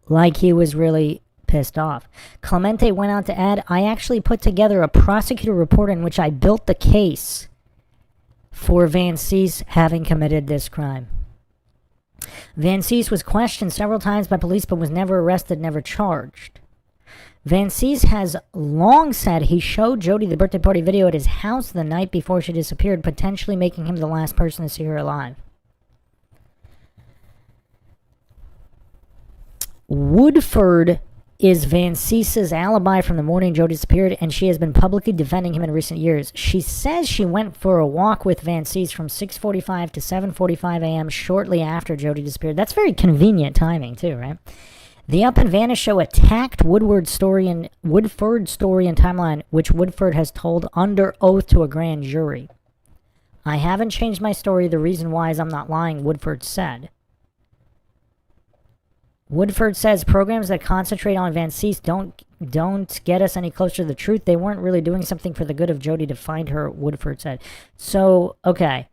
like he was really pissed off. Clemente went on to add, I actually put together a prosecutor report in which I built the case for Van Cease having committed this crime. Van Cease was questioned several times by police but was never arrested, never charged. Van Cease has long said he showed Jodi the birthday party video at his house the night before she disappeared, potentially making him the last person to see her alive. Woodford is Van Cease's alibi from the morning Jodi disappeared, and she has been publicly defending him in recent years. She says she went for a walk with Van Cease from 6:45 to 7:45 a.m. shortly after Jodi disappeared. That's very convenient timing, too, right? The Up and Vanish show attacked Woodford's story and timeline, which Woodford has told under oath to a grand jury. I haven't changed my story. The reason why is I'm not lying, Woodford said. Woodford says programs that concentrate on Van Cease don't get us any closer to the truth. They weren't really doing something for the good of Jodi to find her, Woodford said. So, okay.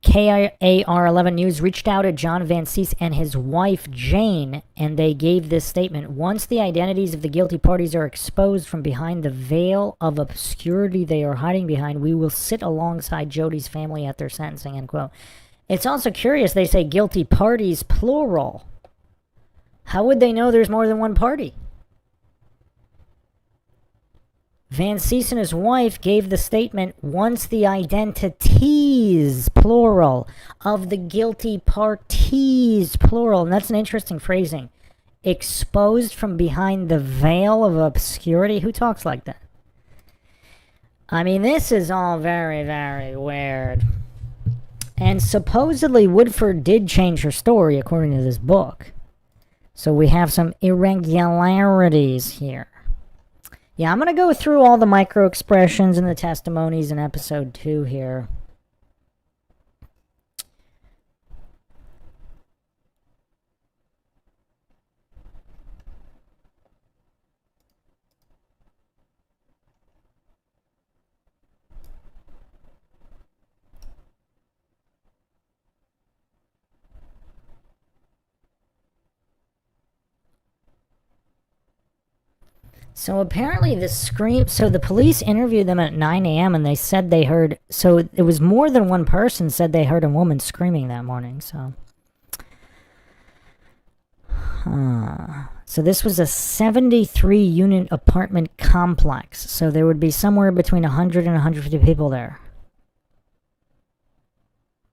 KAR11 News reached out to John Van Cease and his wife, Jane, and they gave this statement. Once the identities of the guilty parties are exposed from behind the veil of obscurity they are hiding behind, we will sit alongside Jodi's family at their sentencing, end quote. It's also curious they say guilty parties, plural. How would they know there's more than one party? Van Cees and his wife gave the statement once the identities, plural, of the guilty parties, plural, and that's an interesting phrasing, exposed from behind the veil of obscurity. Who talks like that? I mean, this is all very, very weird. And supposedly Woodford did change her story according to this book. So we have some irregularities here. Yeah, I'm going to go through all the micro expressions and the testimonies in episode 2 here. So apparently the police interviewed them at 9 a.m. and they said they heard, so it was more than one person said they heard a woman screaming that morning, so. So this was a 73-unit apartment complex, so there would be somewhere between 100 and 150 people there.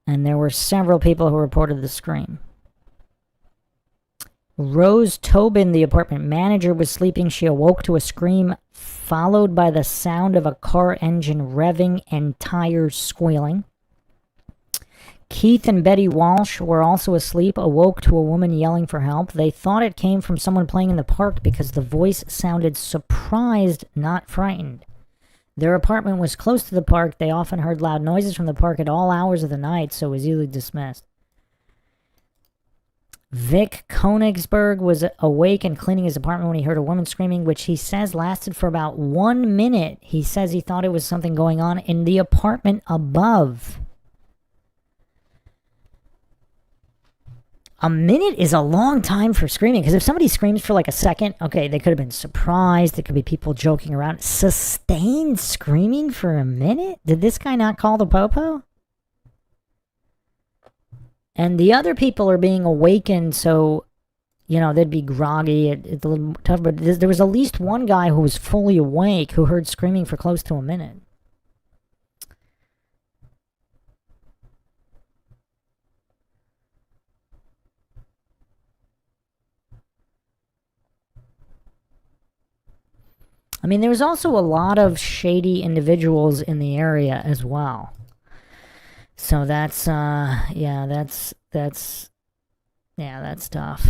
And there were several people who reported the scream. Rose Tobin, the apartment manager, was sleeping. She awoke to a scream followed by the sound of a car engine revving and tires squealing. Keith and Betty Walsh were also asleep, awoke to a woman yelling for help. They thought it came from someone playing in the park because the voice sounded surprised, not frightened. Their apartment was close to the park. They often heard loud noises from the park at all hours of the night, so it was easily dismissed. Vic Konigsberg was awake and cleaning his apartment when he heard a woman screaming, which he says lasted for about 1 minute. He says he thought it was something going on in the apartment above. A minute is a long time for screaming, because if somebody screams for like a second, okay, they could have been surprised. There could be people joking around. Sustained screaming for a minute? Did this guy not call the popo? And the other people are being awakened, so, you know, they'd be groggy. It's a little tough, but there was at least one guy who was fully awake who heard screaming for close to a minute. I mean, there was also a lot of shady individuals in the area as well. So that's, that's tough.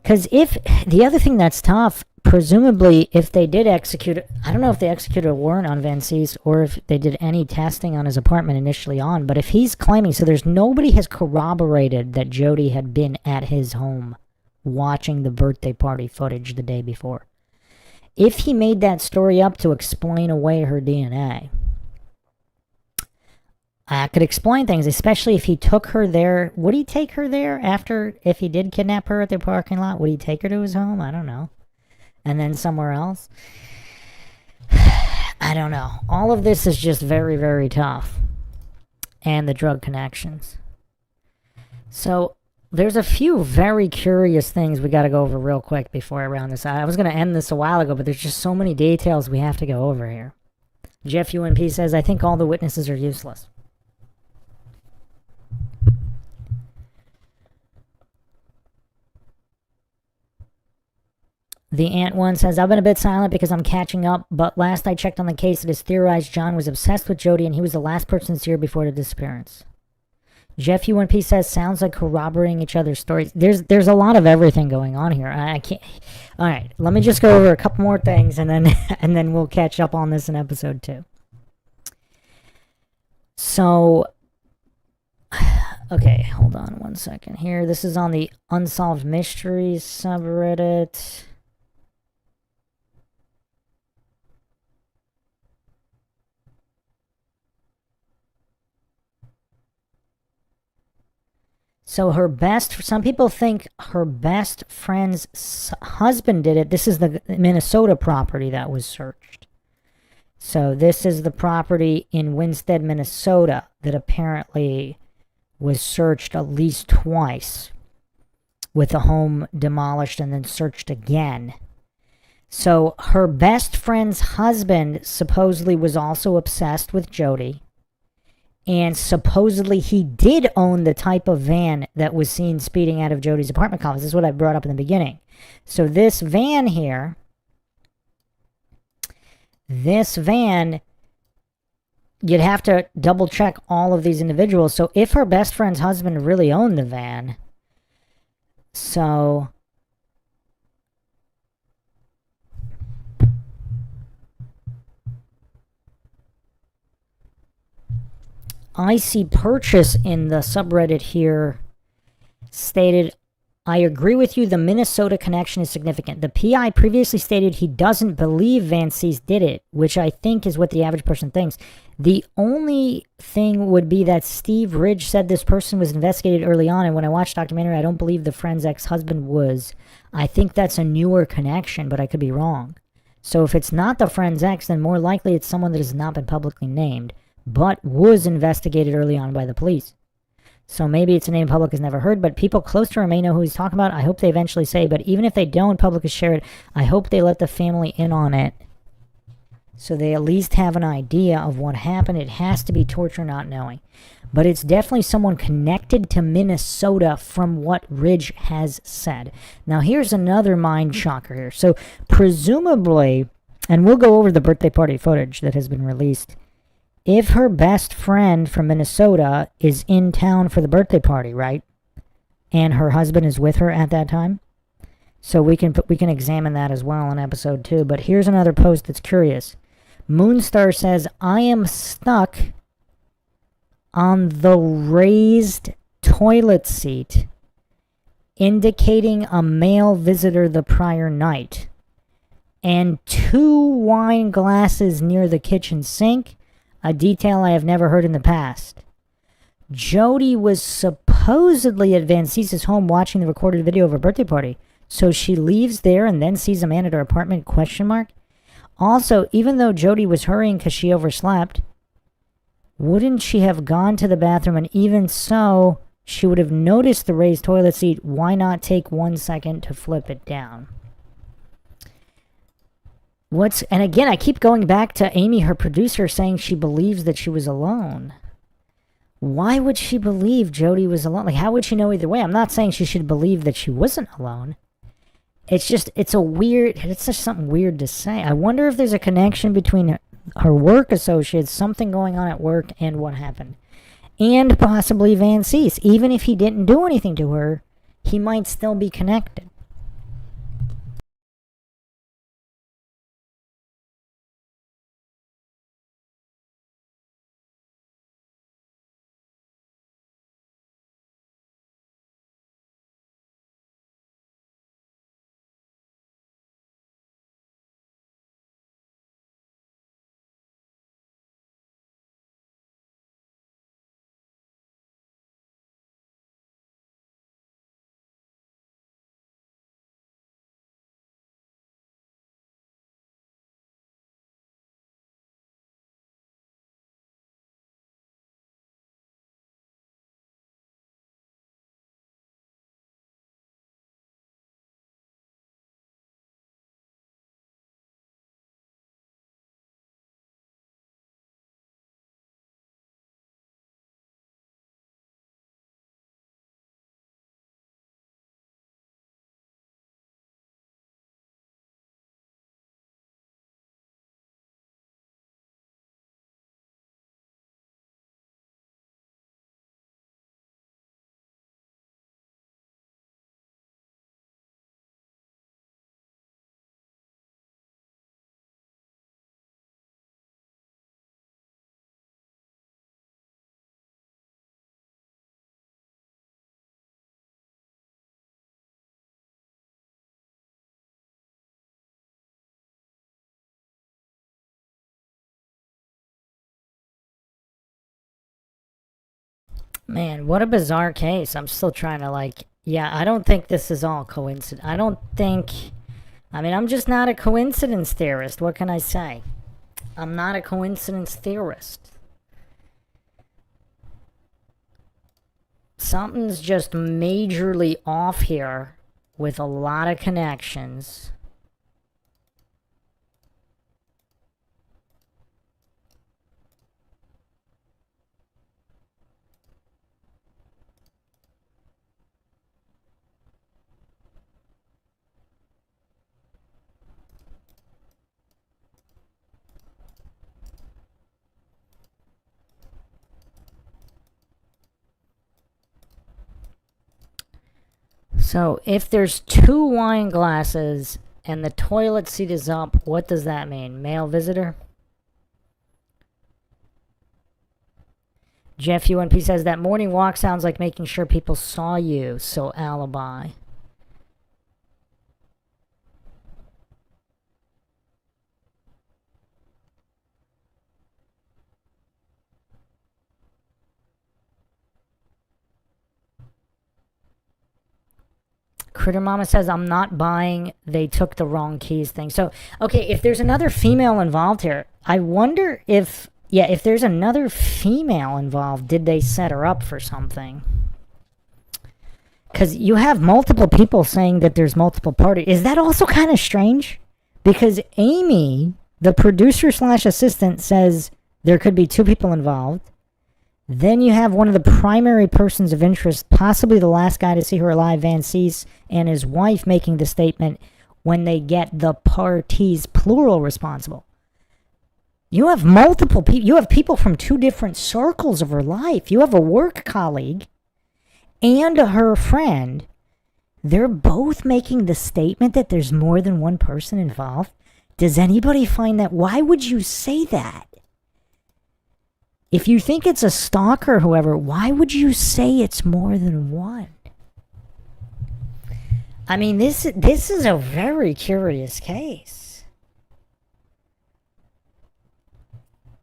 Because the other thing that's tough, presumably, if they did execute, I don't know if they executed a warrant on Van Cees or if they did any testing on his apartment initially on, but if he's claiming, so nobody has corroborated that Jodi had been at his home watching the birthday party footage the day before. If he made that story up to explain away her DNA, I could explain things, especially if he took her there. Would he take her there if he did kidnap her at the parking lot? Would he take her to his home? I don't know. And then somewhere else? I don't know. All of this is just very, very tough. And the drug connections. So, there's a few very curious things we got to go over real quick before I round this out. I was going to end this a while ago, but there's just so many details we have to go over here. Jeff UNP says, I think all the witnesses are useless. The Ant One says, I've been a bit silent because I'm catching up, but last I checked on the case, it is theorized John was obsessed with Jodi and he was the last person to see her before the disappearance. Jeff UNP says, sounds like corroborating each other's stories. There's a lot of everything going on here. I can't. All right, let me just go over a couple more things and then we'll catch up on this in episode 2. So, okay, hold on one second here. This is on the Unsolved Mysteries subreddit. So some people think her best friend's husband did it. This is the Minnesota property that was searched. So this is the property in Winstead, Minnesota that apparently was searched at least twice with the home demolished and then searched again. So her best friend's husband supposedly was also obsessed with Jodi. And supposedly he did own the type of van that was seen speeding out of Jodi's apartment complex. This is what I brought up in the beginning. So this van here, you'd have to double check all of these individuals. So if her best friend's husband really owned the van, so I see Purchase in the subreddit here stated, I agree with you, the Minnesota connection is significant. The PI previously stated he doesn't believe Van Cease did it, which I think is what the average person thinks. The only thing would be that Steve Ridge said this person was investigated early on, and when I watched the documentary, I don't believe the friend's ex-husband was. I think that's a newer connection, but I could be wrong. So if it's not the friend's ex, then more likely it's someone that has not been publicly named, but was investigated early on by the police. So maybe it's a name public has never heard, but people close to her may know who he's talking about. I hope they eventually say, but even if they don't, public has shared it, I hope they let the family in on it, so they at least have an idea of what happened. It has to be torture not knowing. But it's definitely someone connected to Minnesota from what Ridge has said. Now here's another mind shocker here. So presumably, and we'll go over the birthday party footage that has been released, if her best friend from Minnesota is in town for the birthday party, right? And her husband is with her at that time. So we can examine that as well in episode 2. But here's another post that's curious. Moonstar says, I am stuck on the raised toilet seat, indicating a male visitor the prior night, and 2 wine glasses near the kitchen sink, a detail I have never heard in the past. Jodi was supposedly at Van Cease's home watching the recorded video of her birthday party. So she leaves there and then sees a man at her apartment, ? Also, even though Jodi was hurrying because she overslept, wouldn't she have gone to the bathroom? And even so, she would have noticed the raised toilet seat. Why not take 1 second to flip it down? And again, I keep going back to Amy, her producer, saying she believes that she was alone. Why would she believe Jodi was alone? Like, how would she know either way? I'm not saying she should believe that she wasn't alone. It's just, it's just something weird to say. I wonder if there's a connection between her work associates, something going on at work, and what happened. And possibly Van Cease. Even if he didn't do anything to her, he might still be connected. Man, what a bizarre case. I'm still trying to I don't think this is all coincidence. I'm just not a coincidence theorist. What can I say? I'm not a coincidence theorist. Something's just majorly off here with a lot of connections. So if there's 2 wine glasses and the toilet seat is up, what does that mean? Male visitor? Jeff UNP says that morning walk sounds like making sure people saw you, so alibi. Critter Mama says, I'm not buying they took the wrong keys thing. So, okay, if there's another female involved here, I wonder if, yeah, if there's another female involved, did they set her up for something? Because you have multiple people saying that there's multiple parties. Is that also kind of strange? Because Amy, the producer slash assistant, says there could be 2 people involved. Then you have one of the primary persons of interest, possibly the last guy to see her alive, Van Cease, and his wife making the statement when they get the parties, plural, responsible. You have multiple people. You have people from 2 different circles of her life. You have a work colleague and her friend. They're both making the statement that there's more than one person involved. Does anybody find that? Why would you say that? If you think it's a stalker, whoever, why would you say it's more than one? I mean, this is a very curious case.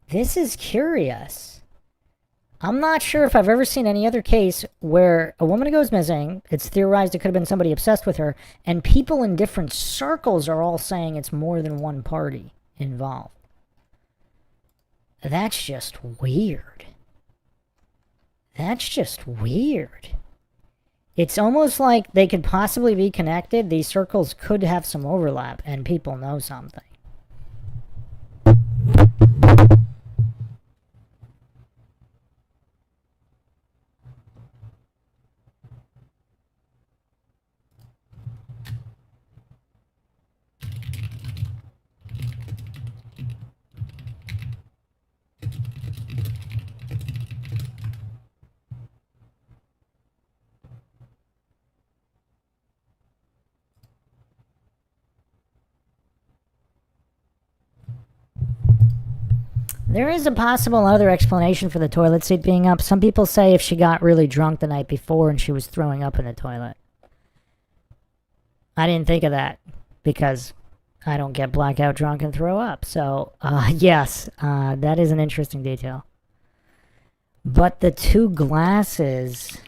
This is curious. I'm not sure if I've ever seen any other case where a woman goes missing, it's theorized it could have been somebody obsessed with her, and people in different circles are all saying it's more than one party involved. That's just weird. That's just weird. It's almost like they could possibly be connected. These circles could have some overlap, and people know something. There is a possible other explanation for the toilet seat being up. Some people say if she got really drunk the night before and she was throwing up in the toilet. I didn't think of that because I don't get blackout drunk and throw up. So, yes, that is an interesting detail. But the 2 glasses...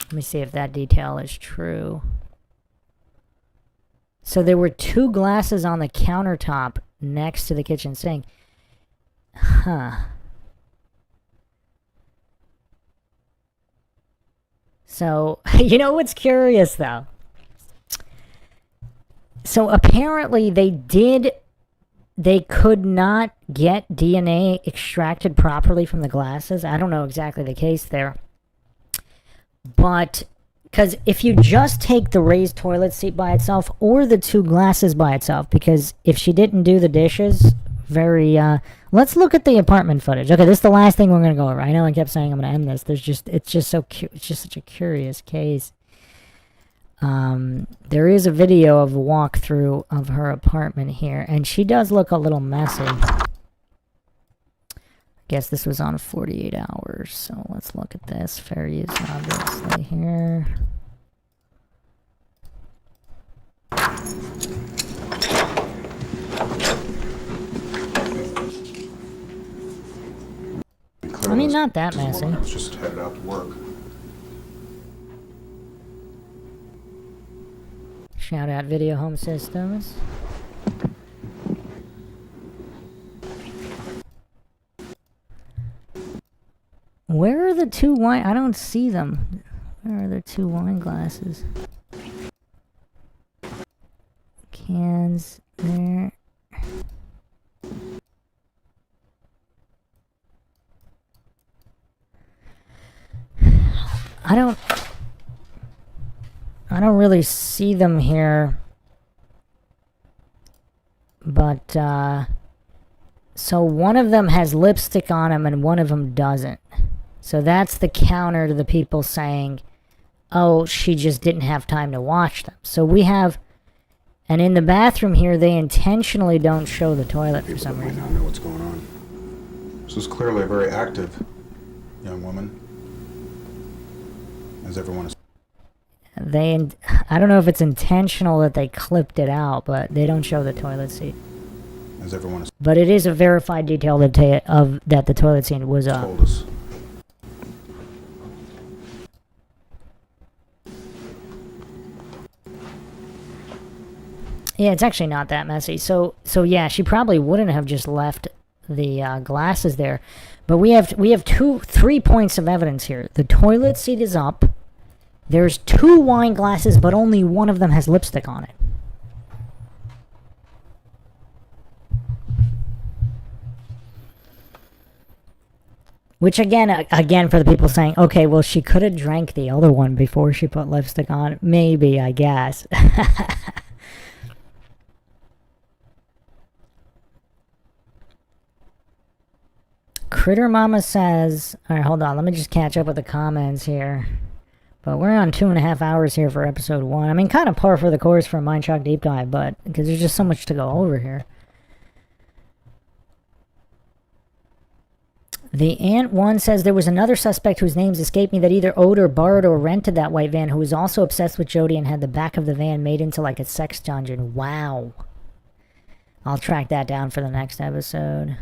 Let me see if that detail is true. So there were 2 glasses on the countertop next to the kitchen sink. Huh. So, you know what's curious though? So apparently they could not get DNA extracted properly from the glasses. I don't know exactly the case there. But... because if you just take the raised toilet seat by itself or the 2 glasses by itself, because if she didn't do the dishes, let's look at the apartment footage. Okay, this is the last thing we're going to go over. I know I kept saying I'm going to end this. It's just such a curious case. There is a video of a walkthrough of her apartment here, and she does look a little messy. Guess this was on 48 hours, so let's look at this. Fair use, obviously, here. I mean, not that messy. I was just headed out to work. Shout out Video Home Systems. Where are the 2 wine? I don't see them. Where are the 2 wine glasses? Cans there. I don't really see them here. But So one of them has lipstick on him and one of them doesn't. So that's the counter to the people saying, oh, she just didn't have time to wash them. So we have, and in the bathroom here, they intentionally don't show the toilet for some reason. Might not know what's going on. This is clearly a very active young woman, as everyone is. I don't know if it's intentional that they clipped it out, but they don't show the toilet seat. As everyone has But it is a verified detail that the toilet seat was up. told us. Yeah, it's actually not that messy. So yeah, she probably wouldn't have just left the glasses there. But we have 3 points of evidence here. The toilet seat is up. There's 2 wine glasses, but only one of them has lipstick on it. Which again, for the people saying, okay, well, she could have drank the other one before she put lipstick on. Maybe, I guess. Critter Mama says, all right, hold on. Let me just catch up with the comments here. But we're on 2.5 hours here for episode 1. I mean, kind of par for the course for a MINDSHOCK deep dive, but because there's just so much to go over here. The Ant One says there was another suspect whose names escape me that either owed or borrowed or rented that white van, who was also obsessed with Jodi and had the back of the van made into like a sex dungeon. Wow. I'll track that down for the next episode.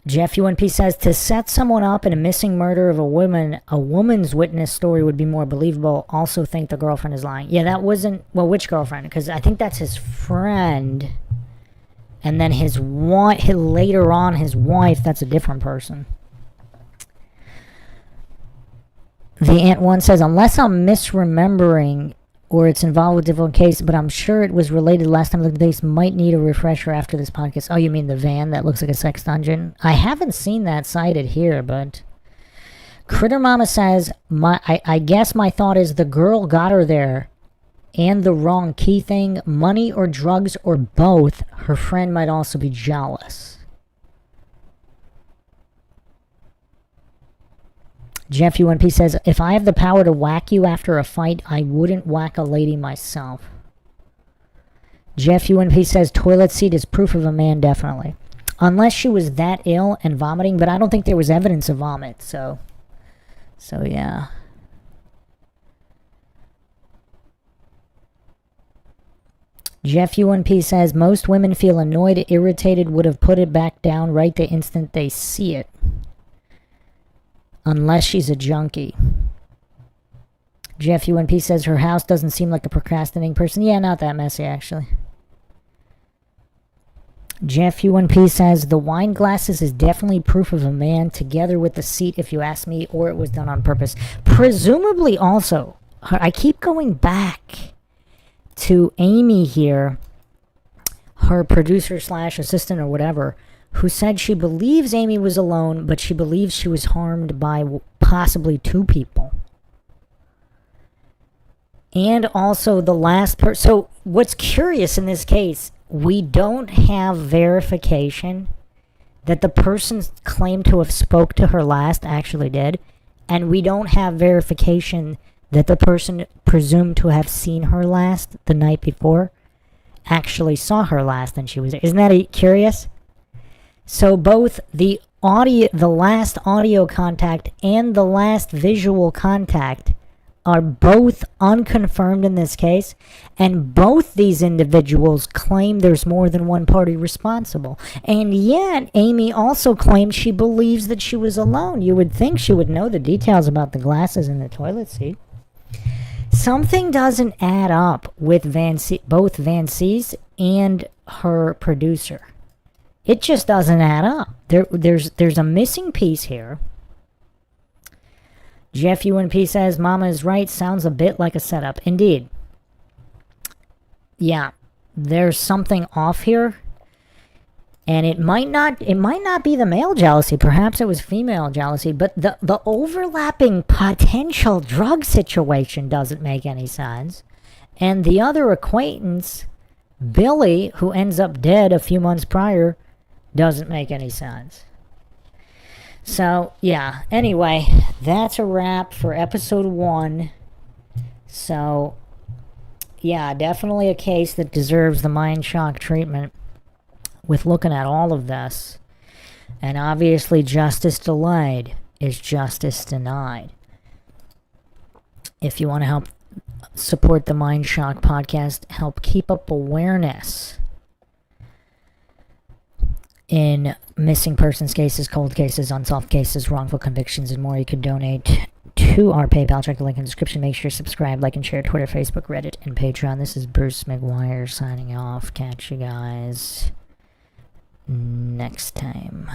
Jeff UNP says to set someone up in a missing murder of a woman's witness story would be more believable. Also think the girlfriend is lying. Yeah, that wasn't, well, which girlfriend? Because I think that's his friend. And then his wife, later on, his wife, that's a different person. The Ant One says, unless I'm misremembering or it's involved with a different case, but I'm sure it was related last time I looked at the case, might need a refresher after this podcast. Oh, you mean the van that looks like a sex dungeon? I haven't seen that cited here, but Critter Mama says, I guess my thought is the girl got her there and the wrong key thing, money or drugs or both. Her friend might also be jealous. Jeff UNP says, if I have the power to whack you after a fight, I wouldn't whack a lady myself. Jeff UNP says, toilet seat is proof of a man, definitely. Unless she was that ill and vomiting, but I don't think there was evidence of vomit, so yeah. Jeff UNP says, most women feel annoyed, irritated, would have put it back down right the instant they see it. Unless she's a junkie. Jeff UNP says her house doesn't seem like a procrastinating person. Yeah, not that messy, actually. Jeff UNP says the wine glasses is definitely proof of a man, together with the seat, if you ask me, or it was done on purpose. Presumably also, I keep going back to Amy here, her producer slash assistant or whatever, who said she believes Amy was alone, but she believes she was harmed by possibly 2 people. And also the last person. So what's curious in this case, we don't have verification that the person claimed to have spoke to her last actually did, and we don't have verification that the person presumed to have seen her last the night before actually saw her last and she was there. Isn't that curious? So both the last audio contact and the last visual contact are both unconfirmed in this case, and both these individuals claim there's more than one party responsible. And yet, Amy also claimed she believes that she was alone. You would think she would know the details about the glasses in the toilet seat. Something doesn't add up with both Van C's and her producer. It just doesn't add up. There's a missing piece here. Jeff UNP says, Mama is right, sounds a bit like a setup. Indeed. Yeah, there's something off here. And it might not be the male jealousy. Perhaps it was female jealousy. But the overlapping potential drug situation doesn't make any sense. And the other acquaintance Billy, who ends up dead a few months prior, doesn't make any sense. So, yeah. Anyway, that's a wrap for episode 1. So, yeah, definitely a case that deserves the mind shock treatment with looking at all of this. And obviously, justice delayed is justice denied. If you want to help support the Mind Shock podcast, help keep up awareness in missing persons cases, cold cases, unsolved cases, wrongful convictions, and more, you can donate to our PayPal. Check the link in the description. Make sure to subscribe, like, and share Twitter, Facebook, Reddit, and Patreon. This is Bruce McGuire signing off. Catch you guys next time.